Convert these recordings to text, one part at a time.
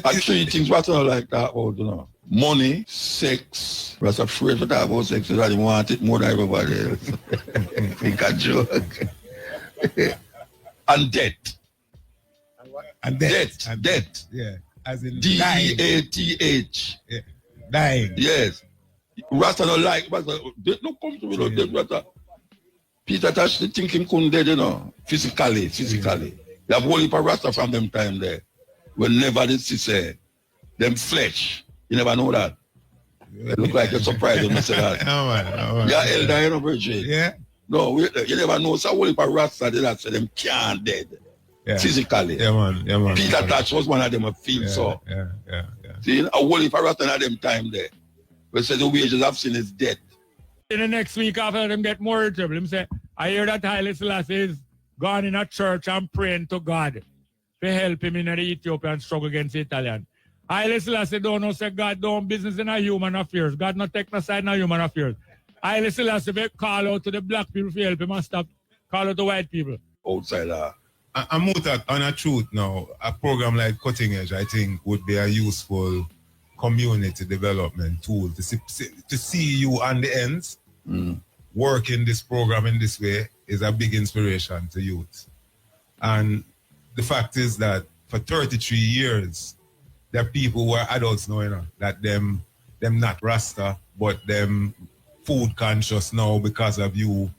I three things what I like that about, you know. Money, sex. Rasta afraid to talk about sex, so that he want it more than everybody else. Think a joke. And debt. And debt. And debt. Yeah. As in DEATH. Yeah. Dying. Yes. Rasta don't like, Rasta, they don't come to me, no, they, Rasta. Peter Tosh, they think him couldn't dead, you know, physically. They have only for Rasta from them time there. Whenever they say, them flesh, you never know that. It look like you're surprised when I say that. Yeah, elder, you know, Bridget. Yeah. No, you never know. So only for Rasta, they that say them can't dead. Yeah. Physically. Yeah, man. Peter Tosh was one of them, I feel so. Yeah. See, only for Rasta at them time there. We say the wages of sin is death. In the next week after them get more trouble, him say, I hear that Haile Selassie is gone in a church and praying to God to help him in the Ethiopian struggle against the Italian. Haile Selassie don't know say God don't business in a human affairs. God not take no side in human affairs. Haile Selassie be call out to the black people to help him and stop call out to white people. Outside I'm Muta, on a truth now, a program like Cutting Edge, I think, would be a useful community development tool to see you on the ends. Working this program in this way is a big inspiration to youth. And the fact is that for 33 years, there are people who are adults now, you know, that them not Rasta, but them food conscious now because of you,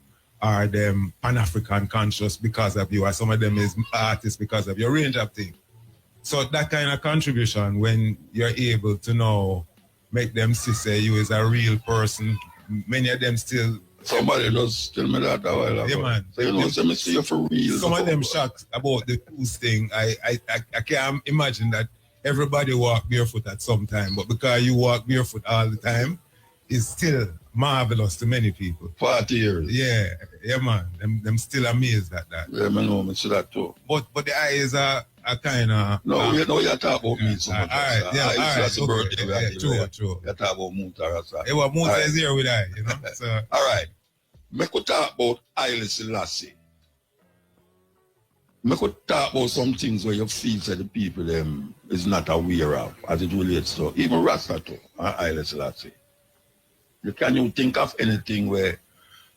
or them Pan-African conscious because of you, or some of them is artists because of your range of things. So that kind of contribution, when you're able to now make them see you is a real person, many of them still... Somebody just tell me that a while ago. Yeah, man. So you know, so me see you for real. Some of them shocked about the Toos thing. I can't imagine that everybody walk barefoot at some time, but because you walk barefoot all the time, it's still marvelous to many people. 40 years. Yeah, man. Them still amazed at that. Yeah, man, no, me see that too. But the eyes are kind of... No, you know, you're talking about me so much. All right, yeah, all right. That's birthday. Yeah, true. You're talking about Muta. Yeah, well, Muta is here with I, you know. So. All right. Me could talk about Haile Selassie. Me could talk about some things where you feel that the people them is not aware of as it relates to even Rasta too and Haile Selassie. Can you think of anything where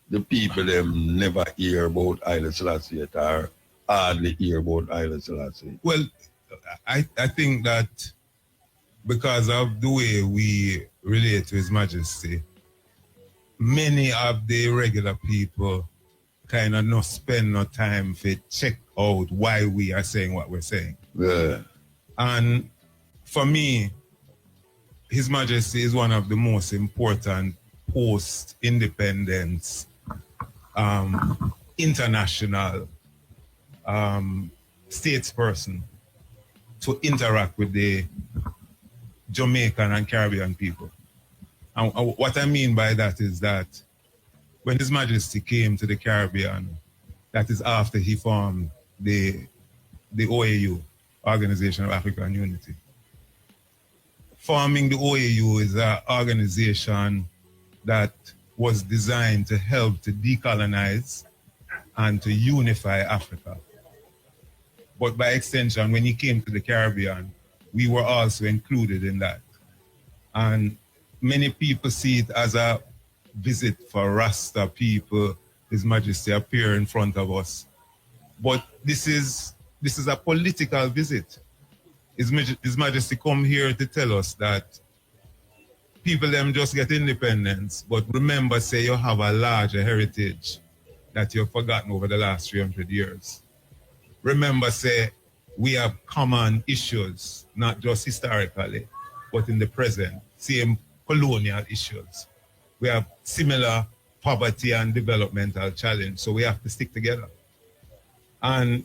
the people them never hear about Haile Selassie yet or hardly hear about Haile Selassie? Well, I think that because of the way we relate to His Majesty, many of the regular people kind of not spend no time to check out why we are saying what we're saying. Yeah. And for me, His Majesty is one of the most important post-independence international statesperson to interact with the Jamaican and Caribbean people. And what I mean by that is that when His Majesty came to the Caribbean, that is after he formed the OAU, Organization of African Unity. Forming the OAU is an organization that was designed to help to decolonize and to unify Africa. But by extension, when he came to the Caribbean, we were also included in that. And many people see it as a visit for Rasta people, His Majesty appear in front of us. But this is a political visit. His Majesty come here to tell us that people them just get independence, but remember, say you have a larger heritage that you've forgotten over the last 300 years. Remember, say we have common issues, not just historically, but in the present, same colonial issues. We have similar poverty and developmental challenge, so we have to stick together. And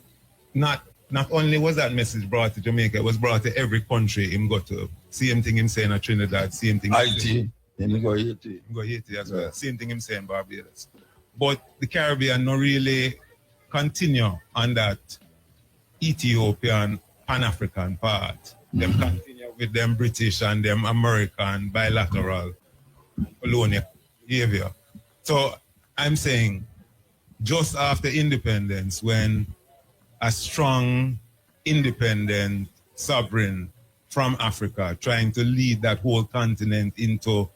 not only was that message brought to Jamaica, it was brought to every country him go to. Same thing him saying at Trinidad, same thing Haiti. Him go Haiti. Go Haiti as well. Same thing him saying Barbados. But the Caribbean not really continue on that Ethiopian Pan-African part. Them continue with them British and them American bilateral colonial behavior. So I'm saying just after independence, when a strong, independent, sovereign, from Africa, trying to lead that whole continent into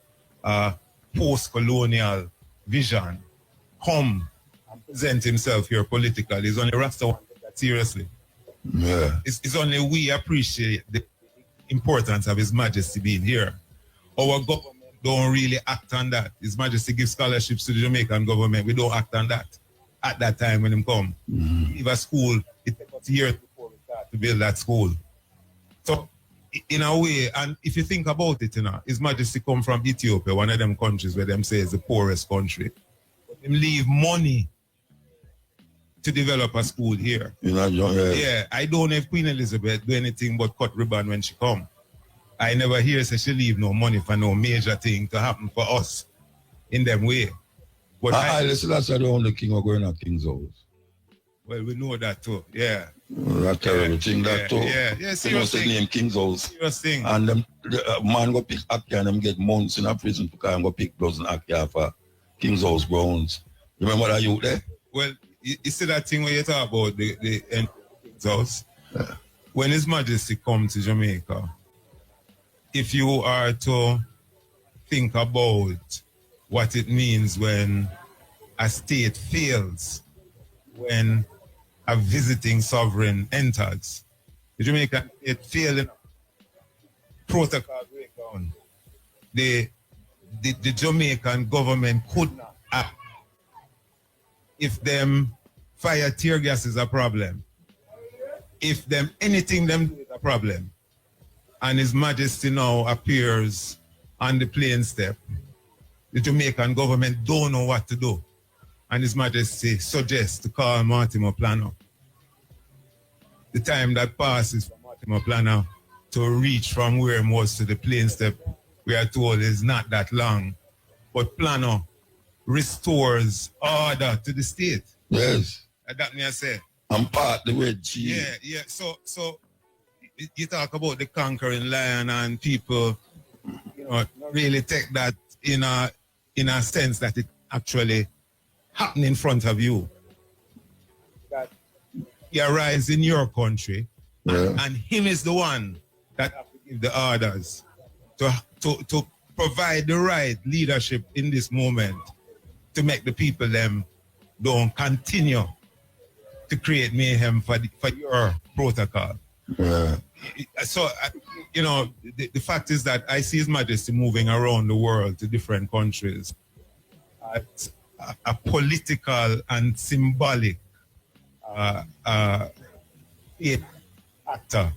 a post-colonial vision, come and present himself here politically. It's only Rasta one take that seriously. Yeah. It's only we appreciate the importance of His Majesty being here. Our government don't really act on that. His Majesty gives scholarships to the Jamaican government. We don't act on that at that time when him come. Leave a school, it takes us years before we start to build that school. So, in a way, and if you think about it, His Majesty come from Ethiopia, one of them countries where them say is the poorest country. But him leave money to develop a school here. Yeah, I don't know if Queen Elizabeth do anything but cut ribbon when she come. I never hear say she leave no money for no major thing to happen for us in them way. But Selassie the only king who going to King's house. Well, we know that too. Yeah. That terrible thing that too. Yeah, serious thing. Name King's house. Serious thing. And them man go pick Akia and them get months in a prison to come go pick dozen Akia for King's house grounds. You remember that you there? Well, you see that thing where you talk about the King's house? Yeah. When His Majesty comes to Jamaica, if you are to think about what it means when a state fails, when a visiting sovereign enters, the Jamaican state failed, protocol break down. The Jamaican government could not act. If them fire tear gas is a problem, if them anything them do is a problem, and His Majesty now appears on the plane step, the Jamaican government don't know what to do. And His Majesty suggests to call Mortimer Planner. The time that passes for Mortimer Planner to reach from where he was to the plane step, we are told is not that long. But Planner restores order to the state. Yes. That me I say. And part the Red Sea. Yeah. So you talk about the conquering lion and people, not really take that in a sense that it actually happened in front of you. That he arrives in your country, and him is the one that have to give the orders to provide the right leadership in this moment to make the people them don't continue to create mayhem for your protocol. Yeah. So, the fact is that I see His Majesty moving around the world to different countries at a political and symbolic actor,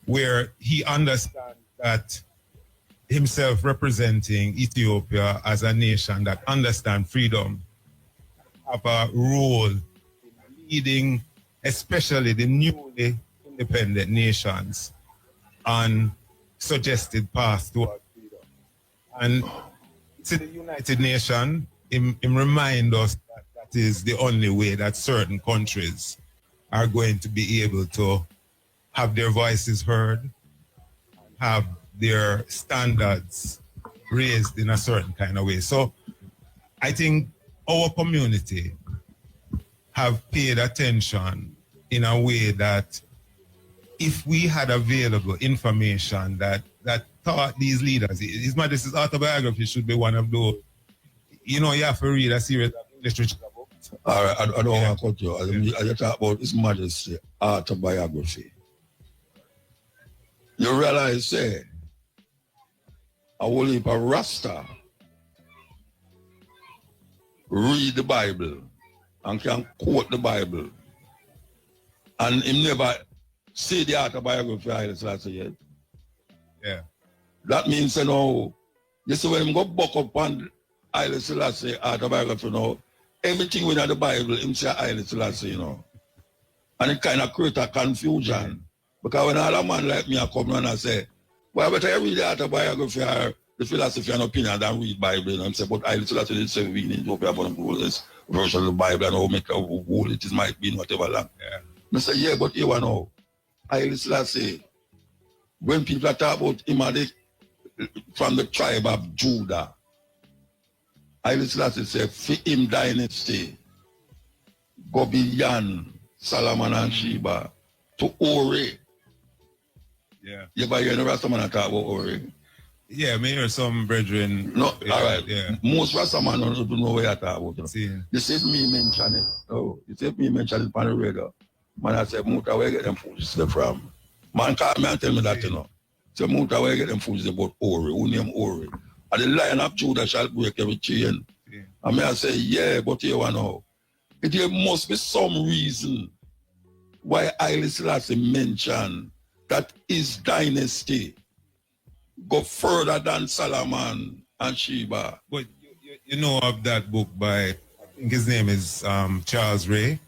where he understands that himself representing Ethiopia as a nation that understands freedom, have a role in leading especially the newly independent nations on suggested path towards freedom. And to the United Nations, him remind us that is the only way that certain countries are going to be able to have their voices heard, have their standards raised in a certain kind of way. So I think our community have paid attention in a way that if we had available information that taught these leaders, His Majesty's autobiography should be one of those. You have to read a series of English literature books. All right, I don't want to cut you. I talk about His Majesty's autobiography. You realize, say, a whole heap of Rasta read the Bible and can quote the Bible, and him never see the autobiography of Haile Selassie yet. Yeah. That means, you see when him go buck up on Haile Selassie autobiography, everything within the Bible, him say Haile Selassie, And it kind of create a confusion. Because when all a man like me come and I say, well, better I read the autobiography or the philosophy and opinion than read Bible. And say, but Haile Selassie did say we need to open this version of the Bible and how make how whole it is might be whatever long. Yeah. I say, yeah, but you know, Haile Selassie, when people talk about him from the tribe of Judah, Haile Selassie said, for him dynasty, go beyond Solomon and Sheba to Ori. Yeah. You ever hear the Rasta man talk about Ori? Yeah, me hear some brethren. No, yeah, all right. Yeah. Most Rasta man don't know what you talk about. You know. See. You see if me mention it. Oh, you see if me mention it on the radio. Man, I say, Muta, where you get them foods from? Man call me and tell me that, you know. Say, Muta, where you get them foods about Ori? Who name Ori? And the Lion of Judah shall break every chain. Yeah. And me I say, yeah, but you know, there must be some reason why Haile Selassie mentioned that his dynasty go further than Solomon and Sheba. But you know of that book by, I think his name is Charles Ray,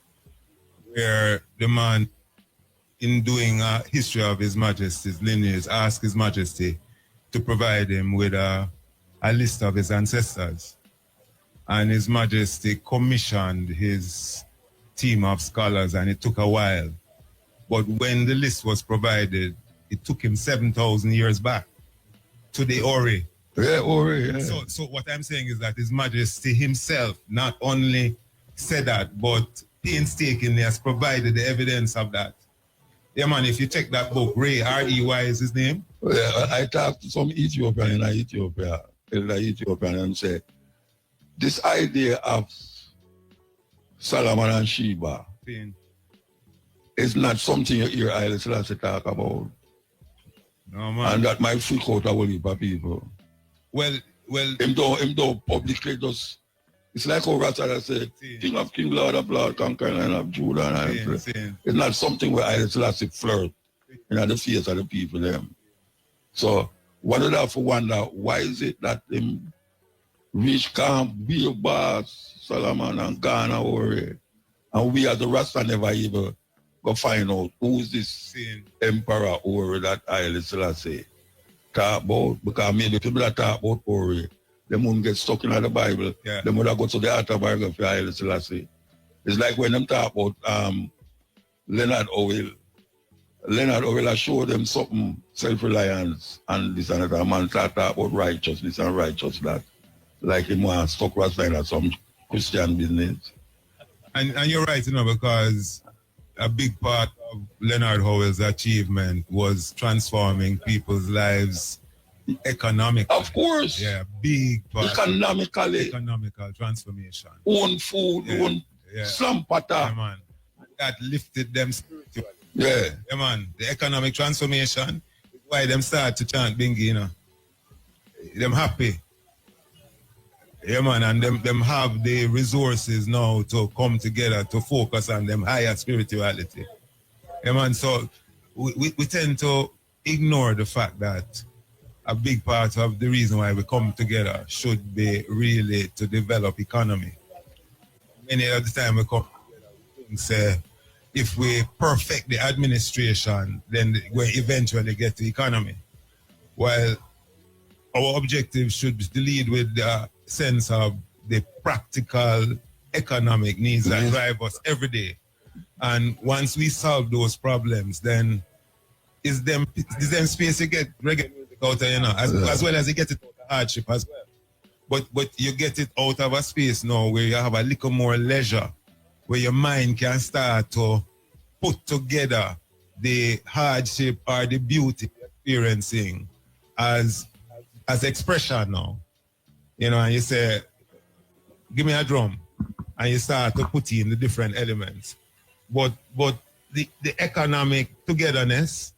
where the man, in doing a history of His Majesty's lineage, asked His Majesty to provide him with a list of his ancestors. And His Majesty commissioned his team of scholars, and it took a while. But when the list was provided, it took him 7,000 years back to the Ori. Yeah, Ori, yeah. So what I'm saying is that His Majesty himself not only said that, but painstakingly has provided the evidence of that. Yeah, man, if you check that book, Ray, R-E-Y is his name. Yeah, I talked to some Ethiopian in Ethiopia, and say, this idea of Solomon and Sheba is not something you hear Haile Selassie talk about. No, man. And that might freak out a whole heap of people. Well, him don't publicly just, it's like how Rasta said, King of King, Lord of Lord, Conqueror Lion of Judah. It's not something where Haile Selassie flirt in the face of the people them. So one of that for wonder, why is it that them reach camp, be a boss, Solomon and Ghana Ori, and we as the Rasta never even go find out who's this emperor Ori that Haile Selassie talk about, because maybe people that talk about Ori, they wouldn't get stuck in the Bible. Yeah. They would have got to the autobiography of Haile Selassie. It's like when them talk about Leonard Howell. Leonard Howell showed them something, self-reliance, and this and that. A man start talk about righteousness and righteous that. Like him was stuck Rasta in some Christian business. And you're right, you know, because a big part of Leonard Howell's achievement was transforming people's lives economically. Of course. Yeah, big part. Economically. Economical transformation. Own food, own slum pata. Yeah, man. That lifted them spiritually. Yeah. Yeah, man. The economic transformation is why them start to chant Bingi, you know. Them happy. Yeah, man, and them have the resources now to come together to focus on them higher spirituality. Yeah, man, so we tend to ignore the fact that a big part of the reason why we come together should be really to develop economy. Many of the time we come together, we say, if we perfect the administration, then we eventually get the economy. While our objective should lead with the sense of the practical economic needs that drive us every day. And once we solve those problems, then is them space to get regular music out of, you know, as well as you get it out of hardship as well. But you get it out of a space now where you have a little more leisure, where your mind can start to put together the hardship or the beauty you're experiencing as expression now. You know, and you say, give me a drum, and you start to put in the different elements. But the economic togetherness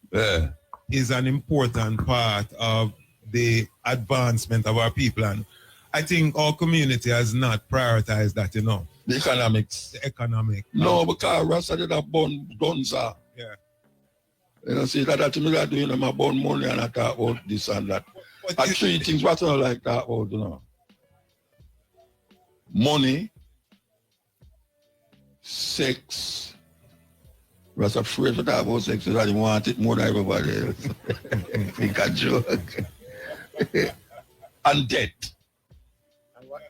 is an important part of the advancement of our people. And I think our community has not prioritized that enough. The economics. The economic. No, because Rasta did a bun dunza. Yeah. You know, see, that to me, they're doing them a bun money and I talk about this and that. But I three things what I don't like that about, you know. Money, sex. Rasta afraid to talk about sex, so that he want it more than everybody else. Think a joke. And debt.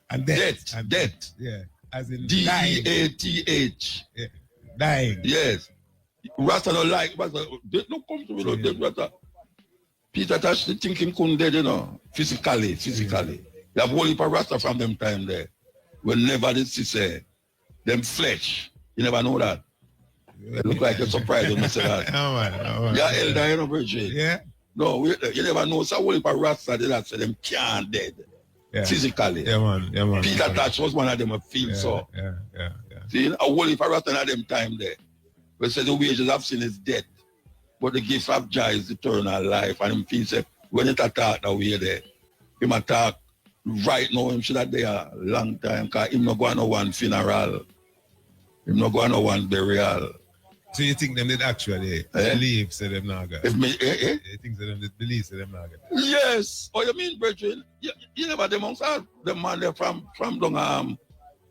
And debt. And debt. Yeah. As in D-E-A-T-H. Yeah. Dying. Yes. Rasta don't like, Rasta, they don't come to me, no, they, Rasta. Peter Tosh, the thinking couldn't dead, you know, physically. You have only for Rasta from them time there. Whenever they say, them flesh, you never know that. It look like you're surprised when I say that. Man. Yeah, elder, you know, Bridget. Yeah. No, you never know. So only for Rasta that say them can't dead. Yeah. Physically. Yeah, man. Peter Touch was one of them I feel so. Yeah. See, a only for Rasta at them time there. We say the wages of sin is death. But the gift of joy is eternal life. And him feel say when it attack that way there, him attack right now, him should have there a long time because him not going to one funeral. Him not going to one burial. So you think them did actually believe say them not got? You think that them did believe say them not got? Yes. Oh, you mean, brethren? You never demonstrate the man there from down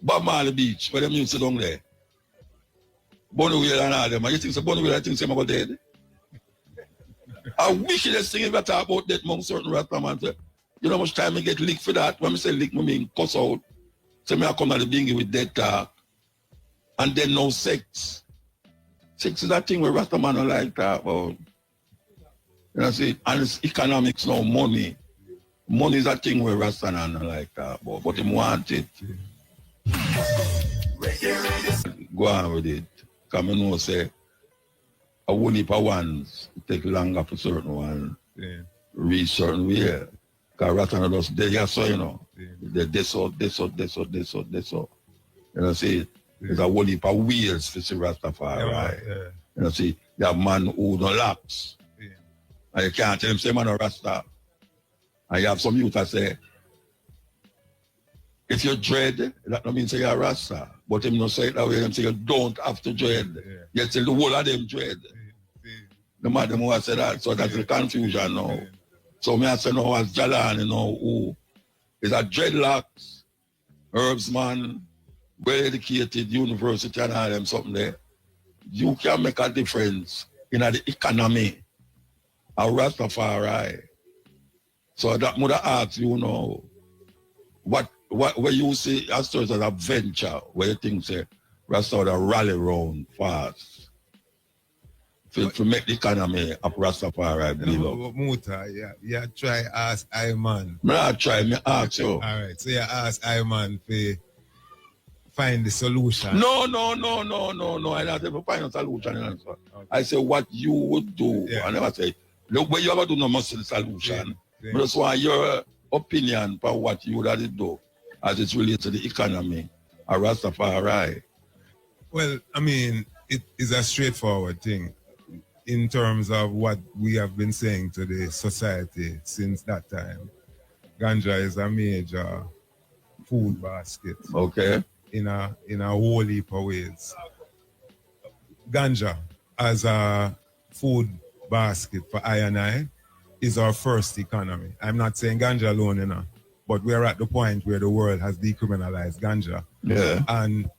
Bob Marley Beach, where them used to down there. Bonneville and all them. And you think so Bonneville, I think some about dead? A wickedest thing if I talk about that among certain Rasta man. Say, you know how much time I get licked for that? When I say lick, I mean cuss out. So I come at the beginning with dead talk. And then no sex. Sex is that thing where Rasta man don't like talk about. You know, see, and it's economics, no money. Money is a thing where Rasta man don't like talk about, but him want it. Go on with it. Because I know say, a whole heap of ones take longer for certain ones. Yeah. Reach certain way. Because Rasta just they so, you know. Yeah. They so. You know, see, there's a whole heap of wheels for see Rastafari. Right? Yeah. You know, see, you have man who don't locks. Yeah. And you can't tell him, say, man, a Rasta. And you have some youth that say, if you dread, that don't mean say you're a Rasta. But him not say it that way, him say you don't have to dread. Yeah. Yet till the whole of them dread. Yeah. The madam who has said that, so that's the confusion now. Yeah. So me I say no as Jalan, you know, who is a dreadlocks, herbsman, well educated, university and all them something there. You can make a difference in the economy. A Rastafari. So that would ask you know what where you see as as a venture where you think say Rasta would rally round fast. To make the economy of Rastafari build up. Muta, yeah, try ask I man. I try, me ask you. All right, so you ask I man to find the solution. No. I don't ever find a solution. Answer. Okay. I say what you would do. Yeah. I never say, look, what you ever do no must the solution. Yeah. But that's why your opinion for what you would do as it's related to the economy of Rastafari. Well, I mean, it is a straightforward thing in terms of what we have been saying to the society since that time. Ganja is a major food basket. Okay. In a whole heap of ways. Ganja as a food basket for I and I is our first economy. I'm not saying ganja alone, you know, but we're at the point where the world has decriminalized ganja. Yeah. And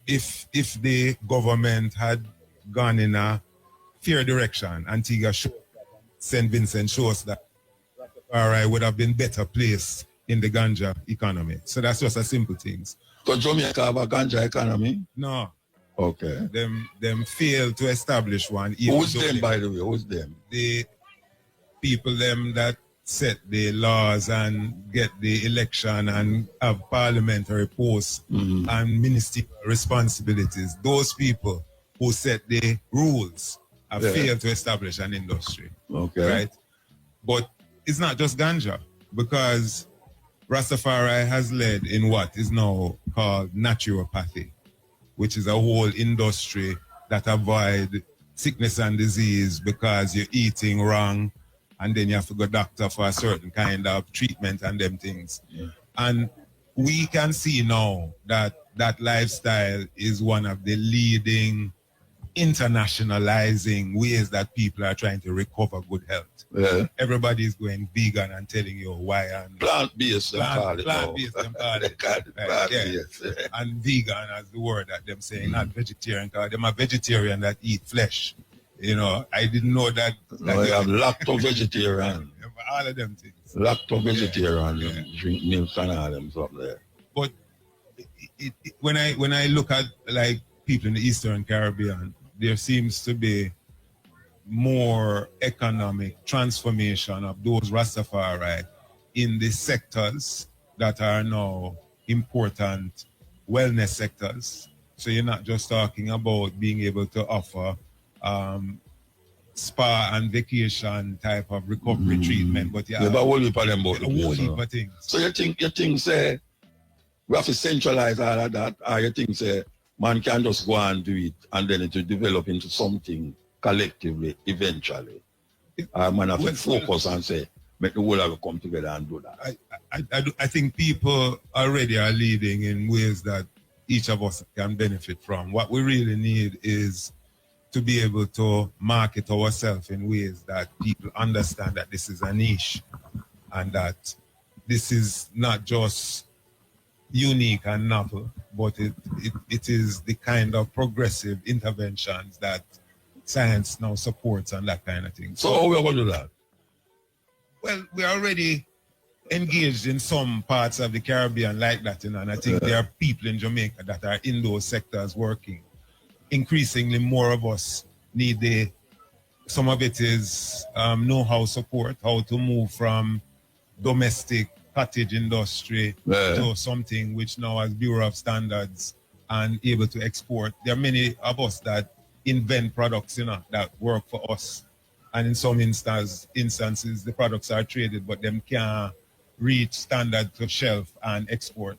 if the government had gone in a fair direction, Antigua St. Vincent shows that Rastafari would have been better placed in the ganja economy. So that's just a simple things. So Jamaica have a ganja economy? No. Okay. Them failed to establish one. Who's them, by the way? Who's them? The people them that set the laws and get the election and have parliamentary posts and ministerial responsibilities. Those people who set the rules have failed to establish an industry. Okay. Right? But it's not just ganja, because Rastafari has led in what is now called naturopathy, which is a whole industry that avoid sickness and disease because you're eating wrong and then you have to go doctor for a certain kind of treatment and them things. Yeah. And we can see now that that lifestyle is one of the leading internationalizing ways that people are trying to recover good health. Yeah. Everybody is going vegan and telling you why. And plant-based, plant-based, plant-based. And vegan as the word that them saying, not vegetarian, because them are vegetarian that eat flesh. You know, I didn't know that. No, you have lacto-vegetarian. All of them things. Lacto-vegetarian, drink milk and all them stuff there. But when I look at like people in the Eastern Caribbean, there seems to be more economic transformation of those Rastafari in the sectors that are now important wellness sectors, So you're not just talking about being able to offer spa and vacation type of recovery treatment, but Yeah, but a whole heap of them about the a whole place, heap you know. of things. So you think say we have to centralize all of that, or you think say man can just go and do it and then it will develop into something collectively eventually? Man have to focus and say make the whole of it come together and do that. I think people already are leading in ways that each of us can benefit from. What we really need is to be able to market ourselves in ways that people understand that this is a niche and that this is not just unique and novel, but it is the kind of progressive interventions that science now supports and that kind of thing. So how are we going to do that? Well, we're already engaged in some parts of the Caribbean like that, you know, and I think there are people in Jamaica that are in those sectors working. Increasingly more of us need some of it is know-how support, how to move from domestic cottage industry to something which now has Bureau of Standards and able to export. There are many of us that invent products, you know, that work for us. And in some instances, the products are traded, but them can't reach standard to shelf and export.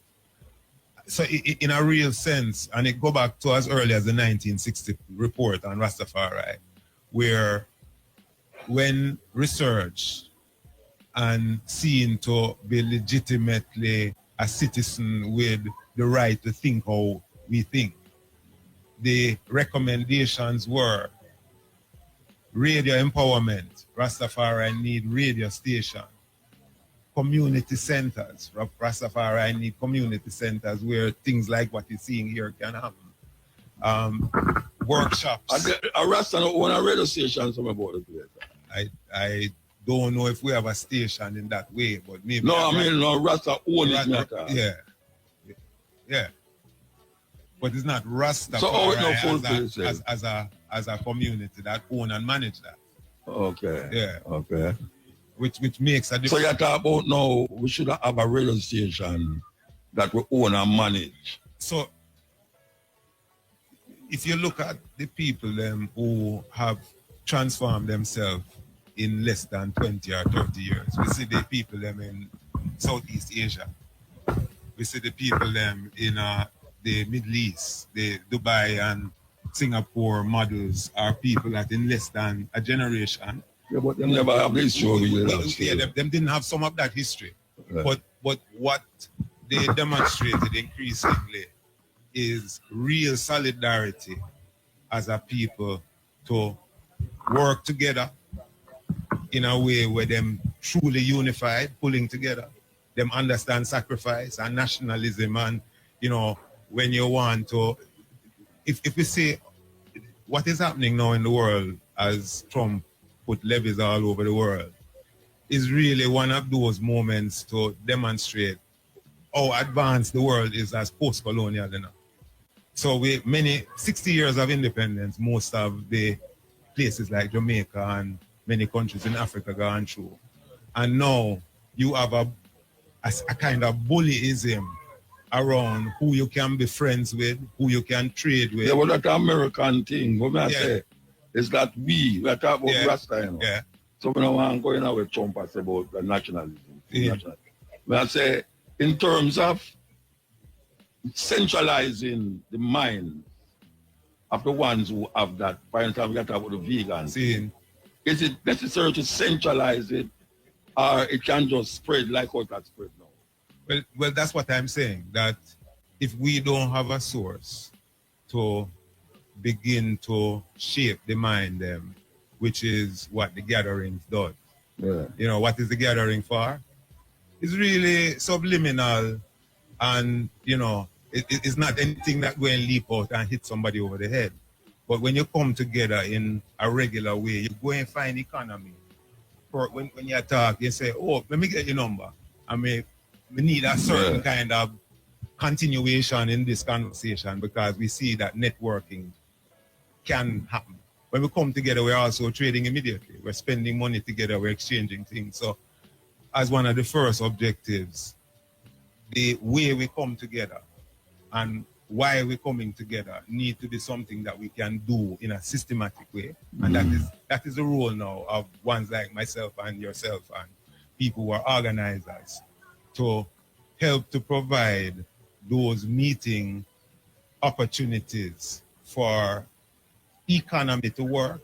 So in a real sense, and it go back to as early as the 1960 report on Rastafari, where when research and seen to be legitimately a citizen with the right to think how we think, the recommendations were radio empowerment. Rastafari need radio station. Community centers. Rastafari need community centers where things like what you're seeing here can happen. Workshops. A Rasta don't own a radio station somewhere about the place. I don't know if we have a station in that way, but maybe. No, I mean, no, Rasta own it. Yeah. But it's not Rastafari so as a community that own and manage that. Okay. Yeah. Okay. Which makes a difference. So you're talking about now we should have a radio station that we own and manage. So if you look at the people who have transformed themselves in less than 20 or 30 years, we see the people in Southeast Asia. We see the people in the Middle East, the Dubai and Singapore models are people that in less than a generation. Yeah, but they never have this show. Them didn't have some of that history. Right. But what they demonstrated increasingly is real solidarity as a people to work together in a way where them truly unified, pulling together. Them understand sacrifice and nationalism and, you know, when you want to, if we say what is happening now in the world as Trump put levies all over the world, is really one of those moments to demonstrate how advanced the world is as post-colonial, you know. So 60 years of independence, most of the places like Jamaica and many countries in Africa gone through. And now you have a kind of bullyism around who you can be friends with, who you can trade with. Yeah, well, that's an American thing. What I say is that we are talking about Rasta, you know. Yeah. So we don't want to go in with Trump and say about the nationalism. Yeah. But I say, in terms of centralizing the minds of the ones who have that, for instance, we got to talk about the vegans. Is it necessary to centralize it, or it can just spread like how that spread now? Well, that's what I'm saying, that if we don't have a source to begin to shape the mind, which is what the gatherings does. Yeah. You know, what is the gathering for? It's really subliminal and, you know, it's not anything that go and leap out and hit somebody over the head. But when you come together in a regular way, you go and find economy. When you talk, you say, oh, let me get your number. I mean, we need a certain kind of continuation in this conversation because we see that networking can happen. When we come together, we're also trading immediately. We're spending money together, we're exchanging things. So as one of the first objectives, the way we come together and why we're coming together need to be something that we can do in a systematic way. And that is the role now of ones like myself and yourself and people who are organizers to help to provide those meeting opportunities for economy to work,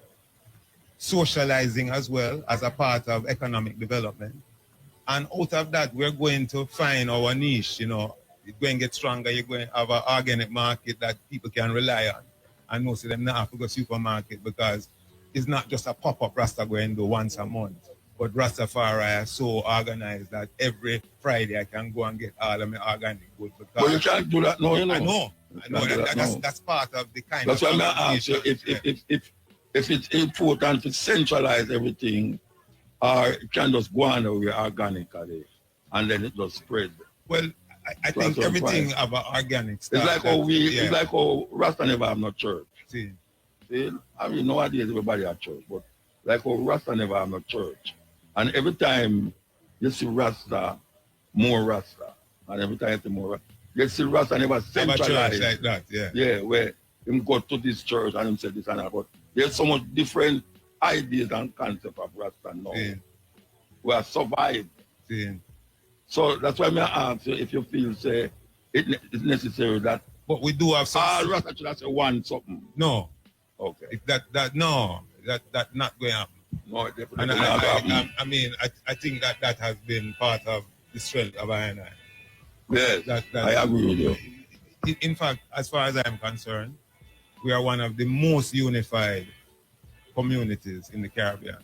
socializing as well as a part of economic development. And out of that, we're going to find our niche, you're going to get stronger, you're going to have an organic market that people can rely on. And most of them not have to go supermarket because it's not just a pop-up Rasta going to do once a month. But Rastafari are so organized that every Friday I can go and get all of my organic goods. But you can't do that now, I know that's part of the kind that's of... That's why I ask you if it's important to centralize everything, or it can just go on away organically and then it just spread. Well, I think everything about organic stuff. It's like how Rasta never have no church. See, I mean, nowadays everybody have church, but like how Rasta never have no church. And every time you see Rasta, more Rasta. And every time you see more Rasta, you see Rasta never centralized. Like that, yeah. Yeah, where him go to this church and him say this and that. But there's so much different ideas and concept of Rasta now. Yeah. We have survived. Yeah. So that's why I ask you if you feel say it's necessary that. But we do have some. Rasta should have say one something. No. Okay. That not going to happen. No, it definitely And not happen. I think that has been part of the strength of I&I. Yes, I agree with you. In fact, as far as I'm concerned, we are one of the most unified communities in the Caribbean,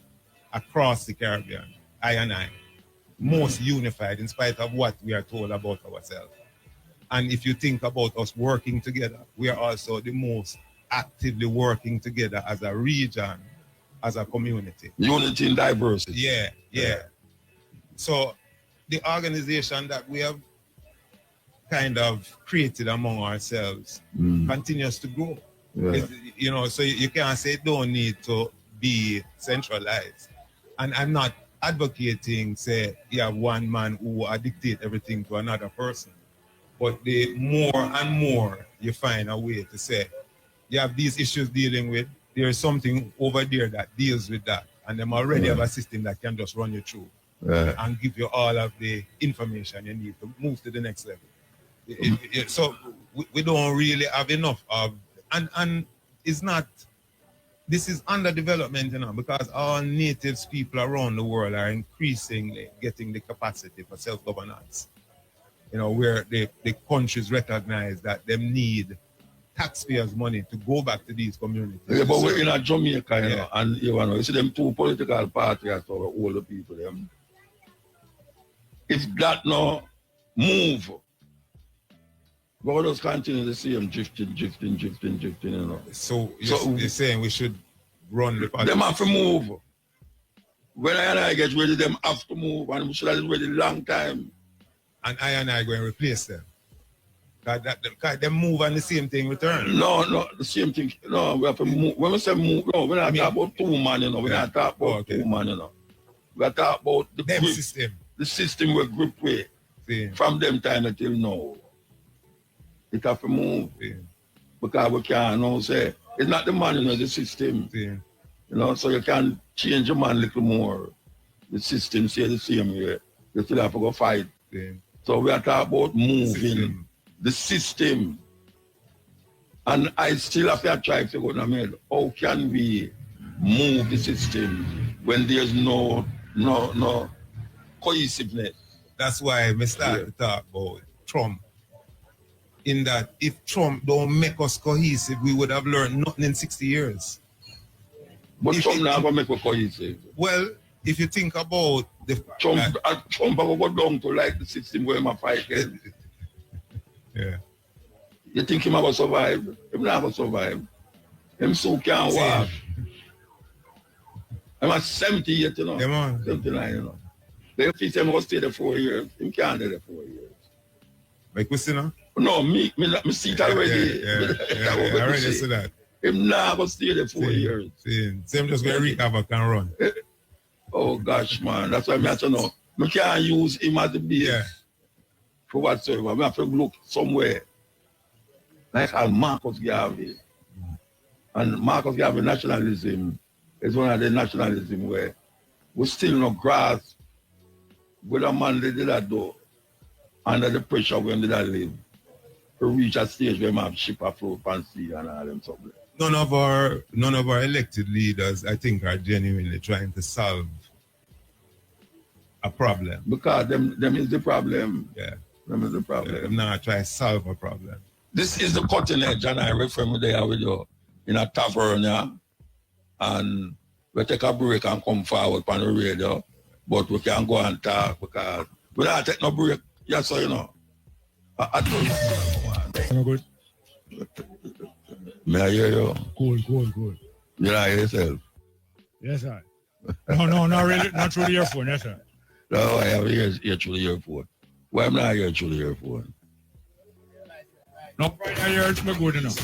across the Caribbean, I&I. Most unified in spite of what we are told about ourselves. And if you think about us working together, we are also the most actively working together as a region, as a community. Unity in diversity. Yeah. So the organization that we have kind of created among ourselves continues to grow. Yeah. So you can't say it don't need to be centralized. And I'm not advocating, say, you have one man who dictate everything to another person. But the more and more you find a way to say, you have these issues dealing with, there is something over there that deals with that. And them already have a system that can just run you through and give you all of the information you need to move to the next level. So we don't really have enough of, and it's not, this is under development, because all natives people around the world are increasingly getting the capacity for self-governance. Where the countries recognize that they need taxpayers' money to go back to these communities. Yeah, but we're in Jamaica, and you see them two political parties, so all the people, them. If that no move, we'll just continue to see them drifting. So you're saying we should run the party? Them have to move. When I get ready, them have to move, and we should have ready long time. And I going to replace them. Because they move and the same thing return. No, the same thing. No, we have to move. When we say move, no, we're not talking about two man, we're not talking about two man, We're talking about the them grip, system. The system we grip with from them time until now. It have to move. Because we can't now say, it's not the man, the system. So you can change your man a little more. The system say the same way. You still have to go fight. So we are talking about moving the system. And I still have to try to go to my head, how can we move the system when there's no cohesiveness? That's why we start to talk about Trump. In that if Trump don't make us cohesive, we would have learned nothing in 60 years. But Trump not going to make us cohesive. Well, if you think about the Trump will go down to like the system where my fight is. Yeah. You think him will survive? Him not going to survive. Him so can't walk. I'm at 70 yet, 79, They think him will stay there 4 years. Him can't stay there 4 years. Like we see now? No, me see it already. I already see that. Him not going to stay there 4 years. Same just going to wreak havoc and run. Oh gosh, man, that's why I have to know. I can't use him as the base for whatsoever. I have to look somewhere like Marcus Garvey. And Marcus Garvey nationalism is one of the nationalism where we still not grasp what a man they did that do under the pressure when they live to reach a stage where they have ship afloat and sea and all them stuff. None of our elected leaders, I think, are genuinely trying to solve a problem. Because them is the problem. Yeah. Them is the problem. Yeah, them not trying to solve a problem. This is the cutting edge, and I refer me there with you in a tavern, yeah? And we take a break and come forward on the radio, but we can go and talk because we don't take no break. Yes, so you know. Good. May I hear you? Cool. You don't hear yourself? Yes, sir. No, not really, not through the earphone, yes, sir. No, I have ear through the earphone. Why am I not here through the earphone? No, right now you're good enough.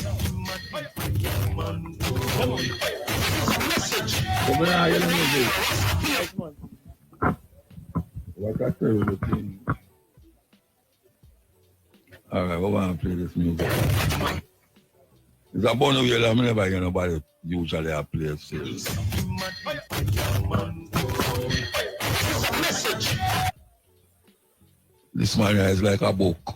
What a terrible thing. All right, we want to play this music. It's a bonus wheel I never hear nobody usually play still. This man is like a book.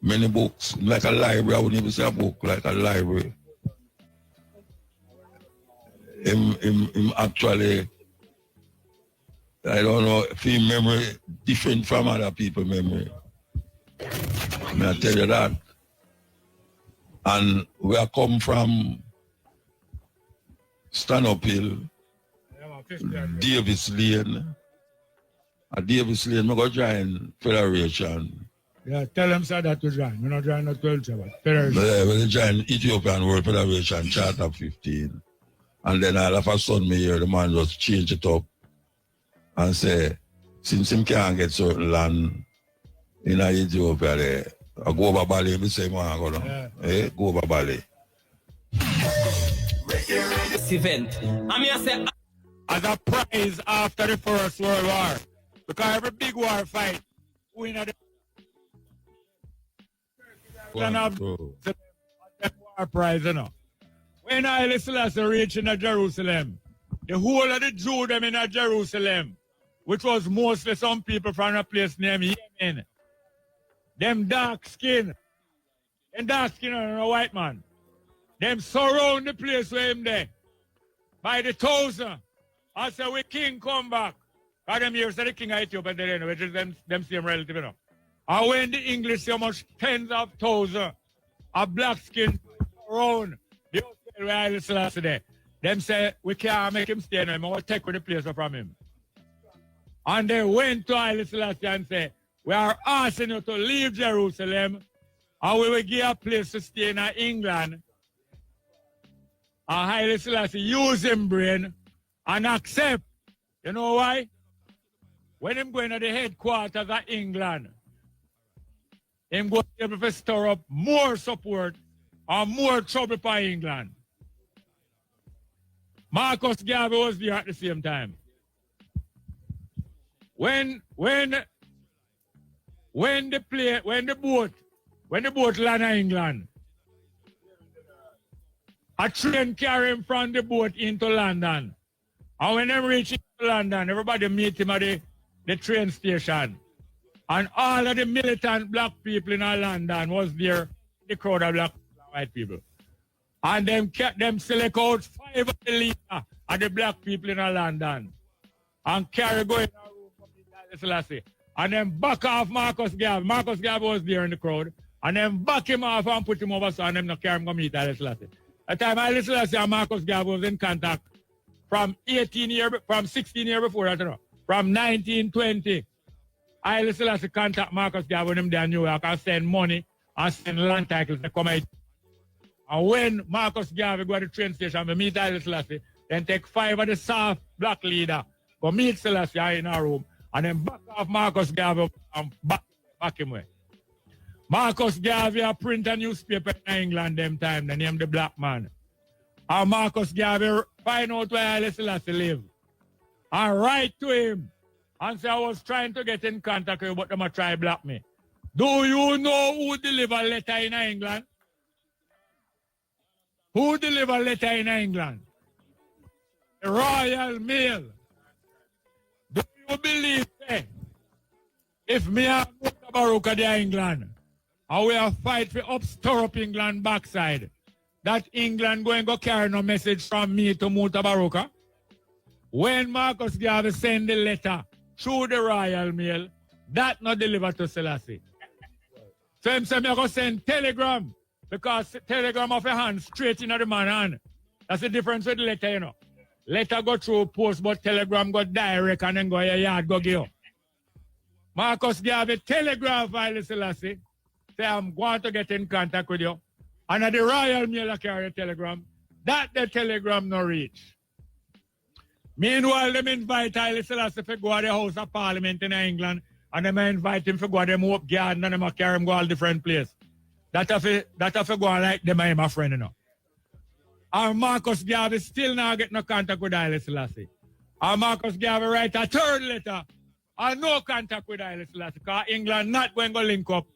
Many books, like a library. I wouldn't even say a book, like a library. Him actually, I don't know, if his memory different from other people's memory. May I tell you that? And we are come from Stand-Up Hill, Davis Lane. At Davis Lane, I go join Federation. Yeah, tell them sir that to join. We're not joining the 12 Federation. Yeah, we join Ethiopian World Federation, Charter 15. And then all of a sudden, me hear the man just change it up and say, since him can't get certain land in Ethiopia there, I go over Bali, me say, man, go down. Yeah. Go over Bali. This event, I mean, I say, as a prize after the First World War, because every big war fight, we know the war prize, you know. When Haile Selassie reached in Jerusalem, the whole of the Jew them in Jerusalem, which was mostly some people from a place named Yemen, them dark skin, and white man, them surround the place where him there by the thousand. I say, we king come back. Because them here say the king of Ethiopia, there, which is them same relative, you know. And when the English see how much tens of thousands of black skin around the hotel where Haile Selassie there, them say, we can't make him stay now, we'll take the place from him. And they went to Haile Selassie and said, we are asking you to leave Jerusalem and we will give a place to stay in England. And Haile Selassie use him brain and accept. You know why? When him going to the headquarters of England, him going to be able to stir up more support and more trouble for England. Marcus Garvey was there at the same time. When the boat land in England, a train carry him from the boat into London. And when they reach London, everybody meet him at the train station. And all of the militant black people in London was there, the crowd of black and white people. And them select out 5 of the leaders of the black people in London. And carry going in a room from the Selassie. And then back off Marcus Garvey. Marcus Garvey was there in the crowd. And then back him off and put him over so and them not carry him to meet Haile Selassie. At the time Haile Selassie and Marcus Garvey was in contact from 16 years before that, you know. From 1920. Haile Selassie contact Marcus Garvey when him there in New York and send money and send land titles to come out. And when Marcus Garvey go to the train station to meet Haile Selassie, then take 5 of the soft black leader go meet Selassie in a room and then back off Marcus Garvey and back him away. Marcus Garvey print a newspaper in England them time, they name the Black Man. And Marcus Garvey find out where Haile Selassie live. And write to him and say, I was trying to get in contact with you, but them a try block me. Do you know who deliver letter in England? Who deliver letter in England? The Royal Mail. Do you believe that if me and Mutabaruka there England, and we are fight for stir up England backside, that England going to carry no message from me to Mutabaruka? When Marcus Garvey send the letter through the Royal Mail, that not delivered to Selassie. So him say me go send telegram, because telegram of a hand straight in the man hand. That's the difference with the letter, you know. Letter go through post, but telegram go direct and then go your yard, go give you. Marcus Garvey telegraph Haile Selassie, say I'm going to get in contact with you. And at the Royal Mail I carry a telegram. That the telegram no reach. Meanwhile, them invite Haile Selassie to go to the House of Parliament in England, and them invite him to go to them up garden, and them carry him go all different places. That have to go like them and my friend, you know. And Marcus Garvey still not get no contact with Haile Selassie. And Marcus Garvey write a third letter and no contact with Haile Selassie, because England not going to link up,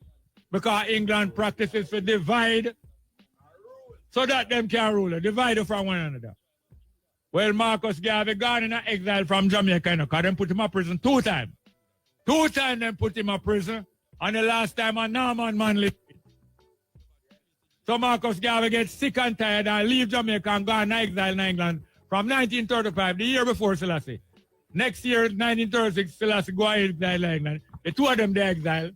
because England practices to divide so that them can rule, divide from one another. Well, Marcus Garvey gone in exile from Jamaica, you know, because them put him in prison 2 times. 2 times them put him in prison, and the last time a Norman man lived. So Marcus Garvey gets sick and tired and leave Jamaica and go in exile in England from 1935, the year before Selassie. Next year, 1936, Selassie go in exile in England. The 2 of them, they exile.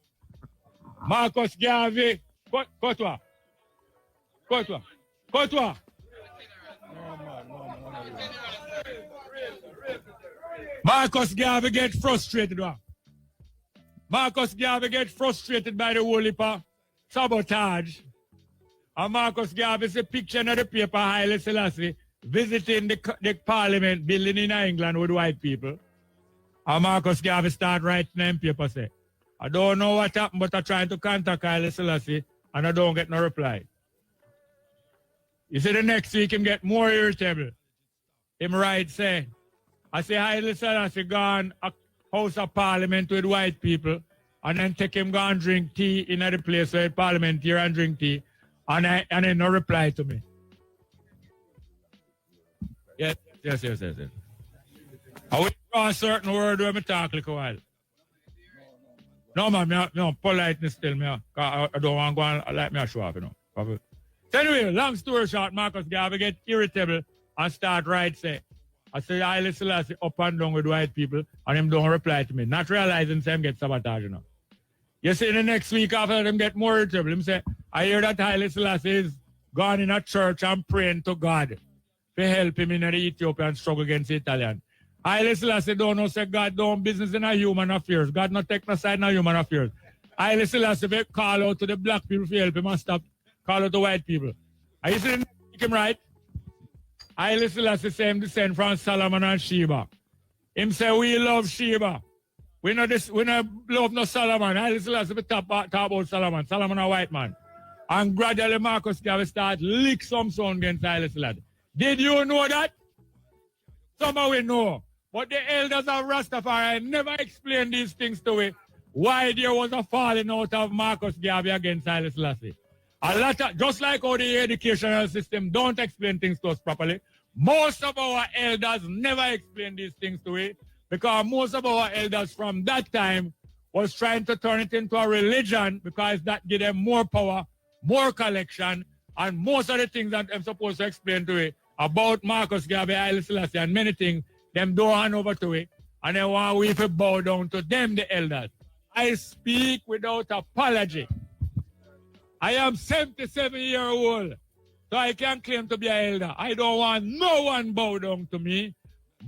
Marcus Garvey, Kotwa. Marcus Garvey get frustrated. Marcus Garvey get frustrated by the whole heap of sabotage. And Marcus Garvey see a picture in the paper, Haile Selassie visiting the parliament building in England with white people. And Marcus Garvey start writing in paper, say, I don't know what happened, but I'm trying to contact Haile Selassie and I don't get no reply. You see, the next week him get more irritable. Him write, say, I say Haile Selassie gone a House of Parliament with white people, and then take him go and drink tea in the place where Parliament here and drink tea, and then no reply to me. Yes. I will draw a certain word when I talk like a while. No, man, no, politeness still, me. I don't want to go and let me show off, you know. So anyway, long story short, Marcus Garvey get irritable and start right say, I say Haile Selassie up and down with white people, and him don't reply to me. Not realizing him get sabotage, you know. You see, the next week after him get more irritable, him say, I hear that Haile Selassie is gone in a church and praying to God to help him in the Ethiopian struggle against the Italian. Haile Selassie don't know say God don't business in a human affairs. God not take no side in a human affairs. Haile Selassie call out to the black people to help him and stop call out to white people. Are you saying him right? Haile Selassie say him descend from Solomon and Sheba. Him say we love Sheba. We not love no Solomon. Haile Selassie talk about Solomon. Solomon a white man. And gradually Marcus Garvey start lick some sound against Haile Selassie. Did you know that? Some of we know. But the elders of Rastafari never explained these things to we. Why there was a falling out of Marcus Garvey against Haile Selassie. A lot of, just like how the educational system don't explain things to us properly, most of our elders never explain these things to we, because most of our elders from that time was trying to turn it into a religion, because that give them more power, more collection, and most of the things that I'm supposed to explain to it about Marcus Garvey, Haile Selassie, and many things, them don't hand over to it, and they want we to bow down to them, the elders. I speak without apology. I am 77-year-old, so I can claim to be an elder. I don't want no one bow down to me.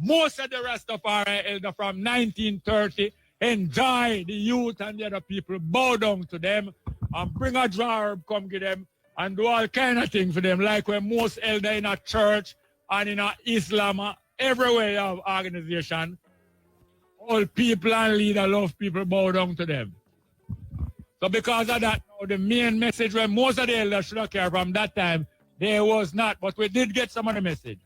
Most of the Rastafari elder from 1930 enjoy the youth and the other people, bow down to them and bring a jar, come get them, and do all kind of things for them, like when most elder in a church and in a Islam, everywhere you have organization, all people and leader love people, bow down to them. So because of that, now the main message when most of the elders should have cared from that time, there was not, but we did get some of the message.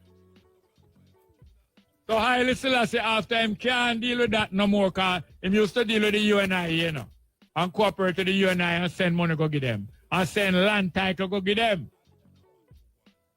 So Haile Selassie, after him can't deal with that no more, because him used to deal with the UNI, you know, and cooperate with the UNI and send money go get them, and send land title go get them.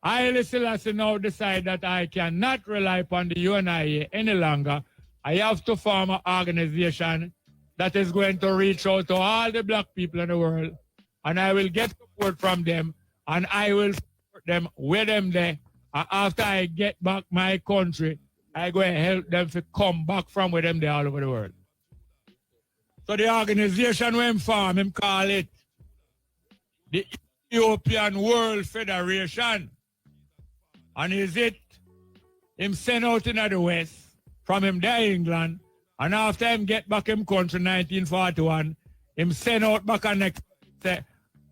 Haile Selassie now decide that I cannot rely upon the UNIA any longer. I have to form an organization that is going to reach out to all the black people in the world, and I will get support from them, and I will support them with them there. And after I get back my country, I go and help them to come back from with them there all over the world. So the organization we form, him call it the Ethiopian World Federation. And is it him sent out in the West from him there England, and after him get back him country 1941, him send out back and next say,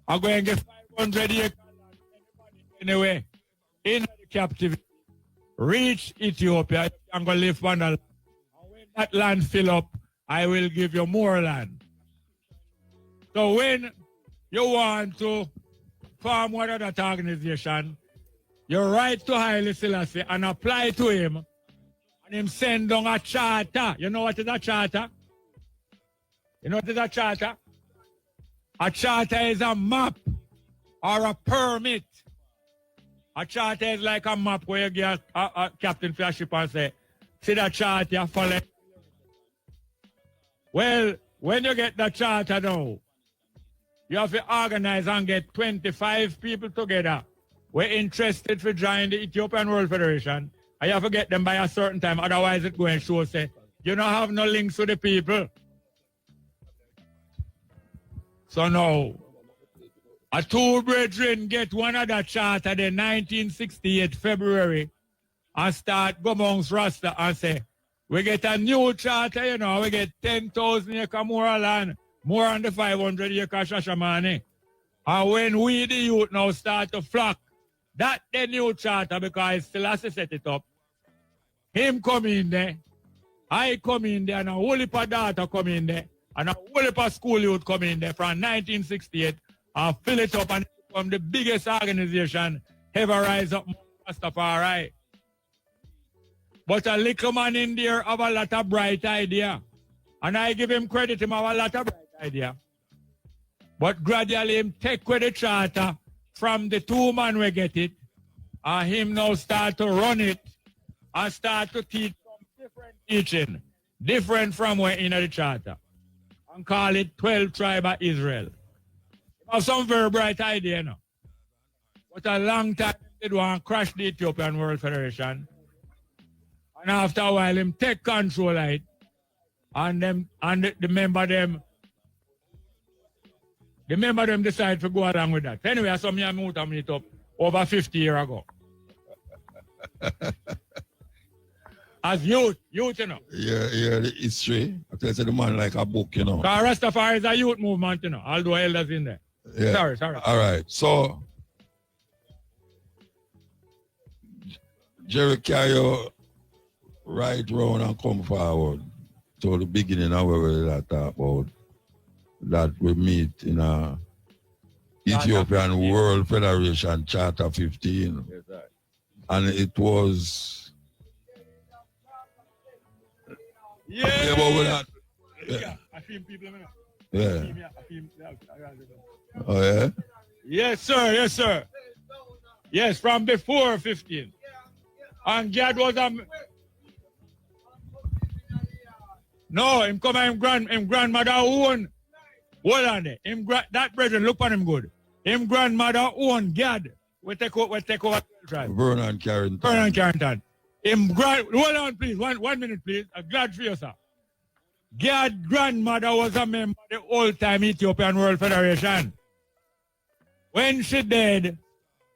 I'm going to get 500 acres anyway in the captivity. Reach Ethiopia and go live on the land. And when that land fill up, I will give you more land. So when you want to form one of that organization, you write to Haile Selassie and apply to him, and him send down a charter. You know what is a charter? You know what is a charter? A charter is a map or a permit. A charter is like a map where you get a captain for a ship and say, see that charter, follow. Well, when you get the charter now, you have to organize and get 25 people together. We're interested to join the Ethiopian World Federation. And you have to get them by a certain time, otherwise it going to show say, you don't have no links to the people. So now, a two brethren get one of that charter in 1968 February and start go amongst Rasta and say, we get a new charter, you know, we get 10,000 acre more land, more than the 500 acre Shashamane. And when we, the youth, now start to flock, that the new charter, because Selassie set it up, him come in there, I come in there, and a whole heap of data come in there, and a whole heap of school youth come in there from 1968 and fill it up and become the biggest organization ever rise up Rastafari. But a little man in there have a lot of bright idea. And I give him credit, him have a lot of bright idea. But gradually him take with the charter from the two man we get it, and him now start to run it and start to teach some different teaching, different from where in the charter, and call it 12 Tribe of Israel. Have some very bright idea now. But a long time they want to crash the Ethiopian World Federation. And after a while him take control of it, and the member them decide to go along with that. Anyway, I saw me and Muta meet up over 50 years ago. As youth, you know. Yeah, the history. I tell you, the man like a book, you know. Because Rastafari is a youth movement, you know, although elders in there. Yeah. Sorry. All right. So, Jerry carry you right round and come forward to the beginning of where we talk about that we meet in a Ethiopian World Federation Charter 15. Yes, sir. And it was... Yeah. Yeah. I feel people, Yeah. Oh, yeah? Yes, sir. Yes, from before 15. And Gad was a... No, him come him grandmother own. Hold on there. That brethren, look on him good. Him grandmother own Gad. We take over tribe. Vernon Carrington. Hold on, please. One minute, please. I'm glad for you, sir. Gad grandmother was a member of the old-time Ethiopian World Federation. When she died,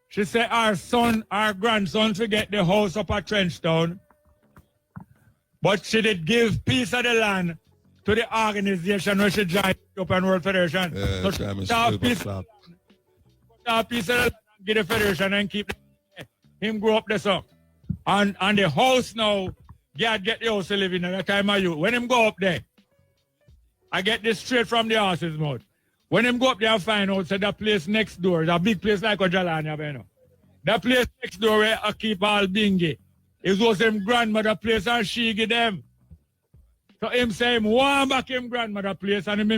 she said our grandson to get the house up at Trenchtown. But she did give piece of the land to the organization where she joined the Ethiopian World Federation. Yeah, so she put a piece of the land, give the federation and keep him grow up there, so. And the house now, God get the house to live in at that time of you. When him go up there, I get this straight from the horse's mouth. When him go up there and find out, so the place next door, the big place like Ojalani, you know. The place next door where I keep all bingy. It was him grandmother place and she give them. So him say him want back him grandmother place and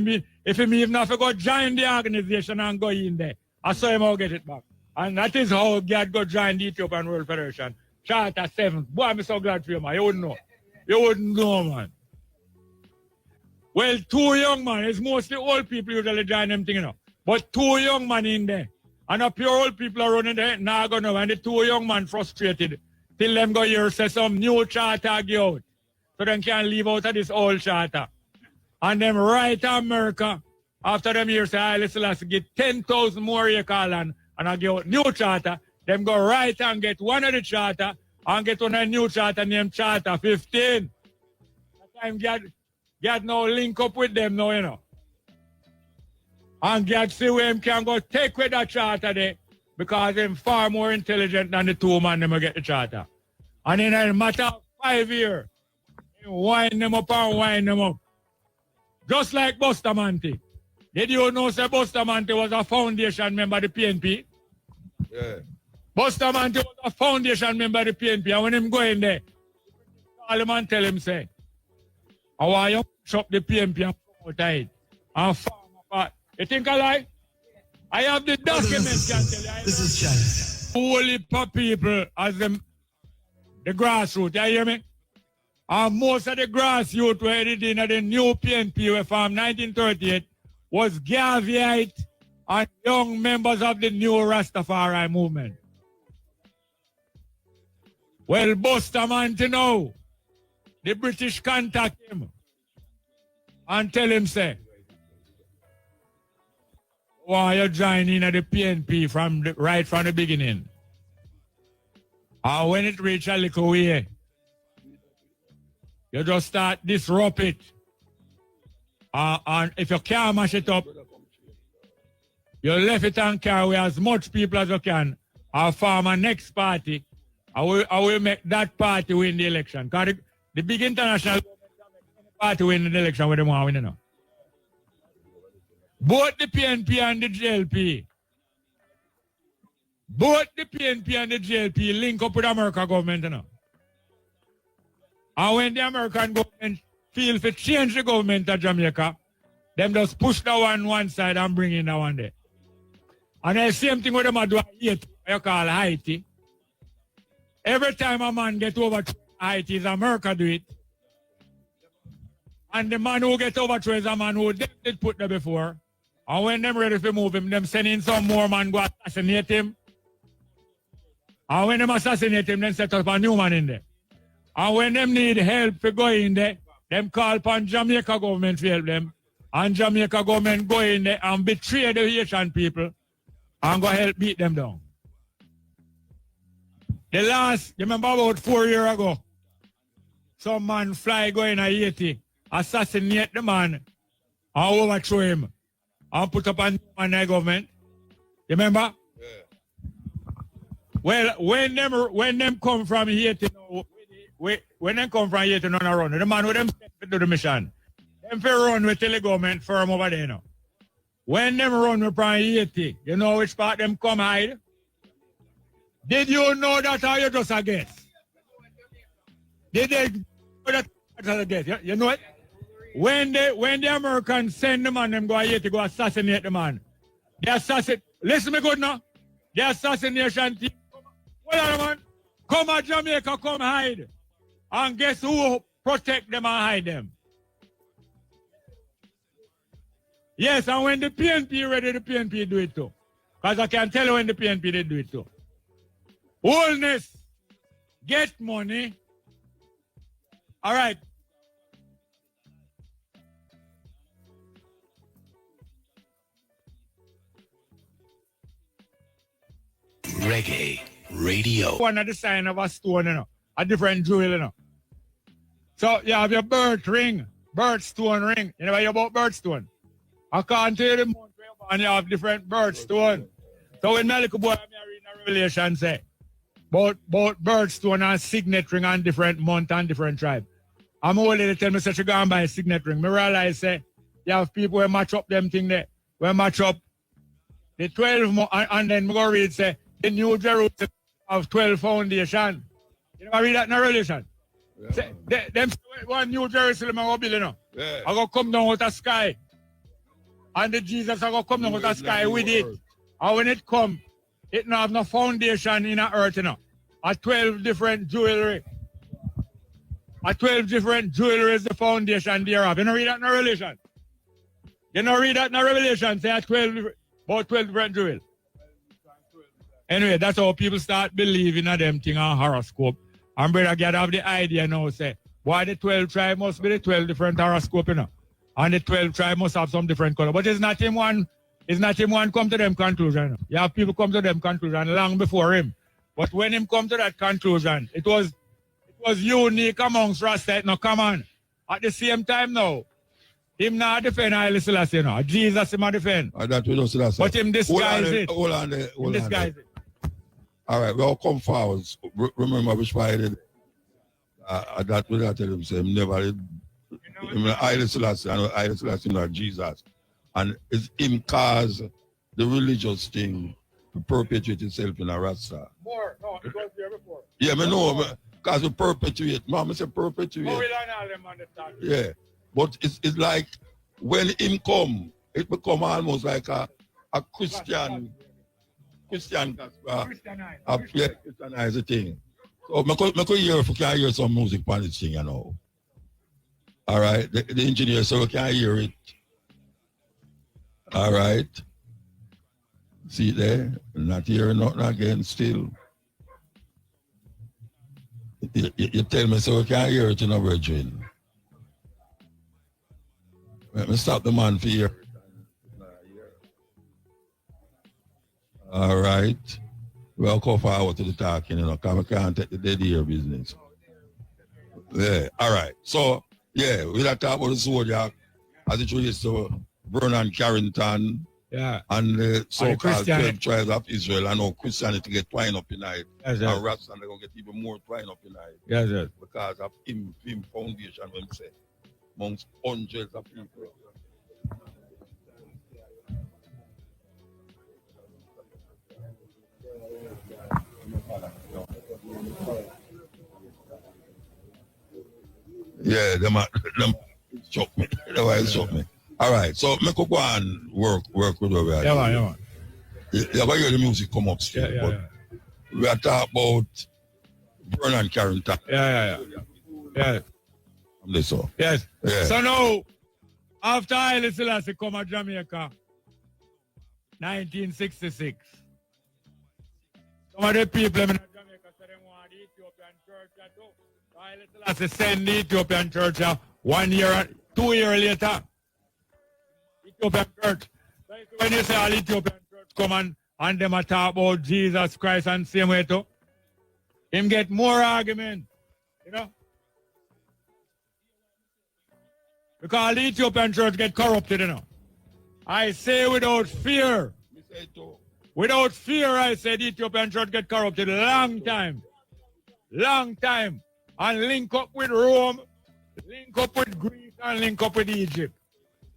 if him even have to go join the organization and go in there, I saw him all get it back. And that is how God got join the Ethiopian World Federation. Charter 7. Boy, I'm so glad for you, man. You wouldn't know. You wouldn't know, man. Well, 2 young men, it's mostly old people usually join them thing, you know. But 2 young men in there. And the pure old people are running there, now go now. And the 2 young men frustrated. Till them go here say some new charter go out. So them can leave out of this old charter. And them right to America, after them here say, Haile Selassie get 10,000 more acre land and I give out new charter. Them go right and get one of the charter and get on a new charter named Charter 15. That time God now link up with them now, you know. And God see where him can go take with that charter there because him far more intelligent than the 2 men them will get the charter. And in a matter of 5 years, him wind them up and wind them up. Just like Bustamante. Did you know say Bustamante was a foundation member of the PNP? Yeah. Bustamante was a foundation member of the PNP. And when him go in there, call him and tell him, say, I want you to shop the PNP and promote it. And farm apart. You think I lie? I have the documents, can tell you. This is China. Whole heap of people as them, the grassroots, you hear me? And most of the grassroots were headed in the new PNP were from 1938 was Gaviite and young members of the new Rastafari movement. Well, Bustamante now, the British contact him and tell him, say, why you join in at the PNP right from the beginning? And when it reach a little way, you just start disrupt it. And if you can't mash it up, you left it and carry as much people as you can and form a next party. I will make that party win the election. Because the big international party win the election where they want to win, you know. Both the PNP and the GLP. Both the PNP and the GLP link up with the American government, you know. And when the American government feel to change the government of Jamaica, them just push the one side and bring in the one there. And the same thing with them do Haiti, you call Haiti. Every time a man get over to Haiti, is America do it. And the man who get over to is a man who did put there before. And when them ready to move him, them send in some more man go assassinate him. And when them assassinate him, then set up a new man in there. And when them need help to go in there, them call upon Jamaica government to help them. And Jamaica government go in there and betray the Haitian people and go help beat them down. The last, you remember about 4 years ago, some man fly go in Haiti, assassinate the man, and overthrow him, and put up a new man in the government. You remember? Yeah. Well, when them come from Haiti, when them come from Haiti, none around, the man with them do the mission, them for run with the government firm over there now. When them run with from Haiti, you know which part them come hide? Did you know that or you just a guess? Did they know that as a guess? You know it? When the Americans send the man, them go here to go assassinate the man. They assassinate. Listen me good now. The assassination team. Hold on, man. Come to Jamaica, come hide. And guess who protect them and hide them? Yes, and when the PNP ready, the PNP do it too. Because I can tell you when the PNP they do it too. Wholeness. Get money. All right. Reggae Radio. One of the sign of a stone, you know. A different jewel, you know. So you have your birth ring, birthstone ring. You know about birthstone? I can't tell you the month and you have different birthstone. So when my little boy I'm reading a Revelation say about birthstone and signet ring and different month and different tribe. I'm old lady tell me such a go and buy a signet ring. Me realize say you have people who match up them thing there. We match up the 12 month and then me go read say the New Jerusalem have 12 foundation. You know read that in a Revelation? Yeah. Say, them one New Jerusalem I go build, you know. Yeah. I go come down with the sky. And the Jesus I go come down with the sky with it. And when it come, it not have no foundation in the earth, you know. A 12 different jewelry. A 12 different jewelry is the foundation thereof. You know read that in the Revelation? You know read that in the Revelation? Say about 12 different jewels. Anyway, that's how people start believing in them thing on horoscope. And brother get have the idea now, say, why the 12 tribe must be the 12 different horoscope, you know. And the 12 tribe must have some different color. But it's not him one come to them conclusion. You know. You have people come to them conclusion long before him. But when him come to that conclusion, it was unique amongst Rasta. No, come on. At the same time now, him not defend Haile Selassie, you know. Jesus him not defend. That we don't see that. But him disguise it. Hold on there. Him disguise it. All right, we all come forward. Remember which why I did. That will I tell him, say, him never did. Haile Selassie, and Haile Selassie not Jesus. And it's him cause the religious thing to perpetuate itself in a Rasta. More, no, it was there before. Yeah, I know, because we perpetuate. Mama say perpetuate. Oh, we don't all them understand. Yeah, but it's like when him come, it become almost like a Christian Christianize the thing. So I could hear if we can hear some music on this thing, you know. All right, the engineer so we can hear it. All right. See there, not hearing nothing again still. You tell me so we can hear it in a virgin. Let me stop the man for here. All right. We'll go forward to the talking, you know, because we can't take the dead ear business. Yeah, all right. So, yeah, we'll talk about the soldier as it relates to Vernon Carrington. Yeah. And the so-called 12 tribes of Israel. I know Christianity get twined up in it. Yes, and Rasta they're going to get even more twined up in it. Yes. Because of him foundation, when say, amongst hundreds of people. Yeah, them shock me. Otherwise, shock me. All right, so me could go and work with where we are. Yeah, man. Yeah, but hear the music come up still. Yeah. We are talking about Vernon Carrington. Yeah. So. Yes. Yeah. So now, after Haile Selassie come to Jamaica, 1966, some of the people in Jamaica said they want the Ethiopian church to do. Haile Selassie send the Ethiopian church 1 year, 2 years later. Ethiopian church. So when you say all Ethiopian church come and them talk about Jesus Christ and same way too, him get more argument, you know. Because the Ethiopian church get corrupted, you know. I say without fear. Without fear, I say the Ethiopian church get corrupted long time. And link up with Rome, link up with Greece, and link up with Egypt.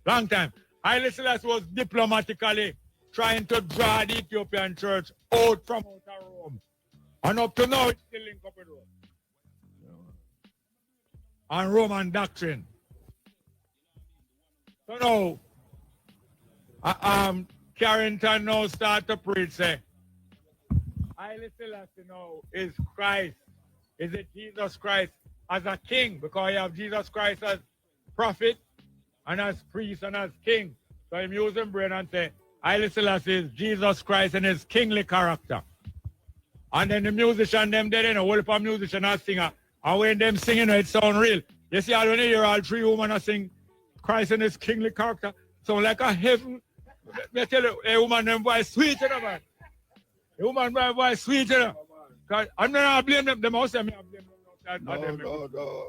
Long time. Haile Selassie was diplomatically trying to draw the Ethiopian church out of Rome. And up to now, it's still linked up with Rome. And Roman doctrine. So now, Carrington now start to preach, say, Haile Selassie now is Christ. Is it Jesus Christ as a king? Because you have Jesus Christ as prophet and as priest and as king. So I'm using brain and say, Haile Selassie is Jesus Christ and his kingly character. And then the musician, them there, you know, whole of musician and singer. And when them singing, it sound real. You see, when you hear all three women sing Christ and his kingly character, sound like a heaven. I tell you, a woman, them voice sweet, you know, man. A woman, voice sweet, you know. I'm not blame them. Them also me blame them. No.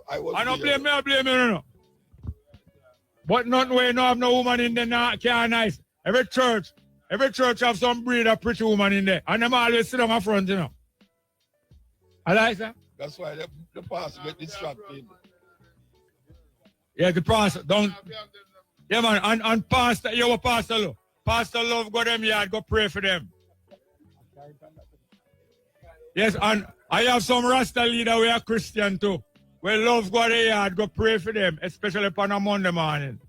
I don't blame me. I blame you. No. But not way no have no woman in there now can't nice. Every church have some breed of pretty woman in there, and them always sit on my front, you know. I like that. That's why the pastor get distracted. Yeah, the pastor don't. Yeah, man, and pastor, you a pastor love. Pastor love go them yard, go pray for them. Yes, and I have some Rasta leader we are Christian too. We love go to yard, go pray for them, especially upon a Monday morning.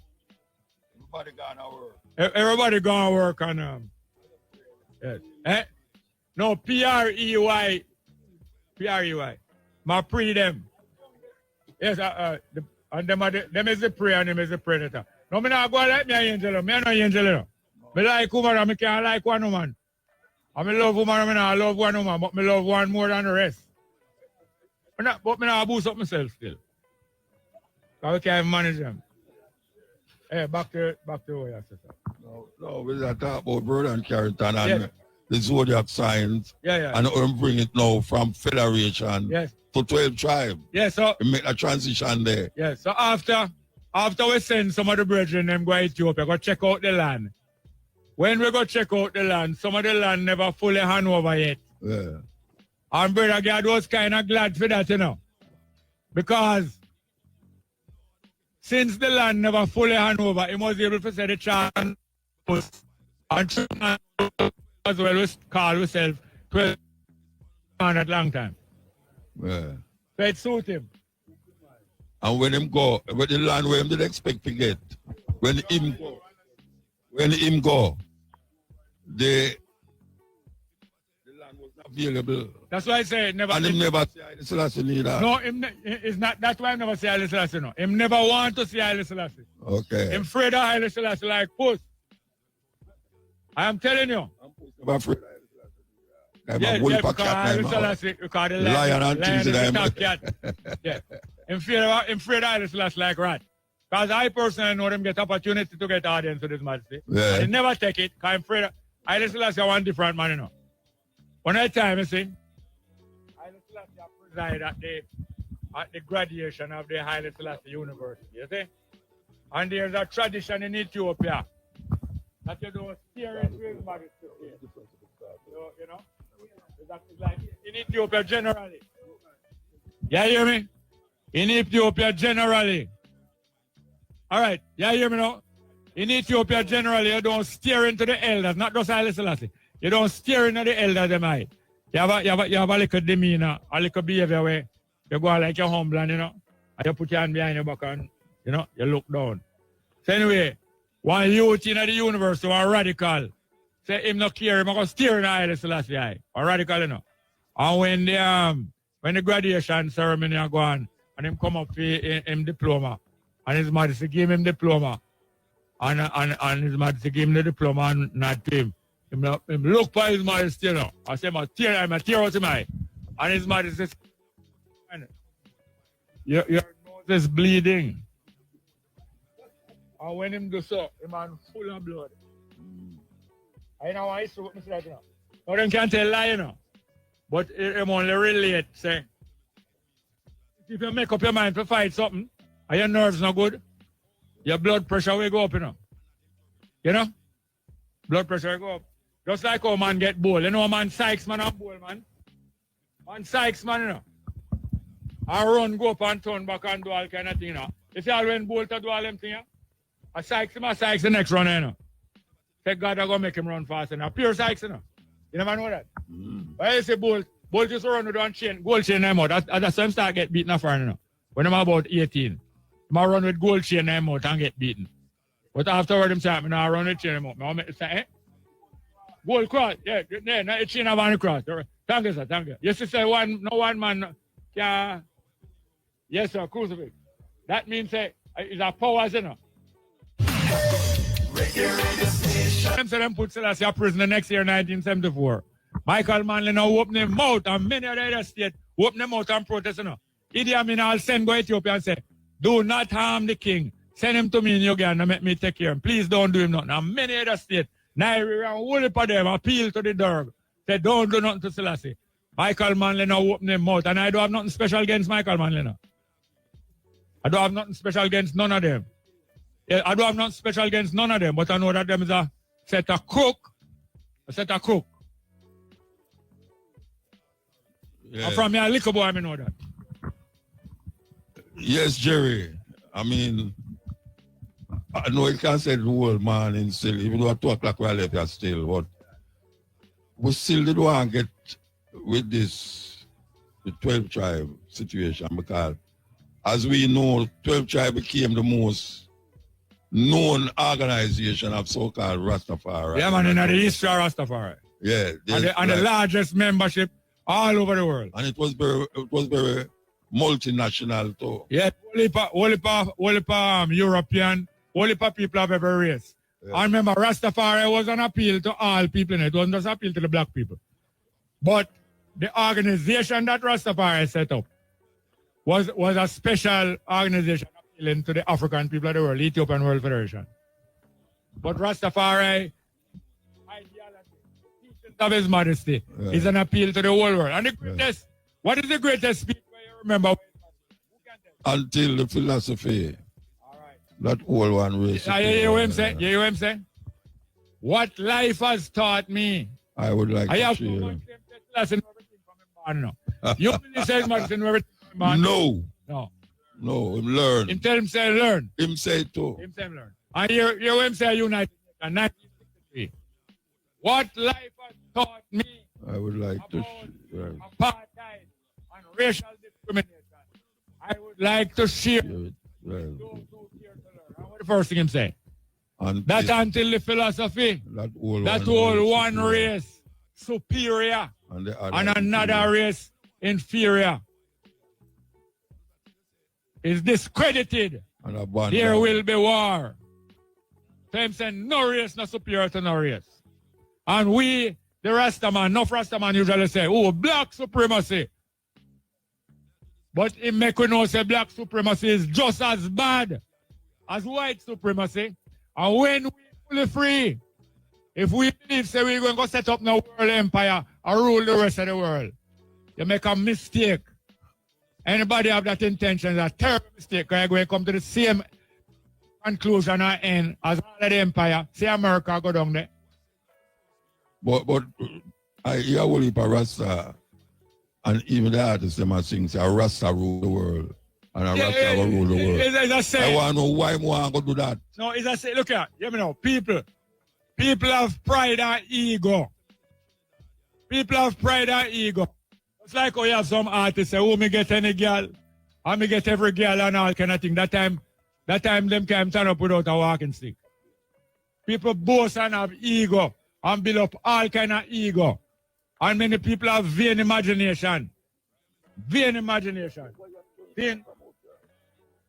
Everybody gonna work. Everybody gonna work on them. Yes. No, P-R-E-Y. P-R-E-Y. Ma pre them. Yes, and them is the prey and them is the predator. No, me not go like me an angel. Me no angel. No. Me like woman and me can't like one woman. And me love woman and me not love one woman, but me love one more than the rest. But me not boost up myself still. Because we can't manage them. Hey, back to what you said. No, we talk about brother and Carrington and Yes. the zodiac signs. Yeah. And bring it now from federation to 12 tribes. Yeah, so We make a transition there. yeah, so after we send some of the brethren them go to Ethiopia, go check out the land. When we go check out the land, some of the land never fully hand over yet. Yeah. And Brother God was kind of glad for that, you know. Because since the land never fully hand over, he was able to say the chance and as well as call himself 12 man at long time. Yeah. So it suit him. And when him go, with the land where him did expect to get, when him go, the land was not available. That's why I say it never. And him never see Haile Selassie neither. No, it's not. That's why I never see Haile Selassie. No, him never want to see Haile Selassie. Okay. Him afraid of Haile Selassie like puss. I am telling you. I'm afraid of Haile Selassie. Yeah, I'm a wolf because cat Haile now. Selassie, because the Lion and lion things is that a I'm- top cat. Yeah. Him afraid of Haile Selassie like rat. Because I personally know them get opportunity to get audience to this majesty. Yeah. They never take it, because I'm afraid of Haile Selassie one different man, you know. One at a time, you see, Haile Selassie preside at the graduation of the Haile Selassie University, you see? And there's a tradition in Ethiopia that you don't steer into his majesty. So, you know, it's like in Ethiopia generally. You hear me? In Ethiopia generally. All right, you hear me now? In Ethiopia generally, you don't steer into the elders, not just Haile Selassie. You don't steer into the elders, them eye. You have a little demeanor, a little behavior where you go like you're humble, and, you know, and you put your hand behind your back and, you know, you look down. So anyway, one youth in the university, one radical, say him not care, him go steer in Haile Selassie eye. One radical, you know. And when the graduation ceremony are gone, and him come up for him diploma, and his majesty give him diploma, and his majesty give him the diploma and not to him. Him look for his majesty, you know. I say, I'm tear out him eye. And his majesty says, your nose is bleeding. And when him do so, him man full of blood. I know why he's what me say, you know. Now them can't tell lie, you know. But him only relate, say. If you make up your mind to fight something, and your nerves not good, your blood pressure will go up, you know. You know? Blood pressure will go up. Just like how man get bold. You know, man Sykes, man, and bold, man. Man Sykes, man, you know. And run, go up and turn back and do all kind of thing, you know. You see all when bold to do all them things, a Sykes the next runner, you know. Take God are going to make him run fast, you know. Pure Sykes, you know. You never know that. But you see bold just run with one chain, gold chain in them out. That's when start get beaten off, you know. When I'm about 18. I run with gold chain in them out and get beaten. But afterward, him say, I run with chain in them out. I make it say, eh? Gold cross, yeah, not a chain of one cross. Thank you, sir, thank you. Yes, say no one man can, yes, sir, crucifix. That means, say, it's a power, you know. Them say them put Selassie in prison the next year, 1974. Michael Manley now open him mouth, and many of the other states open them out and protest, you know. Idi Amin all send go Ethiopia and say, do not harm the king. Send him to me in Uganda, make me take care of him. Please don't do him nothing. And many other states, Nigeria and all of them appeal to the Derg. Say, don't do nothing to Selassie. Michael Manley now open him mouth, and I don't have nothing special against Michael Manley now. I don't have nothing special against none of them. Yeah, I don't have nothing special against none of them, but I know that them is a set of crook. A set of crook. Yeah. And from me, a little boy, I know that. Yes, Jerry. I mean, I know you can't say the whole morning still, even though at 2 o'clock we are left here still, but we still did want to get with this, the 12 tribe situation, because as we know, 12 tribe became the most known organization of so-called Rastafari. Yeah, man, in the history of Rastafari. Yeah. And the largest membership all over the world. And it was very multinational too. Yeah, European, people of every race. Yeah. I remember Rastafari was an appeal to all people, it wasn't just an appeal to the black people. But the organization that Rastafari set up was a special organization appealing to the African people of the world, Ethiopian World Federation. But Rastafari, ideology, teachings of his modesty, is an appeal to the whole world. And the greatest, what is the greatest speech you remember? Who can tell? Until the philosophy. All right. That whole one race. You hear what I'm saying? You hear what I'm saying? What life has taught me. I would like I to have share. no one lesson everything from him man now. You believe says Madison everything from man? No. No. Him learn. Him tell him say learn. Him say too. Him say learn. And you hear him say United in 1963. What life has taught me I would like to about apartheid and racial discrimination. I would like to share those who care to learn. And what the first thing him say? That until the philosophy, that whole one race superior and another race inferior is discredited, there will be war. So him saying no race no superior to no race. And we, the Rastaman, enough Rastaman usually say, oh, black supremacy. But it make we know say black supremacy is just as bad as white supremacy. And when we fully free, if we believe say we're going to set up no world empire and rule the rest of the world, you make a mistake. Anybody have that intention is a terrible mistake, because you're going to come to the same conclusion or end as all of the empire. See America go down there. But I hear a whole heap of Rasta, and even the artists them are saying, say, a Rasta rule the world. And a Rasta will rule the world. I want to know why more I go do that. No, it's a say, look at, you know, people have pride and ego. People have pride and ego. It's like how you have some artists say, oh, me get any girl, and me get every girl and all kind of thing. That time them can't turn up without a walking stick. People boast and have ego and build up all kind of ego. And many people have vain imagination. Vain imagination. Vain.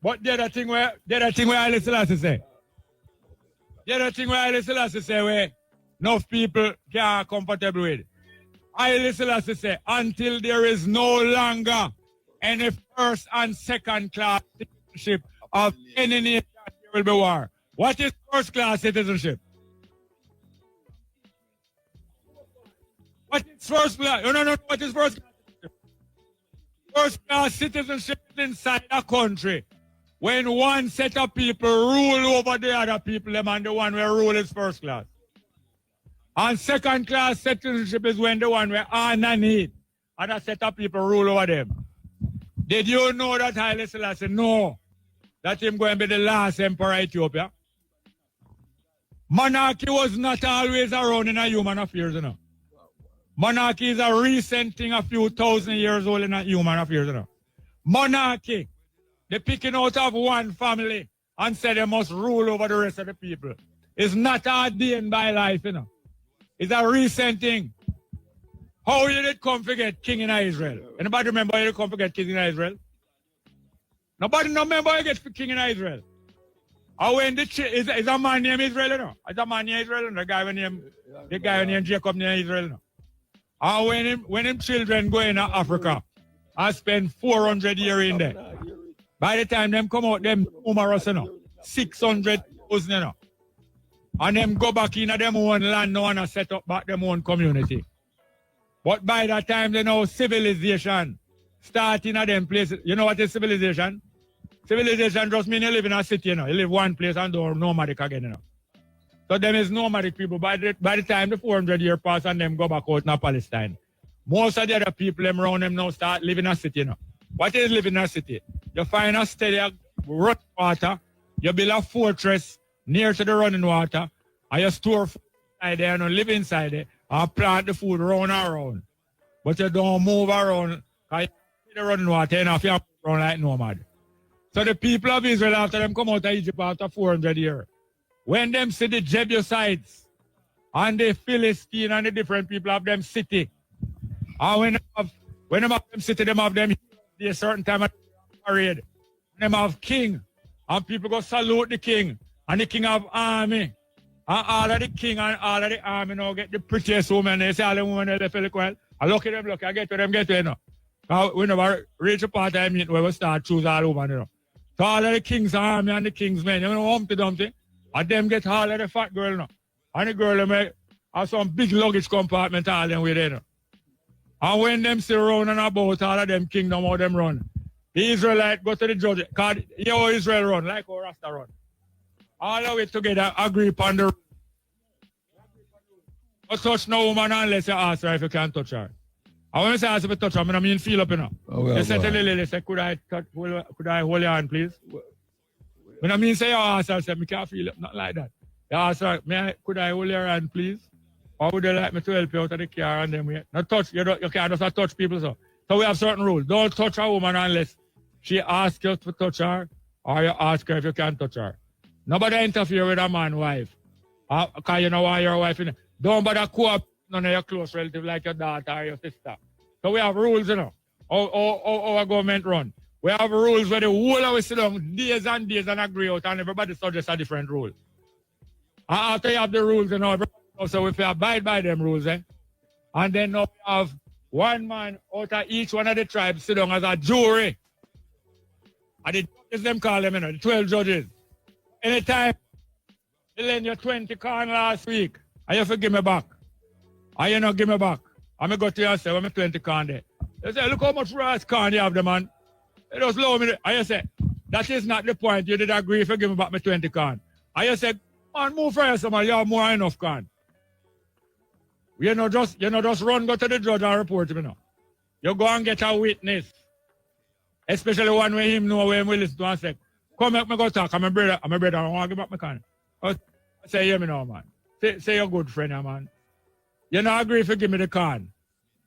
But the other thing where Haile Selassie say, where enough people can't comfortable with. Haile Selassie say, until there is no longer any first and second class citizenship of any nation, there will be war. What is first class citizenship? What is first class? No. What is first class citizenship? First class citizenship is inside a country when one set of people rule over the other people, them and the one where rule is first class. And second class citizenship is when the one where honor need and a set of people rule over them. Did you know that Haile Selassie know that him going to be the last emperor of Ethiopia? Monarchy was not always around in a human affairs, you know. Monarchy is a recent thing, a few thousand years old in a human affairs, you know. Monarchy, they picking out of one family and say they must rule over the rest of the people. It's not ordained by life, you know. It's a recent thing. How you did come forget king in Israel? Anybody remember how you come forget king in Israel? Nobody remember how you get king in Israel. Or when is a man named Israel, you know? Is a man named Israel, you know? The guy named Jacob named Israel, you know? And when him children go in Africa and spend 400 years in there, by the time them come out, them numerous, you know? 600,000, you know? And them go back in them own land now and set up back them own community. But by that time, they know civilization starting at them places. You know what is civilization? Civilization just means you live in a city, you know. You live one place and don't nomadic again, you know. So them is nomadic people. By the time the 400 years pass and them go back out in Palestine, most of the other people them around them now start living in a city, you know. What is living in a city? You find a steady running water, you build a fortress near to the running water, and you store food inside there and live inside there and plant the food round and around. But you don't move around because you see the running water enough, you move around like nomad. So the people of Israel, after them come out of Egypt after 400 years, when them see the Jebusites and the Philistine and the different people of them city. And when them have them city, them have them a certain time of parade. Them have king. And people go salute the king. And the king have army. And all of the king and all of the army now get the prettiest woman. They say all the women they look well. I look at them, look, I get to them, you know. We never reach a part I meet where we start choose all women, you know. So all of the king's army and the king's men, you know, Humpty Dumpty. And them get all of the fat girl, you know. And the girl them have some big luggage compartment all them with, you know. And when them sit around and about all of them kingdom, how them run. The Israelite go to the judge. Because how Israel run, like how Rasta run. All of it together agree upon the rule. Don't touch no woman unless you ask her if you can touch her. And when I say ask if you touch her, I mean feel up, you know. They say to Lily, they say, could I hold your hand, please? When I mean say you ask her, I say, I can't feel it, not like that. You ask her, could I hold your hand, please? Or would you like me to help you out of the car and then not touch, you can't just touch people so. So we have certain rules. Don't touch a woman unless she asks you to touch her or you ask her if you can touch her. Nobody interfere with a man's wife. Because you know why your wife in. Don't bother co-op none of your close relatives like your daughter or your sister. So we have rules, you know. How our government run. We have rules where the whole of us sit down days and days and agree out and everybody suggests a different rule. And after you have the rules, you know, so if you abide by them rules, and then now we have one man out of each one of the tribes sit down as a jury. And the judges them call them, you know, the 12 judges. Anytime you lend your 20 corn last week, and you forgive me back. And you not give me back. And I go to you and say, well, my 20 corn there. You say, look how much rice corn you have there, man. You just lower me. And you say, that is not the point. You did agree if you give me back my 20 corn. And you say, man, move for yourself, man. You have more than enough corn. You know just run, go to the judge and report to me now. You go and get a witness. Especially one where him know where him will listen to and say, come make me go talk. I'm a brother. I want to give back my corn. I say, hear me now, man. Say you're good friend, man. You not agree if you give me the corn.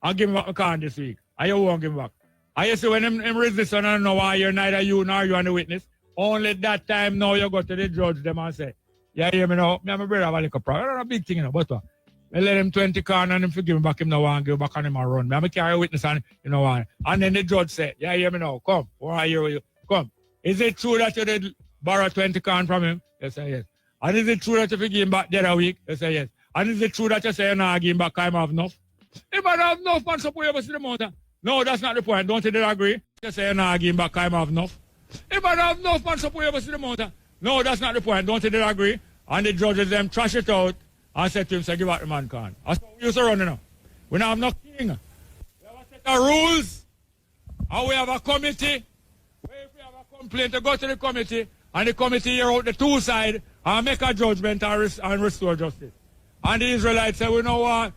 I'll give me back my corn this week. And you won't give me back. And you see when him resist and I don't know why you're neither you nor you and the witness. Only that time now you go to the judge them and say, yeah, hear me now. Me and my brother have a little problem. Not a big thing, you know, but what? I let him 20 corn and him forgive me back. Him now want to give back on him and run. I carry a witness and you know what? And then the judge say, yeah, hear me now. Come. Why are you? Come. Is it true that you did borrow 20 corn from him? Yes, say yes. And is it true that you give him back the other week? Yes, say yes. And is it true that you say you're not give him back because I have enough? If I don't have enough, man, suppose you ever see the mountain. No, that's not the point. Don't you agree? You say you're not give him back because I have enough. If I don't have enough, man, suppose you ever see the mountain. No, that's not the point. Don't you agree? And the judges them trash it out and said to him, say, give out the man corn. That's what we used to run, you know. We now have no king. We have a set of rules. And we have a committee. Where if we have a complaint, to go to the committee, and the committee hear out the two sides and make a judgment and restore justice. And the Israelites say, we know what?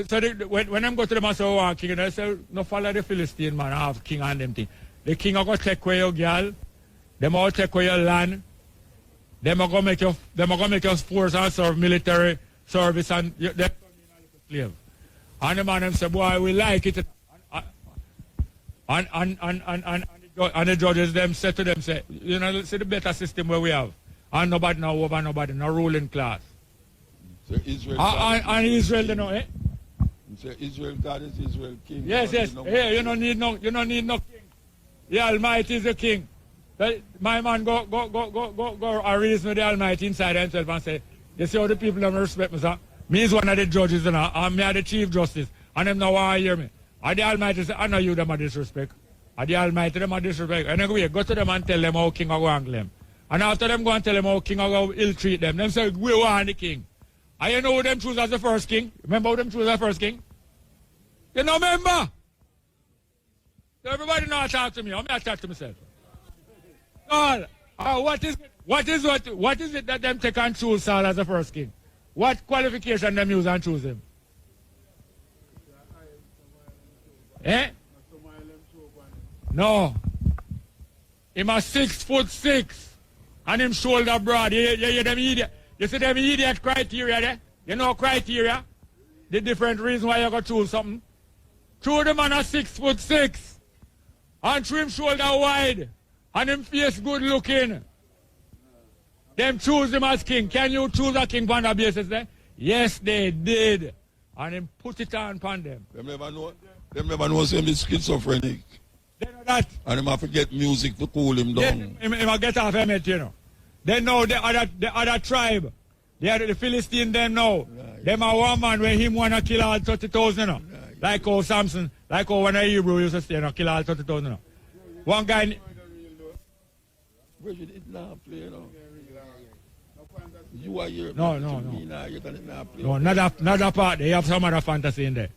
So when them go to them and say, oh, king, they say, no follow the Philistine, man, I have king and them thing. The king are going to take away your girl. Them all take away your land. Them are going to make you force and serve military service and they're turning a little slave. And the man them say, boy, we like it. And the judges them say to them, say, you know, see the better system where we have. And nobody now over nobody, no ruling class. So Israel and Israel, you know, eh? So Israel God is Israel king. Yes. Hey, you don't need no king. The Almighty is the king. So my man go and reason with the Almighty inside himself and say, you see how the people don't respect me, sir? Me is one of the judges, you know, and me are the chief justice. And them now want to hear me. And the Almighty say, I know you them are disrespect. And the Almighty them are disrespect. And then go to them and tell them how king are going to them. And after them go and tell them how king are going to ill-treat them, them say, we want the king. And you know who them choose as the first king? Remember who them choose as the first king? You know, remember? So everybody now talk to me. I'm not talk to myself. Saul, what is it that them take and choose Saul as the first king? What qualification them use and choose him? Eh? No. Him a 6'6", and him shoulder broad. You them idiot. You see them idiot criteria there? You know criteria? The different reason why you got to choose something. Choose the man a 6'6", and trim shoulder wide, and him face good looking. Them choose him as king. Can you choose a king on that basis there? Yes, they did. And him put it on upon them. Them never know say he's schizophrenic. They know that. And him have to get music to cool him down. Him get off helmet, you know. They know the other tribe. The Philistine, them know. Right. Them are one man where him want to kill all 30,000, you know. Right. Like how Samson, like how one of Hebrew used to say, you know, kill all 30,000, you know. One guy... Bridget, it not play, you know. You are here. No. No, not that part. They have some other fantasy in there.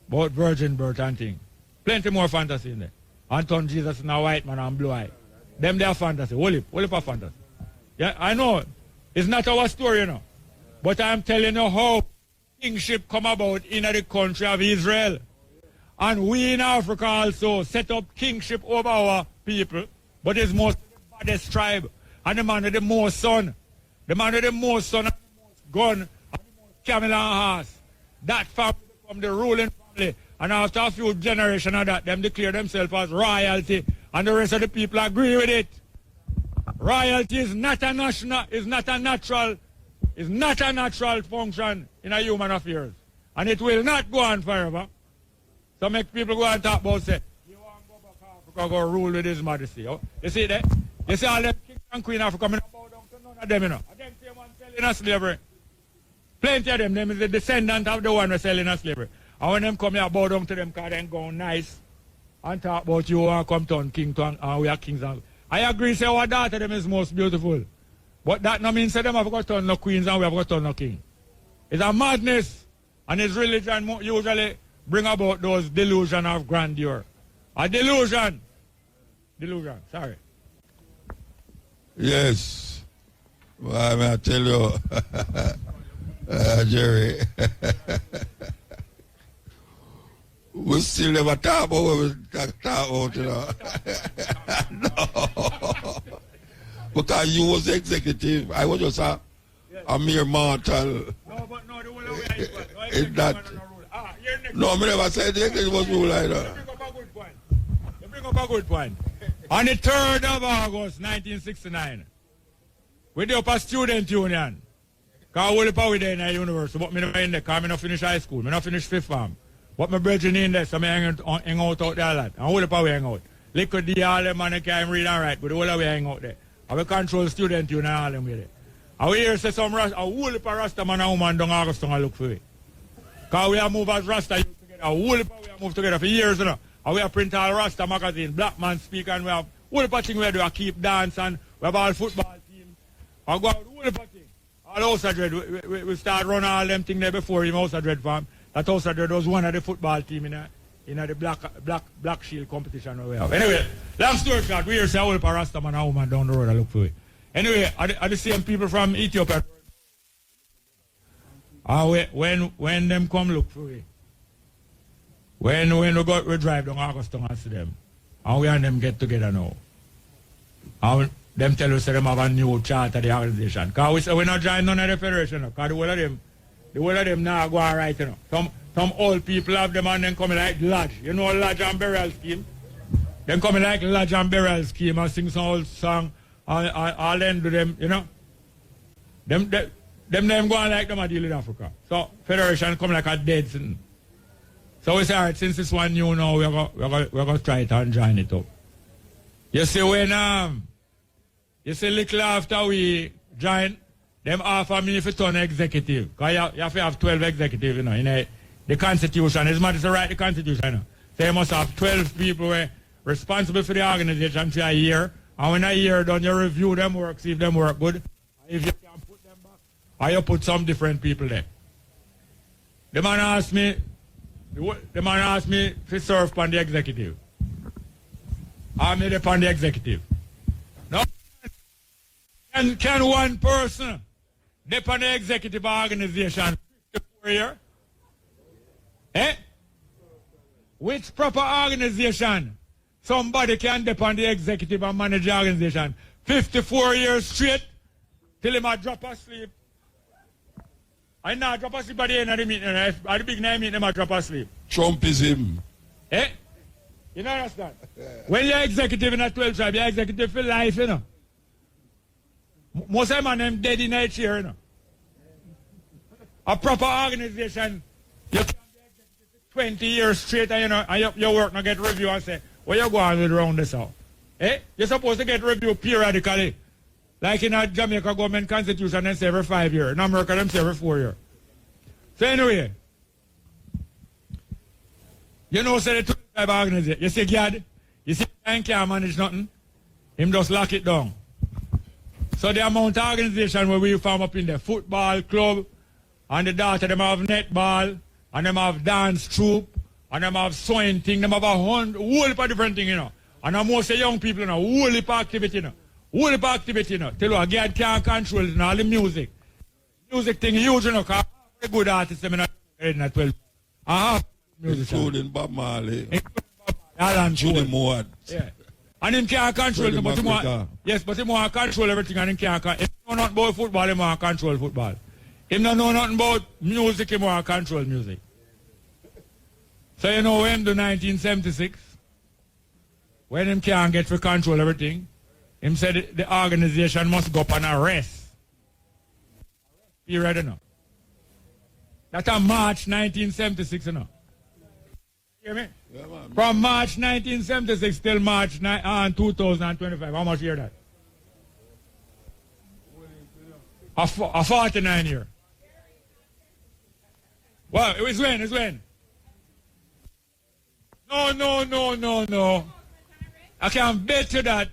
About virgin birth and thing. Plenty more fantasy in there. Anton Jesus and a white man and blue eye. Them they are fantasy. Whole heap of fantasy. Yeah, I know. It's not our story, you know. But I'm telling you how kingship come about in the country of Israel. And we in Africa also set up kingship over our people. But it's most the baddest tribe. And the man with the most son. The man with the most son and the most gun and the most camel and horse. That family become the ruling family. And after a few generations of that, them declare themselves as royalty. And the rest of the people agree with it. Royalty is not a natural function in a human affairs. And it will not go on forever. So make people go and talk about say, you want to go back to Africa, go rule with his majesty. Oh? You see that? You see all them king and queen Africa coming bow down to none of them, you know. And them same one selling us slavery. Plenty of them is the descendant of the one who selling us slavery. And when them come here, bow down to them because they go nice and talk about you want to come turn king to and we are kings. I agree, say our daughter them is most beautiful. But that no means say them have got to turn no queens and we have got to turn no king. It's a madness. And his religion usually bring about those delusion of grandeur. A delusion. Delusion, sorry. Yes. Well, I tell you, Jerry, we still never talk about what we talk about, you know. No. Because you was executive. I was just a mere mortal. No, but no, the whole way it's that. No, I never said the executive was rule like that. You bring up a good point. On the 3rd of August, 1969, we did up a student union. Because I was power there in the university, but I never in there because I not finish high school. I not finish 5th form. But my brethren in there, so I hang out there a lot. And all the power hang out. Liquid D, all them man can't read and write, but the whole of we hang out there. I will control student union all them with it. And we hear say some Rasta, a whole heap of Rasta man and woman down August and look for it. Because we have moved as Rasta youth together. A whole heap of we have moved together for years, you know. And we have print all Rasta magazine, Black Man Speak, and we have whole heap of things we do. We keep dance and we have all football team. And go out whole heap of things. All House of Dread, we start running all them things there before him House of Dread farm. That House of Dread was one of the football team in the black shield competition we have. Anyway, long story short, we hear say a whole heap of Rasta man and woman down the road and look for it. Anyway, are the same people from Ethiopia. When them come look for it. When we drive down August and see them. And we and them get together now. And them tell us them have a new chart of the organization. Because we say we're not joining none of the federation. Because the whole of them now go on right, you know. Some old people have them and then coming like lodge. You know lodge and burial scheme? Them coming like lodge and burial scheme and sing some old song. I'll end with them, you know. Them go on like them a deal in Africa. So federation come like a dead thing. So we say, all right, since this one new now, we're going to try it and join it up. You see when you see little after we join, them offer me if you turn executive. Because you have to have 12 executives, you know, in the constitution. It's not to write the constitution, you know. So you must have 12 people who are responsible for the organization for a year. And when a year done, you review them work, see if them work good. If you can put them back, or you put some different people there. The man asked me to serve on the executive. I'm there upon the executive. Now, can one person depend on the executive organization 54 years? Eh? Which proper organization somebody can depend on the executive and manage the organization 54 years straight till him a drop asleep? I not drop asleep by the end of the meeting. At the big name meeting, I drop asleep. Trumpism. Eh? You know understand? When you're executive in a 12 tribe, you're executive for life, you know. Most of them dead in each year, you know. a proper organization, you can be 20 years straight and, you know, and your work not get review and say, what you going with around this out? Eh? You're supposed to get review periodically. Like in a Jamaica government constitution, they say every 5 years. In America, they say every 4 years. So anyway, you know, say the two type of organization. You see God, you see he can't manage nothing. Him just lock it down. So the amount of organization where we form up in the football club, and the daughter, them have netball, and them have dance troupe, and them have sewing thing, them have a whole heap of different thing, you know. And most of young people, you know, whole heap of activity, you know. Whole heap of activity, you know. Tell you, God can't control it, you know, all the music. Music thing huge, you know, because a good artist, them in a 12. Including Bob Marley. Alan Judy Moore. Yeah. And him can't control it, but he want, yes, but he want to control everything, and him can't. If he know nothing about football, he want to control football. Him don't know nothing about music, he want to control music. So you know when the 1976, when him can't get to control everything, him said the organization must go up on a rest. You ready now? That's on March 1976, you know. You hear me? Yeah, man. From March 1976 till March 2025. How much year that? A 49 year. Well, it's when? No. I can bet you that.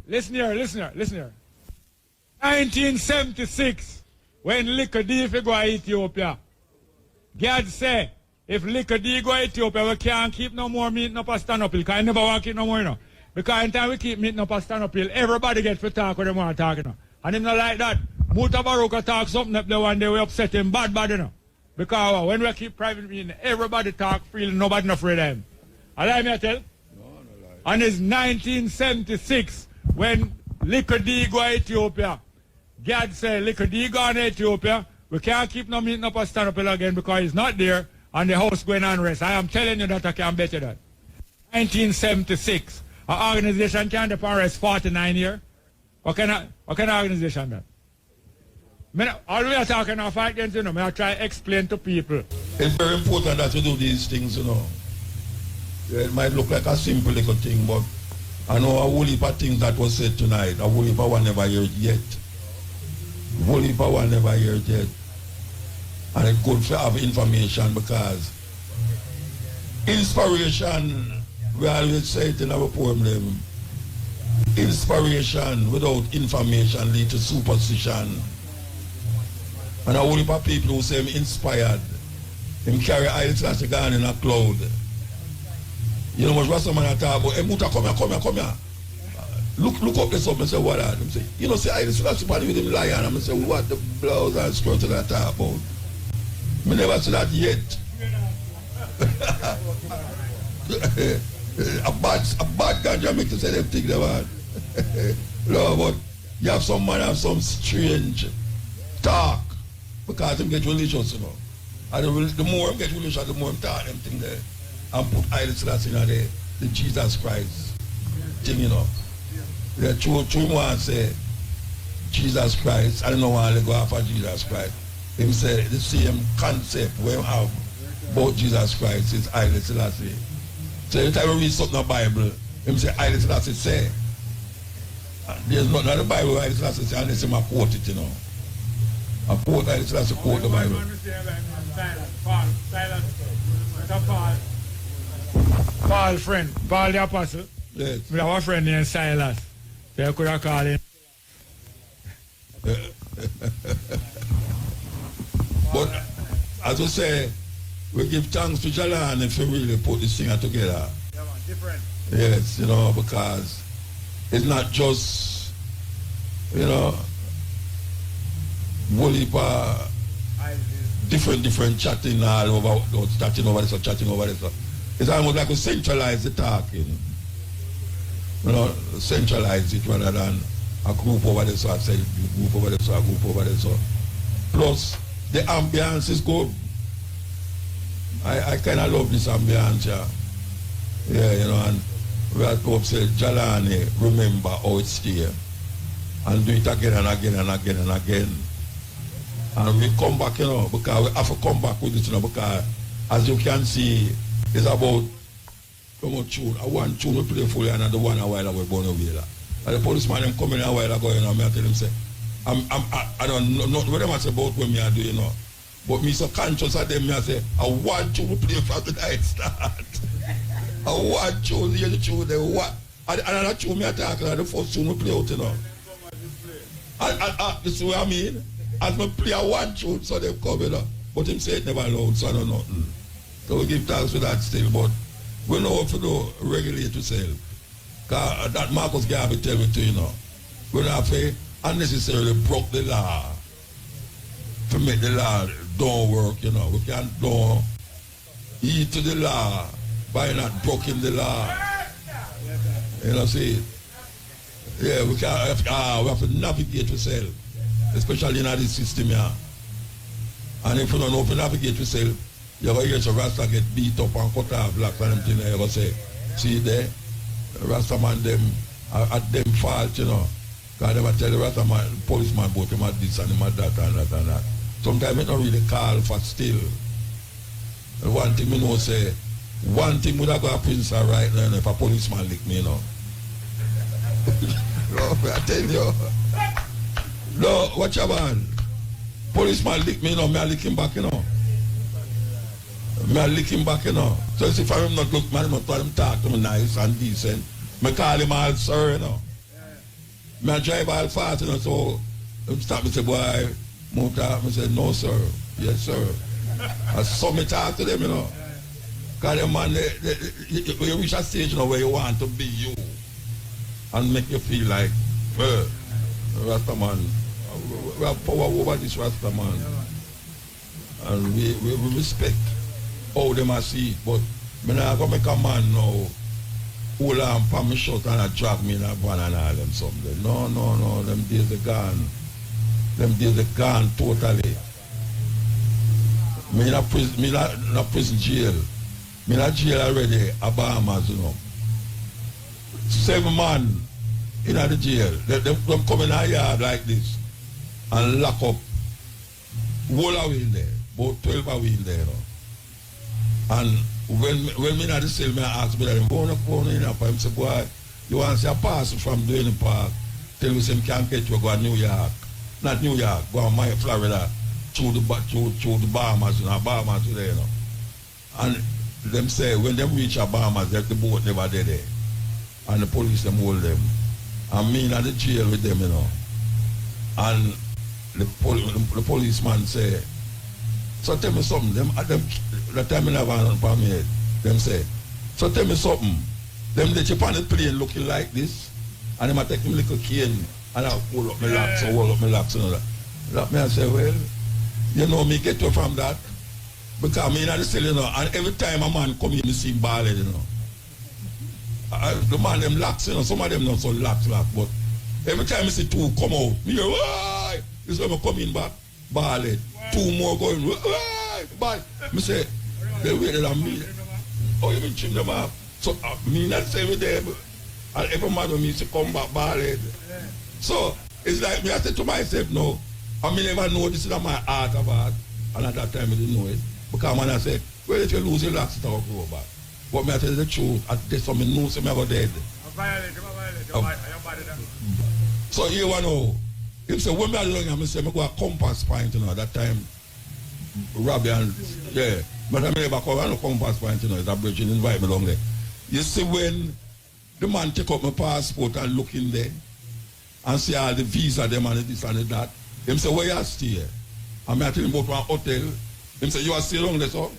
Listen here. 1976, when Liquor D go to Ethiopia, God say, if Liquor D go to Ethiopia, we can't keep no more meeting up at stand up hill, because I never want to keep no more, you know. Because in time we keep meeting up at stand up hill, everybody gets to talk what they want to talk, you know. And him not like that. Mutabaruka talk something up there one day, we upset him bad, you know. Because when we keep private meeting, everybody talk freely, nobody not afraid of him. Allow me to tell? No, and it's 1976, when Liquor D go to Ethiopia. God said, Liquor D go to Ethiopia, we can't keep no meeting up at stand up hill again because he's not there and the house going on rest. I am telling you that I can bet you that. 1976, an organization can depend rest 49 years. What kind of organization that? All we are talking about fight against, you know, I try to explain to people. It's very important that we do these things, you know. Yeah, it might look like a simple little thing, but I know a whole heap of things that was said tonight. A whole heap of one never heard yet. A whole heap of one never heard yet. And it's good to have information because inspiration, we always say it in our poem, inspiration without information leads to superstition. And a whole heap of people who say I'm inspired, him carry Haile Selassie gone in a cloud. You know what Rastaman talk about? Hey, Muta, come here. Look up this up and say, what are them say? You know, say Haile Selassie party with him lion. I'm say, what the blouse and skirt that talk about? I never see that yet. a bad ganja make to say them think about. No, but you have some man have some strange talk because them get religious, you know. And the more them get religious, the more them talk them thing there. And put Haile Selassie in the Jesus Christ thing, you know. The true one say Jesus Christ. I don't know why they go after Jesus Christ. Him say the same concept we have about Jesus Christ is Haile Selassie. So every time we read something in the Bible, him say Haile Selassie say. There's nothing in the Bible where Haile Selassie say unless him quote it, you know. I quote Haile Selassie quote the Bible. Paul friend, Paul the apostle. Yes. We have a friend named Silas. So you could have called him. But as I say, we give thanks to Jalan if we really put this thing together. Yeah, man, different. Yes, you know, because it's not just, you know, whole heap of different chatting all over, chatting over this or chatting over this. It's almost like we centralize the talking. You know, centralize it rather than a group over this or say group over this or a group over this. Plus, the ambience is good. I kind of love this ambience, yeah. Yeah, you know, and we have to say, Jalani, remember how it's here. And do it again and again and again and again. And we come back, because we have to come back with it, because as you can see, it's about one tune. One tune we play fully and the one a while ago born away. And the policeman them coming a while ago, I tell him say, I don't know what them say about when me I do, But me so conscious of them, I say, I want you to play from the night start. I want you to hear the tune, they what? And another tune me attack, like the first tune we play out, this is what I mean. As me play a one tune, so they come, But him say it never loud, so I don't know nothing. So we give thanks for that still, but we know if we do regulate yourself. Because that Marcus Garvey tell me to, we don't have to unnecessarily broke the law to make the law don't work, We can't don't eat to the law by not breaking the law. See? Yeah, we have to navigate yourself, especially in this system here. And if you don't know if you navigate yourself, you're going to get your Rasta get beat up and cut off blacks and them thing, you're going to say, see there, Rasta man them at them fault, Because they might tell the Rasta man, policeman about him at this and him at that and that and that. Sometimes it don't really call for still. And one thing me know say, one thing would have got a prince right now if a policeman lick me, No, I tell you. No, watch your man. Policeman lick me, me I lick him back, Me I lick him back, So if I'm not look, man, not tell him talk to me nice and decent. Me call him all sir, Me I drive all fast, so him stop me say, boy, muta. Me say, no sir. Yes sir. I saw me talk to them, Because them man, you reach a stage where you want to be you. And make you feel like, Rasta man, we have power over this Rasta man. And we respect how them are see it, but I'm not going to make a man now hold on for me short and drag me in a van and all them something. No, them days are gone. Them days are gone totally. Me in a prison jail. Me in a jail already, a Bahamas, 7 men in the jail. Them come in a yard like this and lock up whole away in there, about 12 away in there. And when me in the cell, me ask me that him go in up, I say, boy, you want to see a pass from Duane Park, tell me him can't get you go to New York. Not New York, go to my Florida, through the Bahamas, Bahamas there, And them say when them reach a Bahamas, the boat never there. And the police them hold them. And me in the jail with them, And the policeman say, so tell me something. The time I never had on my head. Them say, so tell me something. Them they chip on the plane looking like this, and them I take him little cane and I hold up my locks and hold up my locks and all that. That me I say, well, me get you from that. Because me in the cell, and every time a man come in, me see him ballad, the man them locks, some of them not so locks, but every time I see 2 come out, me hear, why? This is when I come in back, ballad. 2 more going, why? But me say, they waited on me. Oh, you mean trim them up? So me not say with them, and every man with me to come back ballad. So it's like me I say to myself, no, I mean never know this is not my art of art, and at that time I didn't know it. Because man I say, well if you lose your locks, it'll grow back. But me I tell you the truth, at this time I know so me go dead. So you want to know, if say when me alone, I say me go a compass point, at that time, Robbie and yeah, but I never come on a compass point, it's a bridge and invite me along there. You see when the man take up my passport and look in there and see all the visa them and this and that, him say, where you stay? And I tell him about one hotel. Him say, you are stay down there, so?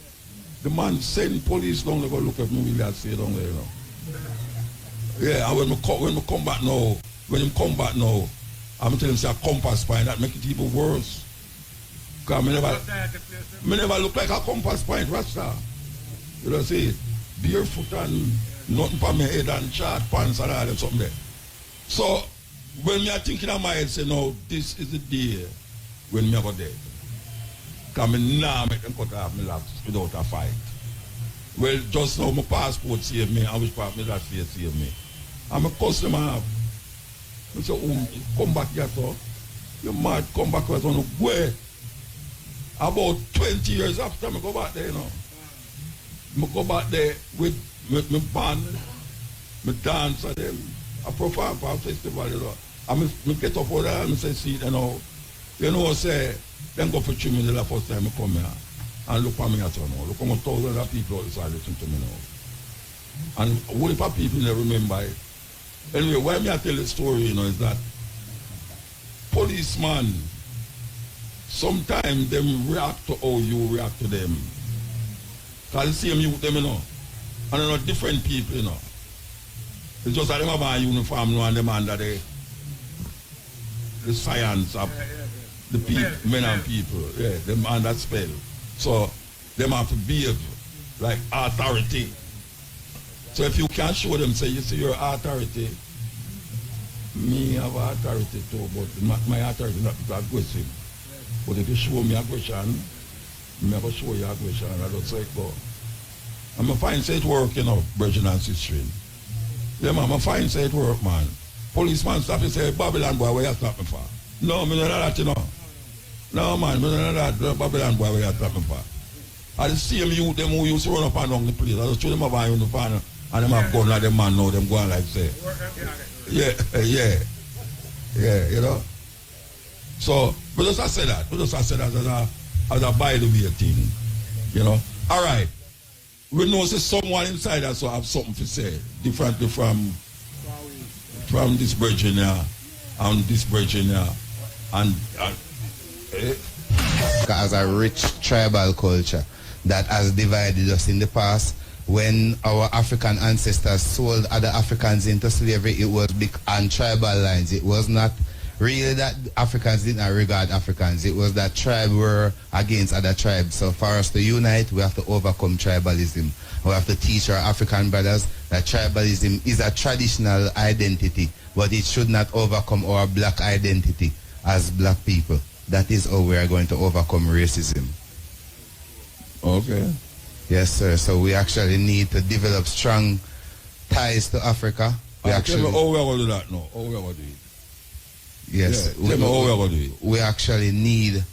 The man send police down there go look at me, really I stay down there, Yeah, and when we come back now, I'm telling him say a compass point, that make it even worse. Because me never look like a compass point, Rasta. You see, barefoot and nothing for my head and short pants and all that something there. So, when me are thinking of my head, say, no, this is the day when me go dead. Because me now make them cut off my locks without a fight. Well, just now my passport saved me, and which part my last year saved me. And my customer have. I say, come back here, so. You might come back with one way. About 20 years after I go back there, you know. I go back there with my band, my dance and them. I perform for a festival, you know. And I get up over there and I say, see, you know, say, then go for 3 minutes the first time I come here. And look at me at now. Look how thousands of people outside listen to me now. And what if people never remember it? Anyway, why me I tell the story, you know, is that policemen, sometimes them react to how you react to them. Because the same youth them, you know. And they're not different people, you know. It's just that them have a uniform now and them under the science of the people, men and people. Yeah, them under spell. So them have to behave like authority. So if you can't show them, say, you see your authority, me have authority too, but my authority is not aggressive. But if you show me aggression, I will show you aggression. I don't say go. I'm a fine say it work, you know, Virgin and Sister. Yeah, man, I'm a fine say it work, man. Policeman stop and say, Babylon boy, where you stop me for? No, me don't know that, you know. No, man, me don't know that. Babylon boy, where you stop me for? I the same youth, them who used to run up and down the place. I just show them have a uniform and them have gun like them man now, them go on like say. Yeah, you know. So, but just I say that. As a by the way thing. You know. All right. We know say someone inside us will have something to say. Differently from this virgin here and this virgin here. And as a rich tribal culture that has divided us in the past. When our African ancestors sold other Africans into slavery, it was big on tribal lines. It was not really that Africans did not regard Africans. It was that tribe were against other tribes. So for us to unite, we have to overcome tribalism. We have to teach our African brothers that tribalism is a traditional identity, but it should not overcome our black identity as black people. That is how we are going to overcome racism. okay. Yes, sir. So we actually need to develop strong ties to Africa. We Tell me how we are going to do that now. How we are going to do it? Yes. Yeah, tell me how we are going to do it. We actually need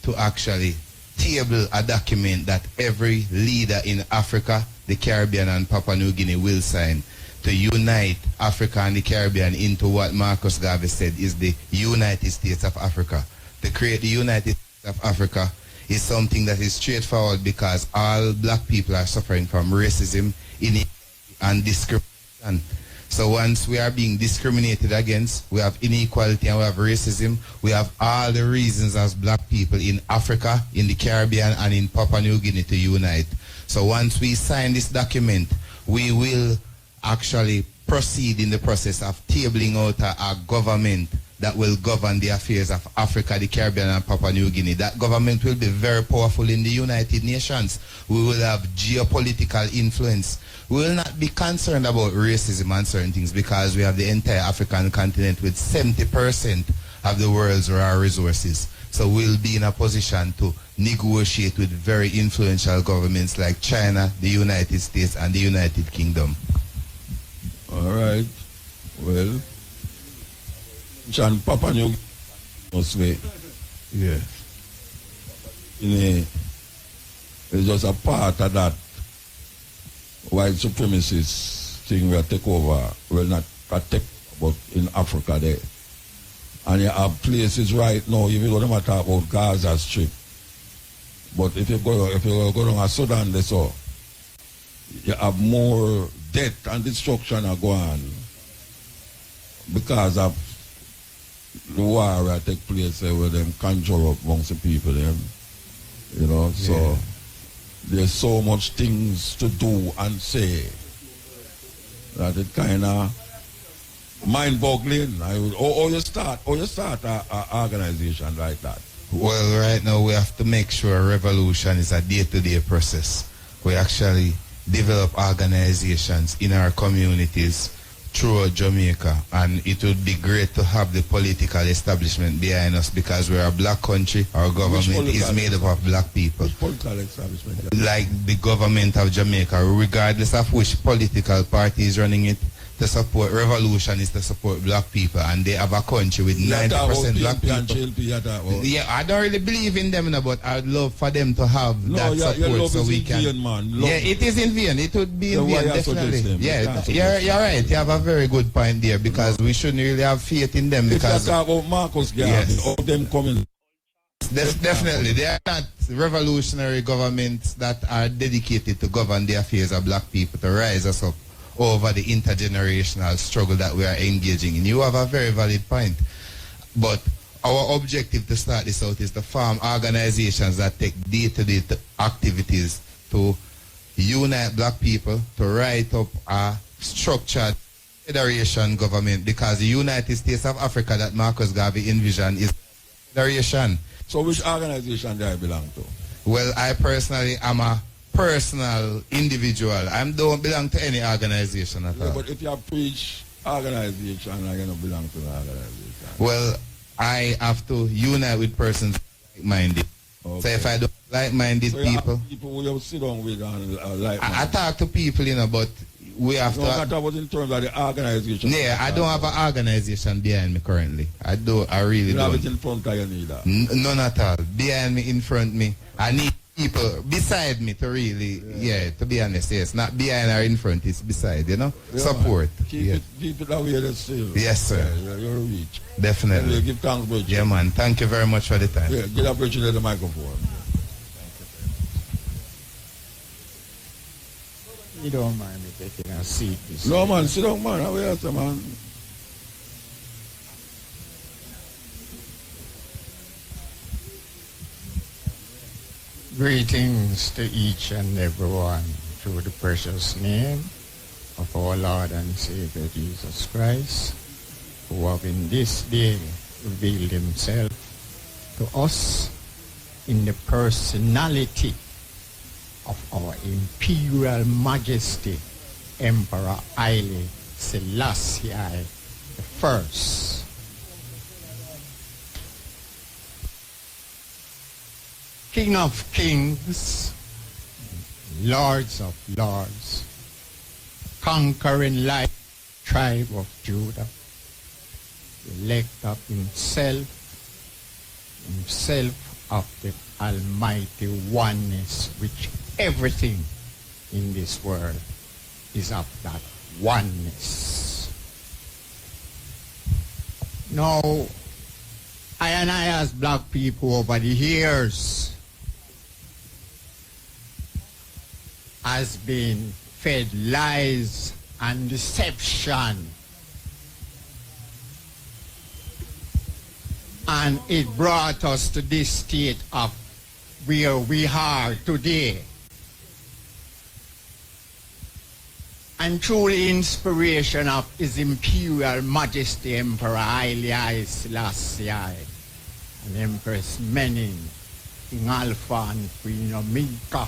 to actually table a document that every leader in Africa, the Caribbean and Papua New Guinea will sign to unite Africa and the Caribbean into what Marcus Garvey said is the United States of Africa. To create the United States of Africa is something that is straightforward because all black people are suffering from racism, inequality, and discrimination. So once we are being discriminated against, we have inequality and we have racism, we have all the reasons as black people in Africa, in the Caribbean, and in Papua New Guinea to unite. So once we sign this document, we will actually proceed in the process of tabling out a government that will govern the affairs of Africa, the Caribbean, and Papua New Guinea. That government will be very powerful in the United Nations. We will have geopolitical influence. We will not be concerned about racism and certain things because we have the entire African continent with 70% of the world's raw resources. So we'll be in a position to negotiate with very influential governments like China, the United States, and the United Kingdom. All right. Well, John Papa New must be, yeah. It's just a part of that white supremacist thing will take over, will not protect, but in Africa there. And you have places right now, if you don't want to talk about Gaza Strip, but if you go to Sudan, they saw, you have more death and destruction are going on because of the war that take place where them conjure up amongst the people, them. You know, so there's so much things to do and say that it kind of mind-boggling. Or you start an organization like that. Well, right now we have to make sure revolution is a day-to-day process. We actually develop organizations in our communities throughout Jamaica, and it would be great to have the political establishment behind us because we're a black country. Our government is made up of black people. Which political establishment? Like the government of Jamaica, regardless of which political party is running it, to support revolution, is to support black people, and they have a country with 90% black people. Yeah, I don't really believe in them, but I'd love for them to have that support so we can. Yeah, it is in vain. It would be in vain, definitely. Yeah, you're right. You have a very good point there, because we shouldn't really have faith in them, because if you talk about Marcus Garvey, all them coming. Definitely, they are not revolutionary governments that are dedicated to govern the affairs of black people, to rise us up over the intergenerational struggle that we are engaging in. You have a very valid point. But our objective to start this out is to form organizations that take day-to-day activities to unite black people, to write up a structured federation government, because the United States of Africa that Marcus Garvey envisioned is federation. So which organization do I belong to? Well, I personally am a personal individual. I don't belong to any organization at all. But if you preach organization, I don't belong to an organization. Well, I have to unite with persons like-minded. Okay. So if I don't like-minded people... people who you sit down with and like-minded. I talk to people, but we have to... No, that was in terms of the organization. Yeah, I don't have an organization behind me currently. I really don't. You have it in front of you neither? None at all. Behind me, in front of me. I need people beside me to really, to be honest, yes. Not behind or in front, it's beside, support. Keep it that way, that's still. Yes, sir. You're reach. Definitely. Give thanks, bro. Yeah, man. Thank you very much for the time. Yeah, get up, Richard, at the microphone. You don't mind me taking a seat. No, man, sit down, man. How are you, man? Greetings to each and everyone through the precious name of our Lord and Savior Jesus Christ, who have in this day revealed himself to us in the personality of our Imperial Majesty, Emperor Haile Selassie I. King of kings, Lords of lords, conquering lion, tribe of Judah, elect of himself of the Almighty Oneness, which everything in this world is of that oneness. Now, I and I as black people over the years has been fed lies and deception. And it brought us to this state of where we are today. And through the inspiration of His Imperial Majesty Emperor Haile Selassie and Empress Menen, King Alpha and Queen Omega,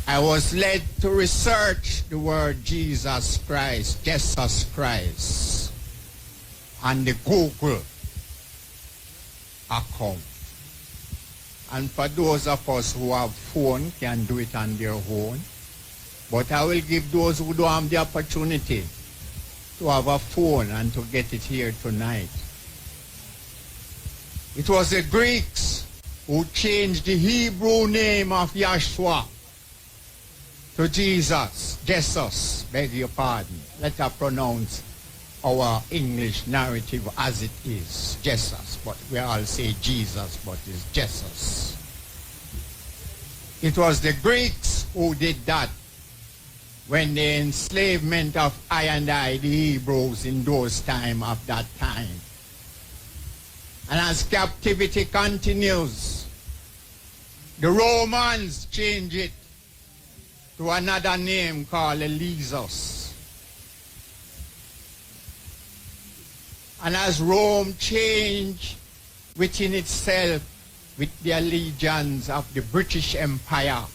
I was led to research the word Jesus Christ, and the Google account. And for those of us who have phone can do it on their own. But I will give those who don't have the opportunity to have a phone and to get it here tonight. It was the Greeks who changed the Hebrew name of Yahshua to Jesus, beg your pardon. Let us pronounce our English narrative as it is, Jesus, but we all say Jesus, but it's Jesus. It was the Greeks who did that when the enslavement of I and I, the Hebrews, in those time of that time. And as captivity continues, the Romans change it to another name called Elisos. And as Rome changed within itself with the allegiance of the British Empire,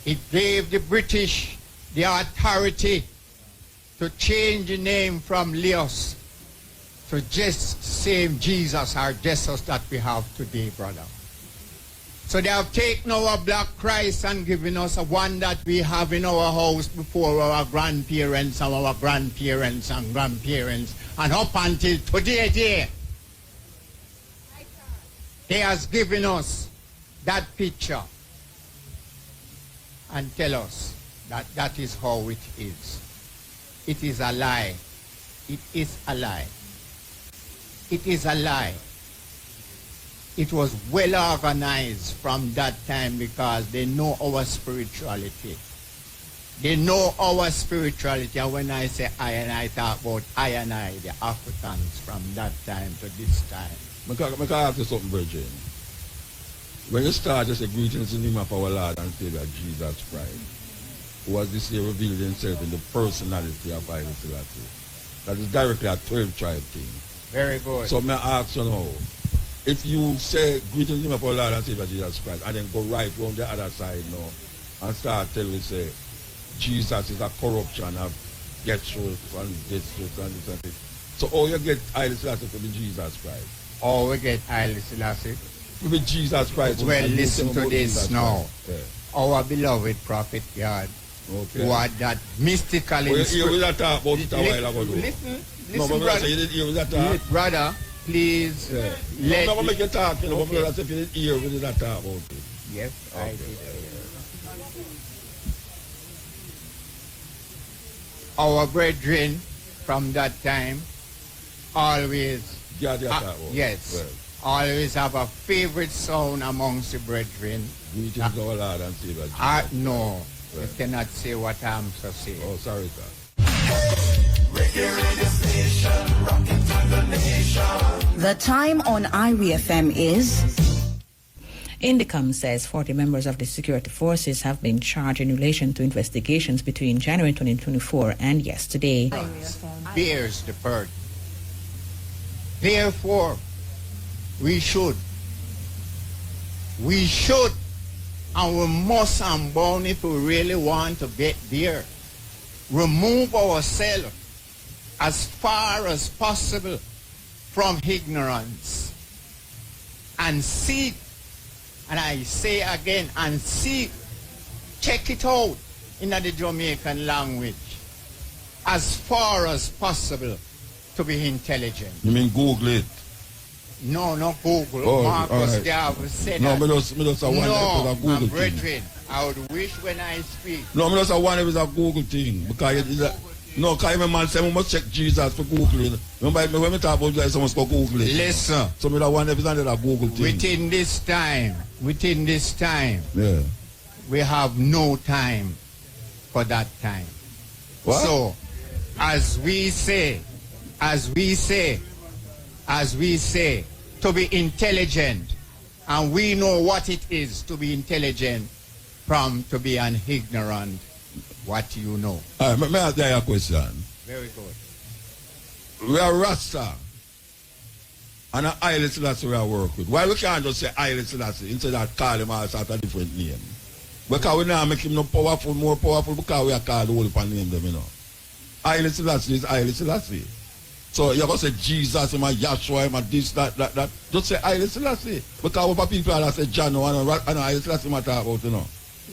it gave the British the authority to change the name from Leos to just same Jesus or Jesus that we have today, brother. So they have taken our black Christ and given us a one that we have in our house before our grandparents and our grandparents and grandparents and up until today. He has given us that picture and tell us that that is how it is. It is a lie. It is a lie. It is a lie. It was well organized from that time because they know our spirituality. They know our spirituality. And when I say I and I talk about I and I, the Africans from that time to this time. I can ask you something, Virgin. When you start, you say greetings in the name of our Lord and Savior Jesus Christ, who has this year revealed himself in the personality of Haile Selassie. That is directly a 12 tribe thing. Very good. So may I ask you now, if you say greetings in the name of our Lord and Savior Jesus Christ, and then go right on the other side now, and start telling me, say, Jesus is a corruption of get truth and this truth and this and this. So how you get Haile Selassie to be Jesus Christ? How we get Haile Selassie? To be Jesus Christ. Well, listen to this now. Yeah. Our beloved prophet God, who had that mystical You hear that talk about it a while ago. Listen, No, but brother. you didn't hear that talk. Brother, please. Yeah. Let No, make you talk, you know, Okay. but if you didn't hear, we did not talk about it. Yes, I did. Our brethren from that time always, Yeah, they talk about it. yes, Well, always have a favorite song amongst the brethren. greetings our Lord and Savior Jesus. No, you Well. cannot say what I'm to say. Oh, sorry, sir. The time on IWFM is... Indicom says 40 members of the security forces have been charged in relation to investigations between January 2024 and yesterday. Bears the burden. Therefore, we should, and we must and bound if we really want to get there, remove ourselves as far as possible from ignorance and seek, and I say again, and seek, check it out in the Jamaican language, as far as possible to be intelligent. You mean Google it? No, not Google. Oh, Marcus all right. Garvey said No, that. me just a one No, if it's a my Google thing. brethren, I would wish when I speak. No, me just a one if it's a Google thing. Because it is a, no, because my man say we must check Jesus for Googling. Remember when we talk about Jesus, someone go Google it. Listen. So me that one if it's under a Google thing. Within this time, Yeah. we have no time for that time. What? So, as we say, to be intelligent, and we know what it is to be intelligent from to be an ignorant, what you know. All right, may I ask you a question? Very good. We are Rasta. And a Haile Selassie we are work with. Why we can't just say Haile Selassie instead of call him as a different name? Because we now make him no powerful, more powerful because we are called the whole pan name them, you know. Haile Selassie is Haile Selassie. So you're going to say Jesus, him a Yahshua, him a this, that. Just say Haile Selassie. Because what people are say John and Haile Selassie matter about, you know.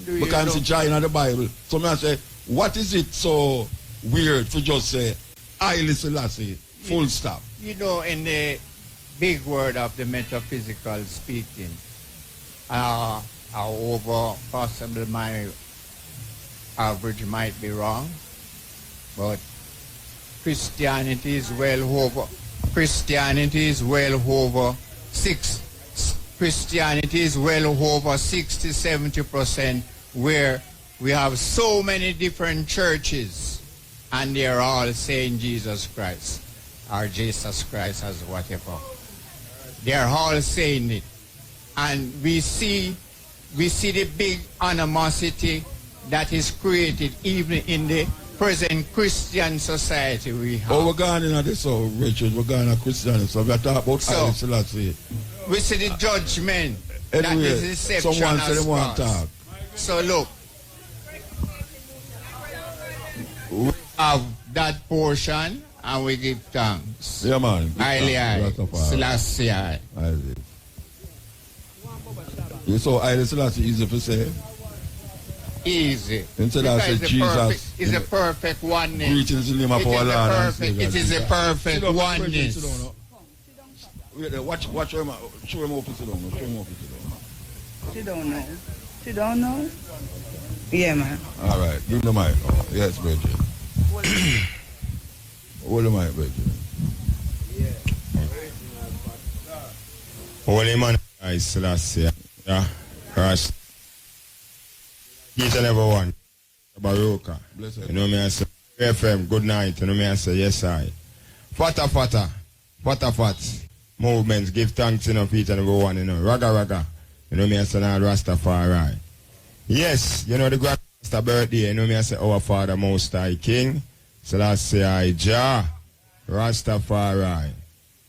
Because it's John in the Bible. So I say, what is it so weird to just say Haile Selassie, full stop? You know, in the big word of the metaphysical speaking, however possible my average might be wrong, but Christianity is well over 60-70%, where we have so many different churches and they're all saying Jesus Christ or Jesus Christ as whatever. They're all saying it. And we see the big animosity that is created even in the present Christian society we have. Oh, we're going into this, so Richard, we're going to Christianity, so we're talking about Haile Selassie. We see the judgment that Anyway, is deception someone said has they want to caused. talk. So look, we have that portion and we give thanks. Yeah, man. Haile Rastafari. Selassie. Haile. You saw Haile Selassie easy to say. Easy. Instead of say Jesus. It's a perfect oneness. Greetings in the name of our Lord and Savior. It is a perfect oneness. Wait, watch him. Show him how to sit down. Show him how to sit down. She don't know. She don't know? Yeah, man. All right. Give him the mic. Oh, yes, Bridget. Hold the mic, Bridget. Holy man, I Selassie. Yeah, Christ. Each and every one. Baruka. Blessed. You know me, I say, FM, good night. You know me, I say, yes, I. Fata. Movements, give thanks, you know, for each and every one, you know. Raga. You know me, I say, now Rastafari. Yes, you know, the grand master birthday, you know me, I say, our Father Most High King. Selassie, I, Jah. Rastafari.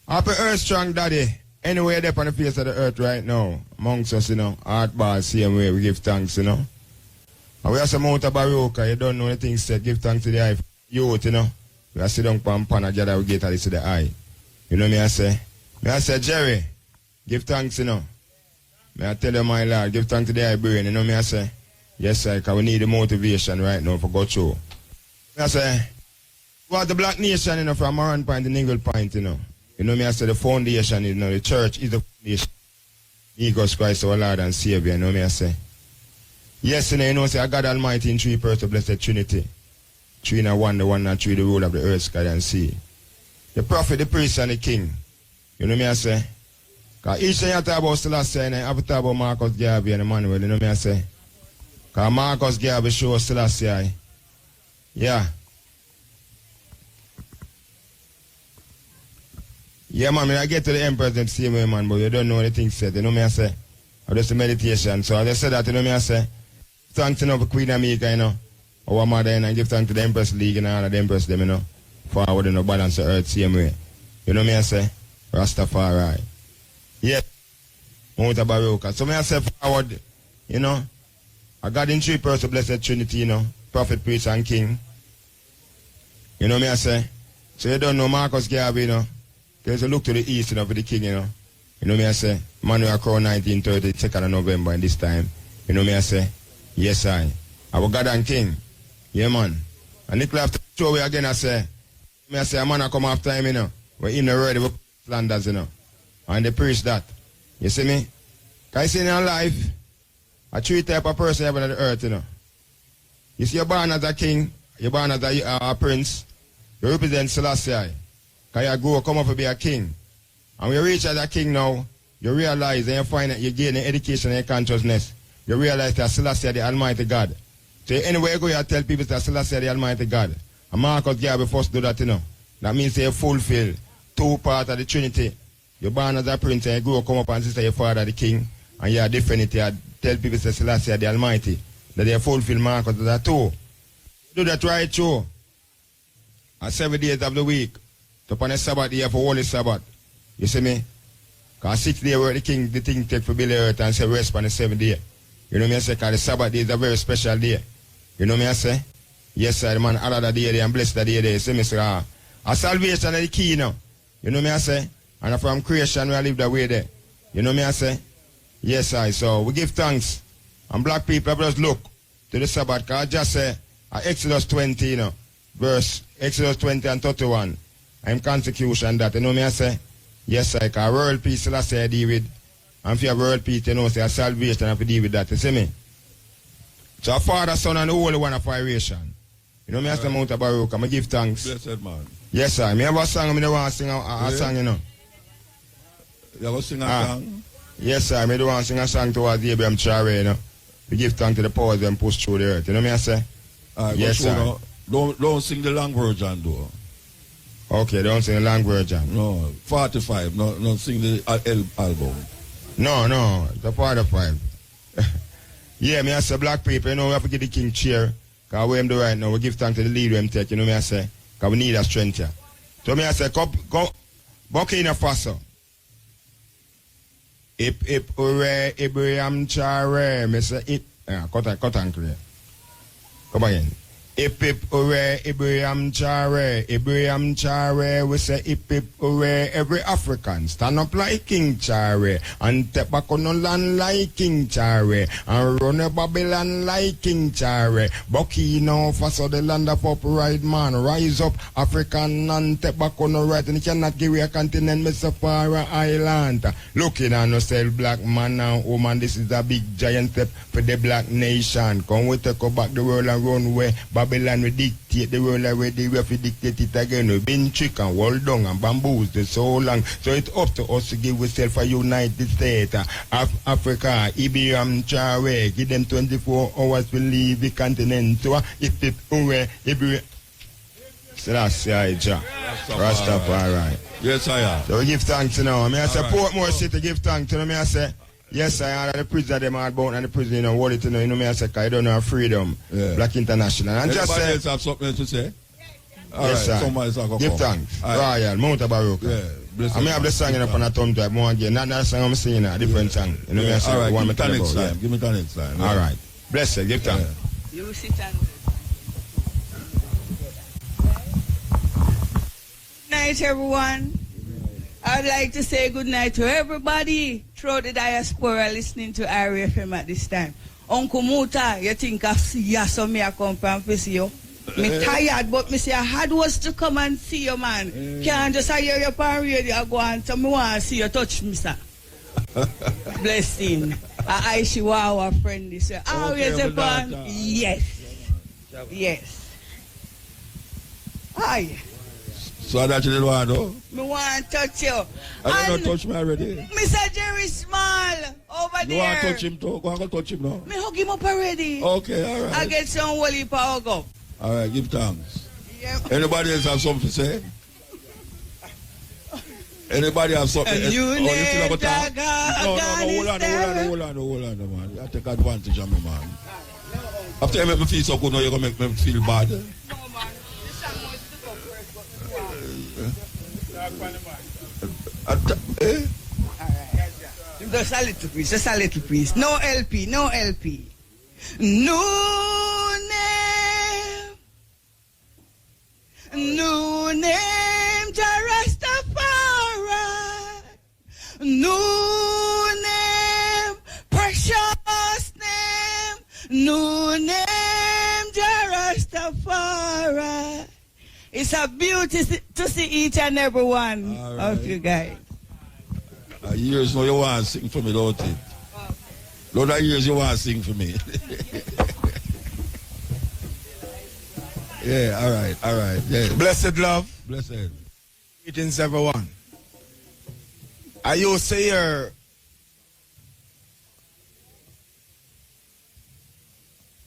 Happy Earth Strong Daddy. Anywhere there on the face of the earth right now, amongst us, you know, heartball, same way, we give thanks, you know. And we have some Mutabaruka, you don't know anything said, give thanks to the eye. Youth, you know. We are sitting down pan and gather, we get at this to the eye. You know me, I say, Jerry, give thanks, you know. May I tell you, my Lord, give thanks to the eye brain, you know me, I say, yes, sir, because we need the motivation right now for go through. I say, what the black nation, you know, from Moran Point to Ningle Point, you know. You know me, I say the foundation, you know, the church is the foundation. Jesus Christ, our Lord and Savior, you know me, I say. Yes, you know, say, God Almighty in three persons, blessed Trinity. Three in one, the one and three, the rule of the earth, sky and sea. The prophet, the priest, and the king. You know me, I say. Because each time you talk about Selassie, and I have to talk about Marcus Garvey and Emmanuel, you know me, I say. Because Marcus Garvey shows Selassie. Yeah. Yeah, man, I get to the Emperor the same way, man, but you don't know anything said. You know me, I say? I just a meditation. So I just said that, you know me, I say? Thanks, you know, for Queen America, you know, our mother, and give thanks to the Empress League and all of the Empress, them, you know, forward, you know, balance the earth same way. You know me, I say? Rastafari. Yeah. Mutabaruka. So me, I say forward, you know, I got in three persons, blessed Trinity, you know, prophet, priest, and king. You know me, I say? So you don't know Marcus Garvey, you know. There's a look to the east, you know, for the king, you know. You know me, I say, Manuel Crown 1930, 2nd of November, and this time. You know me, I say, yes, I. Our God and King. Yeah, man. And Nicola have to show me again, I say, a man I come after him, you know. We're in the road with Flanders, you know. And they preach that. You see me? Can you see in your life, a three type of person having on the earth, you know. You see, you're born as a king, you're born as a prince, you represent Selassie. Because you grow, come up to be a king. And when you reach as a king now, you realize and you find that you gain education and consciousness. You realize that Selassie the Almighty God. So anywhere you go, you tell people that Selassie the Almighty God. And Marcus Garvey first do that, you know. That means you fulfill two parts of the Trinity. You're born as a prince and you grow, come up and say your father the king. And you are different. You tell people that Selassie the Almighty. That they fulfill Marcus as a two. Do that right through. And 7 days of the week. Upon a Sabbath, you have a holy Sabbath. You see me? Because 6 days where the thing take for build the earth and say rest on the 7th day. You know me I say? Because the Sabbath day is a very special day. You know me I say? Yes, sir, the man honor the day and bless the day there. You see me, sir? A salvation is the key, you know. You know me I say? And from creation we live the way there. You know me I say? Yes, sir. So we give thanks. And black people just look to the Sabbath. Because I just say Exodus 20, you know. Verse Exodus 20 and 31. I'm consecration that, you know me I say? Yes, sir, because world peace, I say I deal with. And for your world peace, you know, say a salvation, I have to deal with that, you see me? So a Father, Son, and the Holy One of creation. You know me I say Mutabaruka, I give thanks. Blessed man. Yes, sir, I have a song, I want to sing a song, you know. You want to sing a song? Yes, sir, I want to sing a song towards Abraham Chare, you know. We give thanks to the powers and push through the earth, you know me I say? Yes, sir. Don't sing the long version, though. Okay, don't sing the long version. No, 45. No, sing the album. No, the 45. Yeah, me I say black people, you know, we have to give the king cheer. Because we do right now, we give thanks to the leader we take, you know me I say? Because we need a strength here. So me I say, go Burkina Faso. Ip, ure, Ibrahim Chare, me say it. Cut and clear. Come again. Hip hip hooray, Ibrahim Chare, we say hip hip hooray, every African stand up like King Chare, and step back on the land like King Chare, and run a Babylon like King Chare. Bucky now for so the land of upright man, rise up African and step back on the right, and you cannot give a continent, Mr. Farah Island. Looking on yourself, black man and woman, this is a big giant step for the black nation. Come we take back the world and run away. Babylon will dictate the world already. We have to dictate it again. We've been tricked and walled down and bamboozled so long. So it's up to us to give ourselves a United States of Africa. Ibrahim Chare, give them 24 hours to leave the continent. So if it Ibrahim Selassie, Rastafari. Yes, I am. So we give thanks now. I mean, I support more city, give thanks to them. I say, yes, I am. The prison them are bound and the prison, you know, what it, you know, me I say, I don't know freedom. Yeah. Black International. And anybody just say, else have something to say? All yes, right, sir. Give thanks. Royal, Mutabaruka. Yeah. I may have the song up on a thumb drive more again. Not that song I'm singing, a different song. You know, me I say, all right, one give me next time. Give me the next time. All right. Bless you, give thanks. You sit and... Good night, everyone. I'd like to say good night to everybody throughout the diaspora listening to RFM at this time. Uncle Muta, you think I see you, so me I come and see you. Me tired, but me say I had was to come and see you, man. Can't just hear your pan radio, I go and tell me want to see you touch me, sir. Blessing. I Chihuahua friend, this way. Always a pan. Yes. Yes. Aye. So that you didn't want to? Me want to touch you. I don't touch me already. Mr. Jerry Small over there. You want to touch him too? Go and go touch him now. Me hug him up already. Okay, all right. I get some holy power go. All right, give thanks. Yep. Anybody else have something to say? Anybody have something? You need to talk? No, hold on, man. You take advantage of me, man. After you make me feel so good, now you're going to make me feel bad. Just a little piece, just a little piece. No LP, no LP. New name, Rastafari. New name, precious name. New name, Rastafari. It's a beauty to see each and every one of you guys. Years now you want to sing for me, don't it? Lot of years you want to sing for me. Yeah, all right. Yeah. Blessed love. Blessed. Greetings, everyone. I used to hear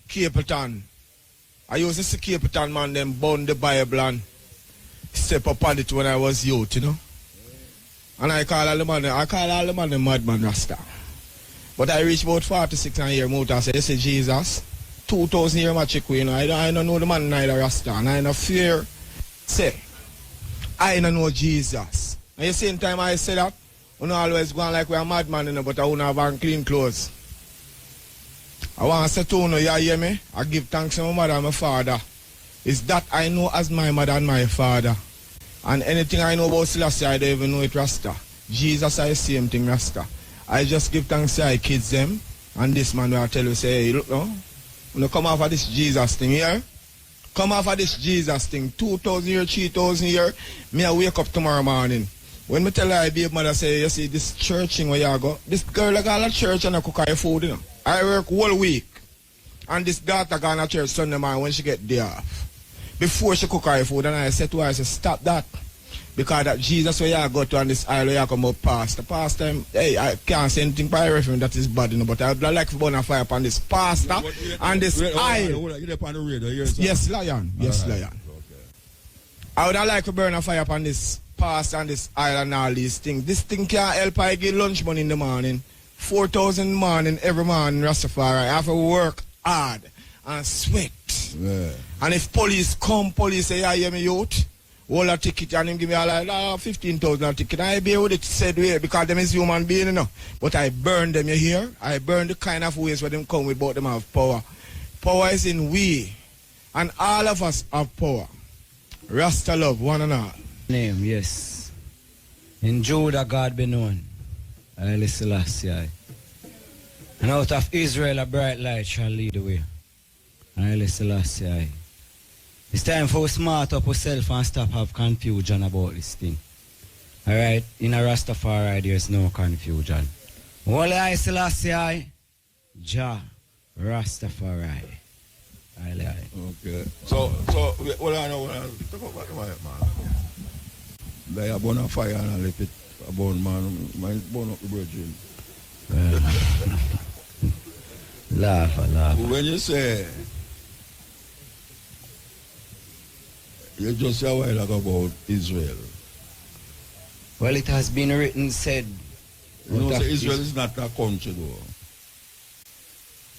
Capleton. I used to see Capleton, man, them burn the Bible and step up on it when I was youth, you know. And I call all the man the madman Rasta. But I reached about 46 and hear Muta say, you see Jesus, 2,000 years magic, you know, I don't know the man neither Rasta. And I no fear, say, I don't know Jesus. And the same time I say that, you know, always going like we're a madman, you know, but I won't have on clean clothes. I want to say to you, you hear me? I give thanks to my mother and my father. It's that I know as my mother and my father. And anything I know about Selassie, I don't even know it Rasta. Jesus, I same thing Rasta. I just give thanks to my kids them. And this man will tell you, say, hey, look now, when you come off of this Jesus thing here, come off of this Jesus thing, 2,000 years, 3,000 years, me I wake up tomorrow morning. When me tell her, I baby mother say, you see, this church thing where you go, this girl like all at church and I cook her food, you know. I work all week. And this daughter gone to church Sunday morning when she get day off. Before she cook her food, and I said to her, I said, stop that. Because that Jesus where you go to on this island, you come up past. The past time, hey, I can't say anything by reference that is bad, you know, but I would like to burn a fire upon this pastor and this island. Yes, Lion. Yes, right. Lion. Okay. I would like to burn a fire upon this pastor and this island and all these things. This thing can't help I get lunch money in the morning. 4,000 morning every morning, Rastafari. I have to work hard and sweat. Yeah. And if police come, police say, I hear me youth, hold a ticket and him give me a like 15,000 ticket. I bear with it said way because them is human being, you know. But I burn them, you hear? I burn the kind of ways where them come with, but them have power. Power is in we. And all of us have power. Rasta love one and all. Name, yes. In Judah God be known. Haile Selassie. And out of Israel a bright light shall lead the way. Haile Selassie. It's time for us smart up ourselves and stop have confusion about this thing. Alright? In a Rastafari there's no confusion. Only Haile Selassie, Jah Rastafari. Okay. So, what I know, talk about the white man. They are born on fire and I left it a born man. Mine born up the virgin. Laugh. When you say, you just say a while ago about Israel. Well, it has been written, said. You know, say Israel is not a country though.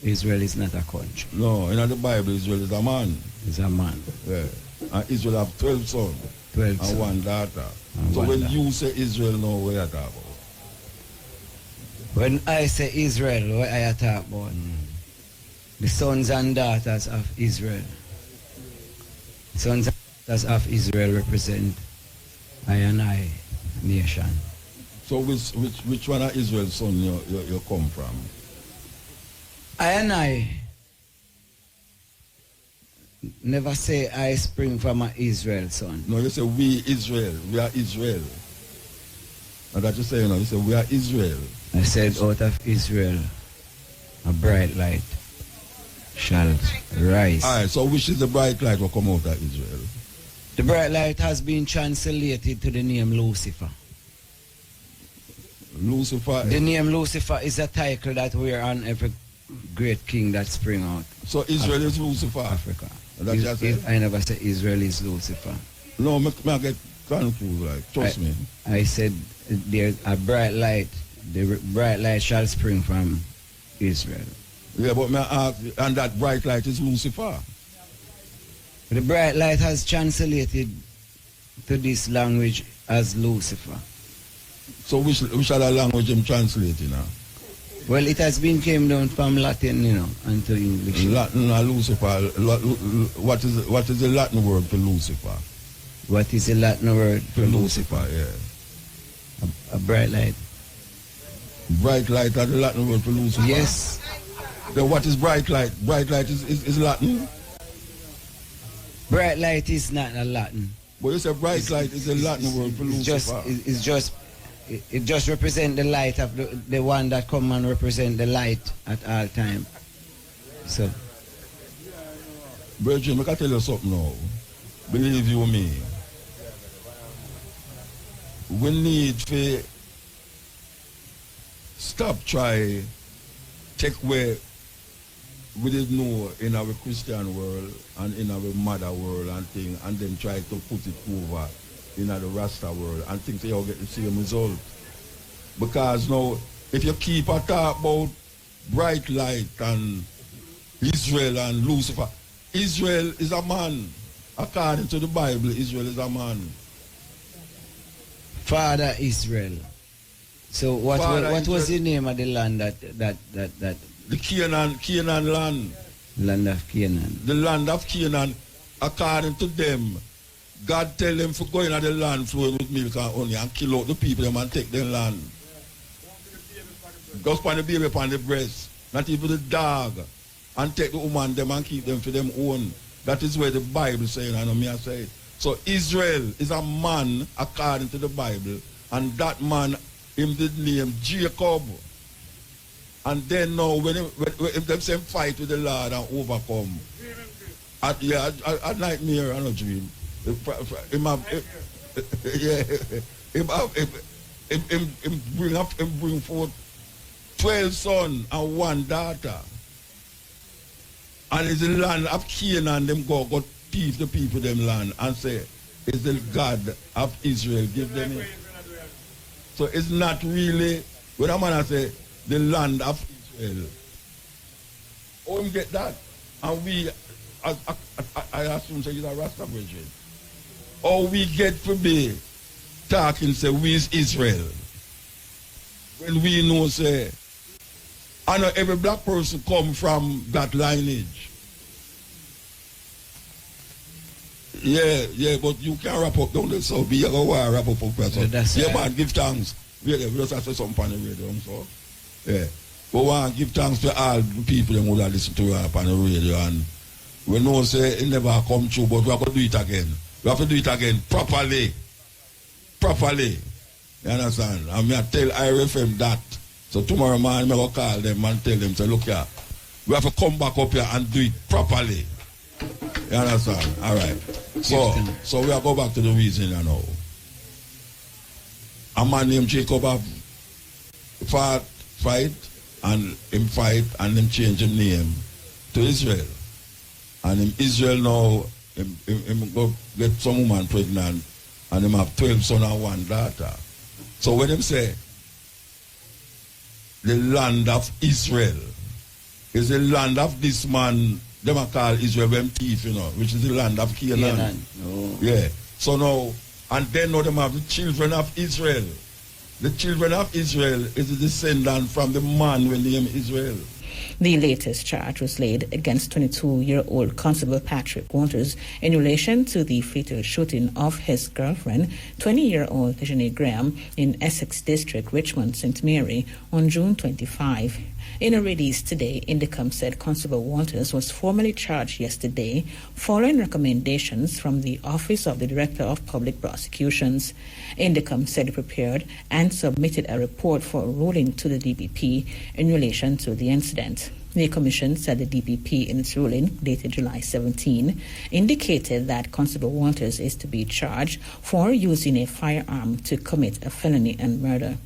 Israel is not a country. No, in the Bible, Israel is a man. It's a man. Yeah. And Israel have 12 sons. 12 and one daughter. And so one when daughter. you say Israel, no, what you talk about? When I say Israel, what I talk about? The sons and daughters of Israel. Sons and daughters of Israel represent I and I nation. So which one of Israel's son you come from? I and I never say I spring from an Israel son. No, you say we Israel. We are Israel. And that you say, you say we are Israel. I said out of Israel a bright light shall rise. Alright, so which is the bright light will come out of Israel? The bright light has been translated to the name Lucifer. Lucifer. The name Lucifer is a title that we're on every great king that spring out. So Israel is Lucifer. Africa. I never said Israel is Lucifer. No, I get confused. Like, trust me. I said there's a bright light. The bright light shall spring from Israel. Yeah, but and that bright light is Lucifer. The bright light has translated to this language as Lucifer. So which other language I'm translating now? Well, it has been came down from Latin, and to English. Latin or Lucifer. What is the Latin word for Lucifer? What is the Latin word for Lucifer? Yeah. A bright light. Bright light are the Latin word for Lucifer? Yes. Then what is bright light? Bright light is Latin? Bright light is not a Latin. But you say bright light is a Latin word for Lucifer. It just represents the light of the one that come and represent the light at all time. So. Virgin, I can tell you something now. Believe you me. We need to stop try take away we didn't know in our Christian world and in our mother world and thing, and then try to put it over in the Rasta world and think they'll get the same result. Because now, if you keep a talk about bright light and Israel and Lucifer, Israel is a man. According to the Bible, Israel is a man. Father Israel. So what was the name of the land that the Canaan land. Land of Canaan. The land of Canaan, according to them, God tell them to go into the land flowing with milk and honey and kill out the people them and take their land. Just put the baby upon the breast, not even the dog, and take the woman them and keep them for them own. That is where the Bible saying, I know me I say it. So Israel is a man according to the Bible, and that man him did name Jacob. And then now when them same fight with the Lord and overcome, at nightmare and a dream. Him bring forth 12 sons and one daughter. And it's the land of Canaan, them go thief the people them land and say, it's the God of Israel, give them it. So it's not really, when a man say, the land of Israel. Oh, we get that. And we, I assume, say, you're a Rasta virgin. Or we get to be talking, say, we is Israel. When we know, say, I know every black person come from that lineage. Yeah, but you can't wrap up down there, so be a go wrap up so. Yeah, man, give thanks. We just have to say something on the radio, so. Yeah. But we give thanks to all the people who would listen to us on the radio, and we know say it never come true, but we have to do it again. We have to do it again properly. Properly. You understand? And I tell IRFM that. So tomorrow morning I will call them and tell them, say, look here, we have to come back up here and do it properly. You understand? All right. So we are go back to the reason now. A man named Jacob have fight and him change his name to Israel. And in Israel now, him go get some woman pregnant and him have 12 sons and 1 daughter. So when them say the land of Israel is the land of this man, them are called Israel, them thief, which is the land of Canaan. Yeah. So now, and then now them have the children of Israel. The children of Israel is the descendant from the man with the name Israel. The latest charge was laid against 22-year-old Constable Patrick Walters in relation to the fatal shooting of his girlfriend, 20-year-old Dejane Graham, in Essex District, Richmond, St. Mary, on June 25. In a release today, Indicom said Constable Walters was formally charged yesterday following recommendations from the Office of the Director of Public Prosecutions. Indicom said it prepared and submitted a report for a ruling to the DPP in relation to the incident. The Commission said the DPP, in its ruling dated July 17, indicated that Constable Walters is to be charged for using a firearm to commit a felony and murder.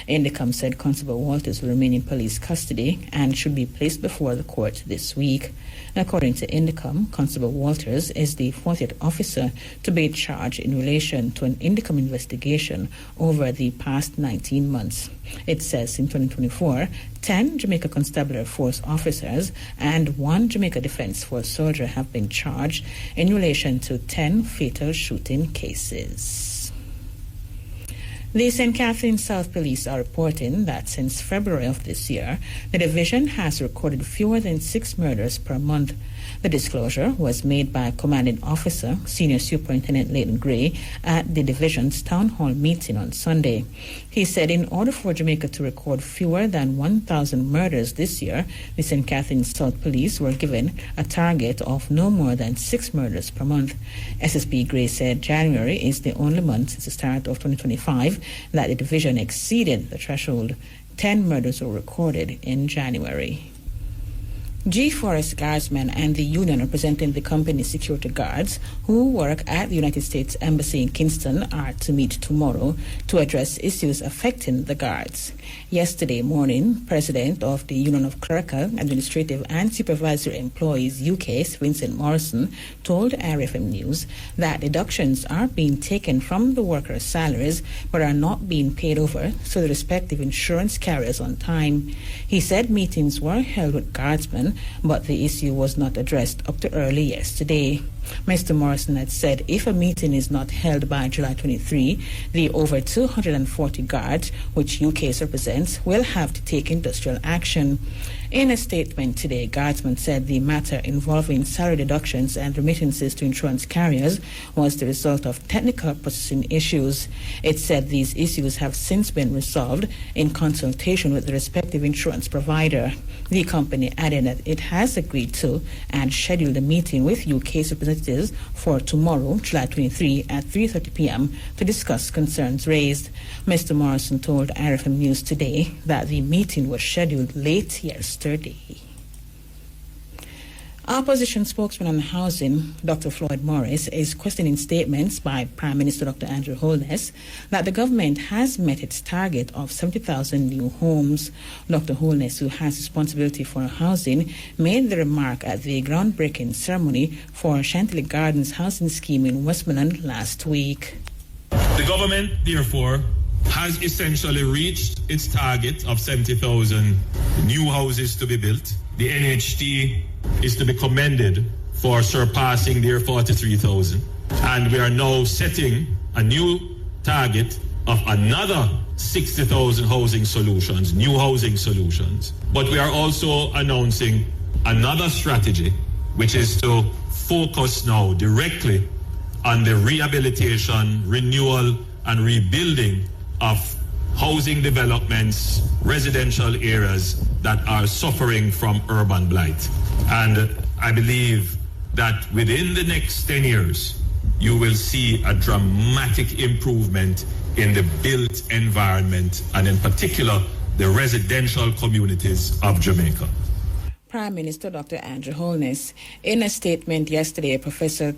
Indicom said Constable Walters will remain in police custody and should be placed before the court this week. According to Indicom, Constable Walters is the 40th officer to be charged in relation to an Indicom investigation over the past 19 months. It says in 2024, 10 Jamaica Constabulary Force officers and 1 Jamaica Defence Force soldier have been charged in relation to 10 fatal shooting cases. The St. Catherine South Police are reporting that since February of this year, the division has recorded fewer than 6 murders per month. The disclosure was made by Commanding Officer, Senior Superintendent Leighton Gray, at the division's town hall meeting on Sunday. He said in order for Jamaica to record fewer than 1,000 murders this year, the St. Catherine South Police were given a target of no more than 6 murders per month. SSP Gray said January is the only month since the start of 2025 that the division exceeded the threshold. 10 murders were recorded in January. G-Forest Guardsmen and the union representing the company's security guards who work at the United States Embassy in Kingston are to meet tomorrow to address issues affecting the guards. Yesterday morning, President of the Union of Clerical, Administrative and Supervisory Employees UK, Vincent Morrison, told RFM News that deductions are being taken from the workers' salaries but are not being paid over to the respective insurance carriers on time. He said meetings were held with guardsmen, but the issue was not addressed up to early yesterday. Mr. Morrison had said if a meeting is not held by July 23, the over 240 guards, which UK represents, will have to take industrial action. In a statement today, Guardsmen said the matter involving salary deductions and remittances to insurance carriers was the result of technical processing issues. It said these issues have since been resolved in consultation with the respective insurance provider. The company added that it has agreed to and scheduled a meeting with UK's representatives for tomorrow, July 23 at 3:30 p.m. to discuss concerns raised. Mr. Morrison told RFM News today that the meeting was scheduled late yesterday. Opposition spokesman on housing, Dr. Floyd Morris, is questioning statements by Prime Minister Dr. Andrew Holness that the government has met its target of 70,000 new homes. Dr. Holness, who has responsibility for housing, made the remark at the groundbreaking ceremony for Chantilly Gardens housing scheme in Westmoreland last week. The government, therefore, has essentially reached its target of 70,000 new houses to be built. The NHT is to be commended for surpassing their 43,000. And we are now setting a new target of another 60,000 housing solutions, new housing solutions. But we are also announcing another strategy, which is to focus now directly on the rehabilitation, renewal, and rebuilding of housing developments, residential areas that are suffering from urban blight. And I believe that within the next 10 years, you will see a dramatic improvement in the built environment and in particular the residential communities of Jamaica. Prime Minister Dr. Andrew Holness. In a statement yesterday, Professor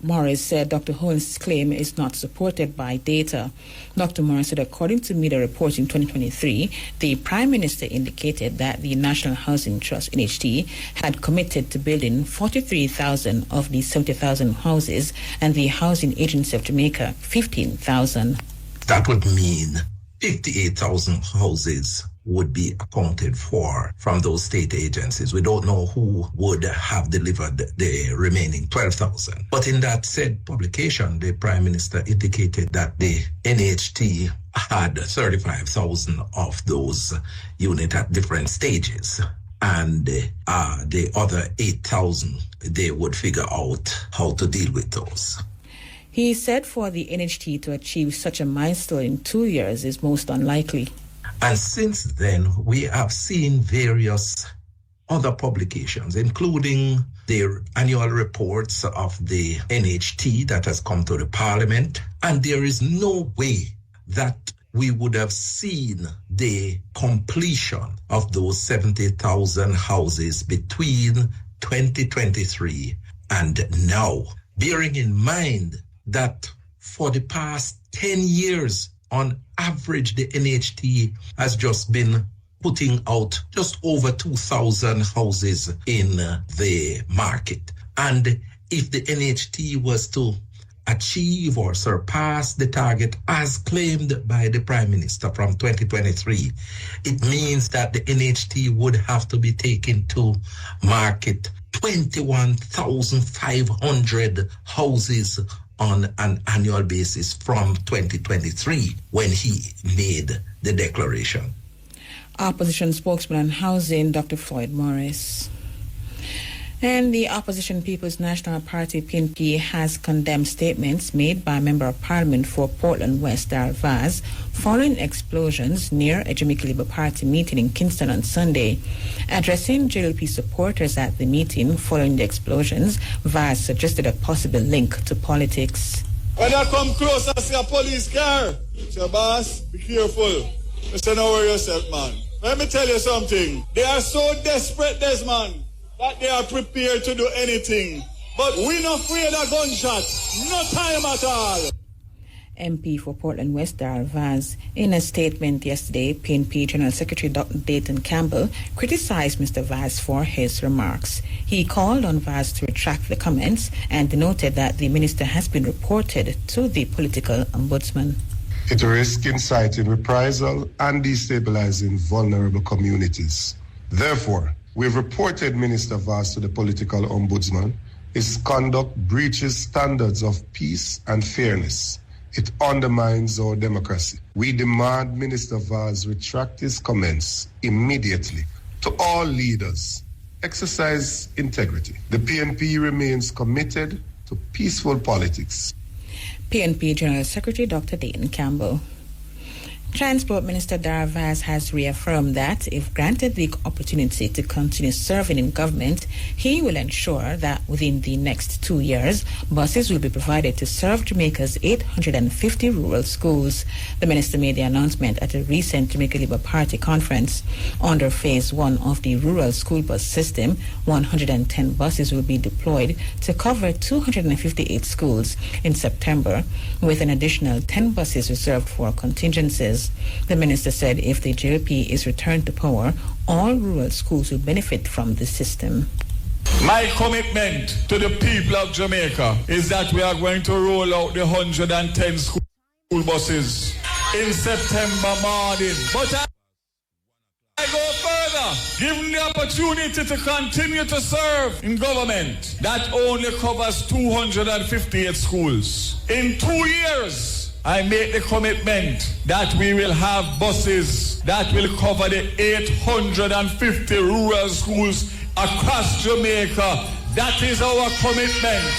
Morris said Dr. Holness' claim is not supported by data. Dr. Morris said according to media reports in 2023, the Prime Minister indicated that the National Housing Trust, NHT, had committed to building 43,000 of the 70,000 houses and the Housing Agency of Jamaica 15,000. That would mean 58,000 houses would be accounted for from those state agencies. We don't know who would have delivered the remaining 12,000. But in that said publication, the Prime Minister indicated that the NHT had 35,000 of those units at different stages. And the other 8,000, they would figure out how to deal with those. He said for the NHT to achieve such a milestone in 2 years is most unlikely. And since then, we have seen various other publications, including the annual reports of the NHT that has come to the Parliament. And there is no way that we would have seen the completion of those 70,000 houses between 2023 and now, bearing in mind that for the past 10 years, on average, the NHT has just been putting out just over 2,000 houses in the market. And if the NHT was to achieve or surpass the target as claimed by the Prime Minister from 2023, it means that the NHT would have to be taking to market 21,500 houses on an annual basis from 2023 when he made the declaration. Opposition spokesman on housing, Dr. Floyd Morris. And the Opposition People's National Party, PNP, has condemned statements made by a Member of Parliament for Portland West, Darrell Vaz, following explosions near a Jamaica Labour Party meeting in Kingston on Sunday. Addressing JLP supporters at the meeting following the explosions, Vaz suggested a possible link to politics. When I come close, I see a police car. So, boss, be careful. Listen, don't worry yourself, man. Let me tell you something. They are so desperate, this man, that they are prepared to do anything. But we're not afraid of gunshot. No time at all. MP for Portland West, Darrell Vaz. In a statement yesterday, PNP General Secretary Dr. Dayton Campbell criticized Mr. Vaz for his remarks. He called on Vaz to retract the comments and noted that the minister has been reported to the political ombudsman. It risks inciting reprisal and destabilizing vulnerable communities. Therefore, we've reported Minister Vaz to the political ombudsman. His conduct breaches standards of peace and fairness. It undermines our democracy. We demand Minister Vaz retract his comments immediately. To all leaders, exercise integrity. The PNP remains committed to peaceful politics. PNP General Secretary Dr. Dayton Campbell. Transport Minister Darrell Vaz has reaffirmed that if granted the opportunity to continue serving in government, he will ensure that within the next 2 years, buses will be provided to serve Jamaica's 850 rural schools. The minister made the announcement at a recent Jamaica Labour Party conference. Under Phase 1 of the rural school bus system, 110 buses will be deployed to cover 258 schools in September, with an additional 10 buses reserved for contingencies. The minister said if the JLP is returned to power, all rural schools will benefit from the system. My commitment to the people of Jamaica is that we are going to roll out the 110 school buses in September morning. But I go further, given the opportunity to continue to serve in government that only covers 258 schools. In 2 years, I make the commitment that we will have buses that will cover the 850 rural schools across Jamaica. That is our commitment.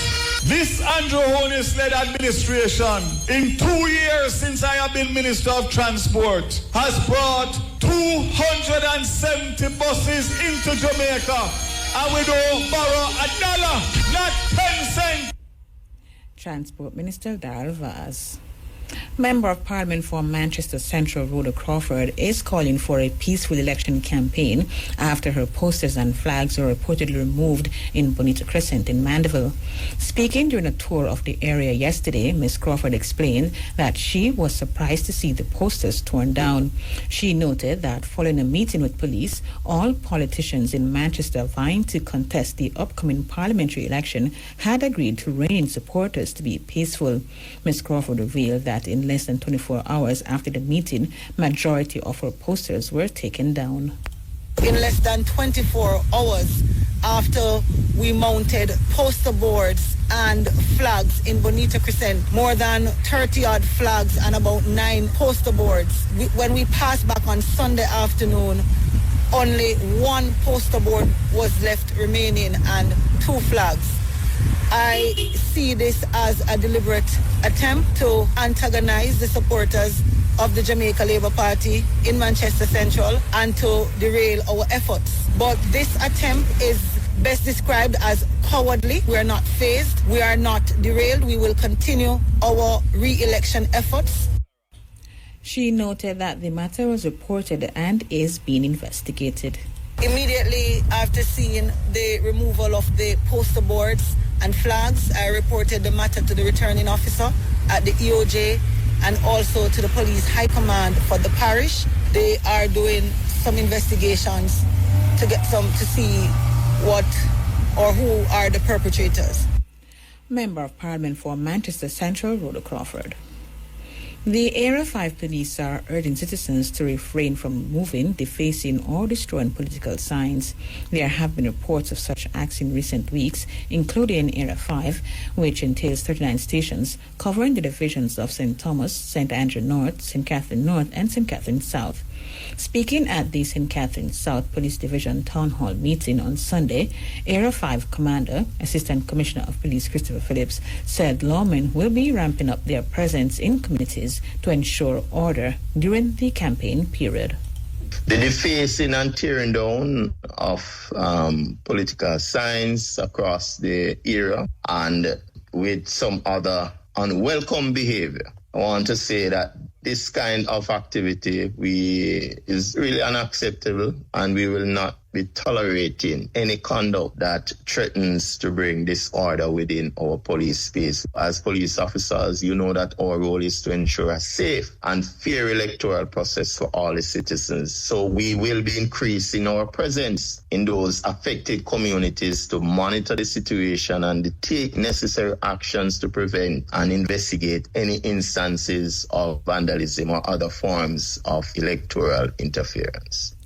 This Andrew Holness-led administration, in 2 years since I have been Minister of Transport, has brought 270 buses into Jamaica, and we don't borrow $1, not 10 cents. Transport Minister Darrell Vaz. Member of Parliament for Manchester Central, Rhoda Crawford, is calling for a peaceful election campaign after her posters and flags were reportedly removed in Bonita Crescent in Mandeville. Speaking during a tour of the area yesterday, Ms. Crawford explained that she was surprised to see the posters torn down. She noted that following a meeting with police, all politicians in Manchester vying to contest the upcoming parliamentary election had agreed to rein supporters to be peaceful. Ms. Crawford revealed that in less than 24 hours after the meeting, majority of her posters were taken down. In less than 24 hours after we mounted poster boards and flags in Bonita Crescent, more than 30-odd flags and about 9 poster boards. When we passed back on Sunday afternoon, only 1 poster board was left remaining and 2 flags. I see this as a deliberate attempt to antagonize the supporters of the Jamaica Labour Party in Manchester Central and to derail our efforts. But this attempt is best described as cowardly. We are not phased. We are not derailed. We will continue our re-election efforts. She noted that the matter was reported and is being investigated. Immediately after seeing the removal of the poster boards and flags, I reported the matter to the returning officer at the EOJ and also to the police high command for the parish. They are doing some investigations to see what or who are the perpetrators. Member of Parliament for Manchester Central, Rhoda Crawford. The Area 5 police are urging citizens to refrain from moving, defacing or destroying political signs. There have been reports of such acts in recent weeks, including Area 5, which entails 39 stations covering the divisions of St. Thomas, St. Andrew North, St. Catherine North and St. Catherine South. Speaking at the St. Catherine South Police Division Town Hall meeting on Sunday, Area 5 Commander, Assistant Commissioner of Police Christopher Phillips, said lawmen will be ramping up their presence in communities to ensure order during the campaign period. The defacing and tearing down of political signs across the area and with some other unwelcome behavior. I want to say that this kind of activity is really unacceptable, and we will not be tolerating any conduct that threatens to bring disorder within our police space. As police officers, you know that our role is to ensure a safe and fair electoral process for all the citizens. So we will be increasing our presence in those affected communities to monitor the situation and to take necessary actions to prevent and investigate any instances of vandalism or other forms of electoral interference.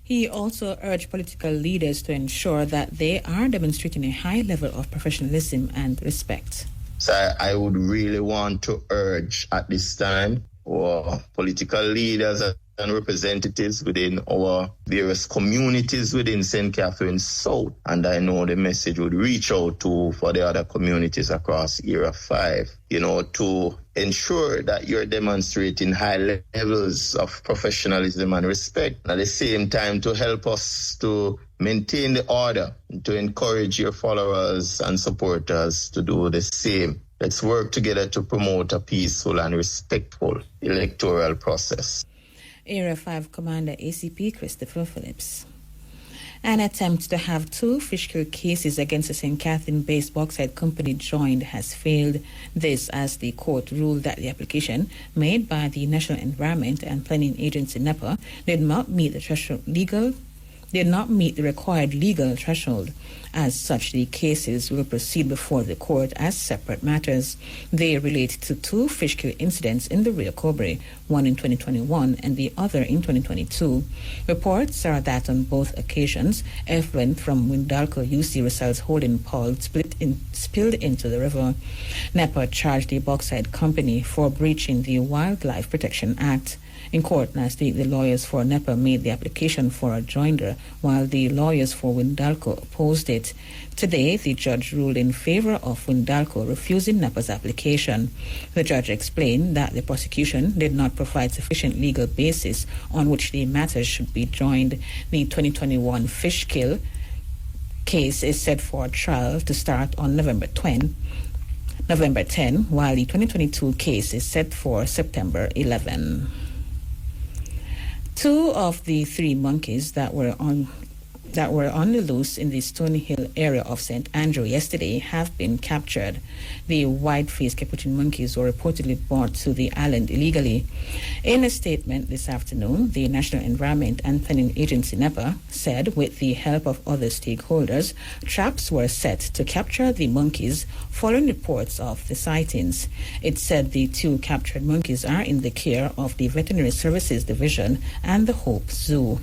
He also urged political leaders to ensure that they are demonstrating a high level of professionalism and respect. So I would really want to urge at this time our political leaders and representatives within our various communities within St. Catherine South, and I know the message would reach out to for the other communities across Area 5, to ensure that you're demonstrating high levels of professionalism and respect. At the same time, to help us to maintain the order, to encourage your followers and supporters to do the same. Let's work together to promote a peaceful and respectful electoral process. Area 5 Commander ACP Christopher Phillips. An attempt to have 2 fish kill cases against a St. Catherine-based bauxite company joined has failed. This as the court ruled that the application made by the National Environment and Planning Agency NEPA did not meet the required legal threshold. As such, the cases will proceed before the court as separate matters. They relate to 2 fish kill incidents in the Rio Cobre, one in 2021 and the other in 2022. Reports are that on both occasions, effluent from Windalco UC Russell's holding pole spilled into the river. NEPA charged the bauxite company for breaching the Wildlife Protection Act. In court last week, the lawyers for NEPA made the application for a joinder, while the lawyers for Windalco opposed it. Today, the judge ruled in favor of Windalco, refusing NEPA's application. The judge explained that the prosecution did not provide sufficient legal basis on which the matters should be joined. The 2021 fish kill case is set for trial to start on November 10, while the 2022 case is set for September 11. 2 of the 3 monkeys that were on the loose in the Stony Hill area of St. Andrew yesterday have been captured. The white-faced capuchin monkeys were reportedly brought to the island illegally. In a statement this afternoon, the National Environment and Planning Agency NEPA said with the help of other stakeholders, traps were set to capture the monkeys following reports of the sightings. It said the 2 captured monkeys are in the care of the Veterinary Services Division and the Hope Zoo.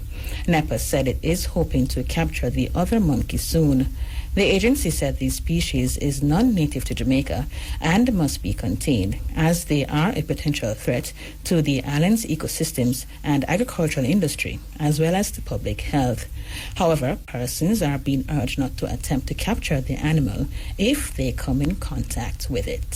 NEPA said it is hoping to capture the other monkey soon. The agency said the species is non-native to Jamaica and must be contained, as they are a potential threat to the island's ecosystems and agricultural industry, as well as to public health. However, persons are being urged not to attempt to capture the animal if they come in contact with it.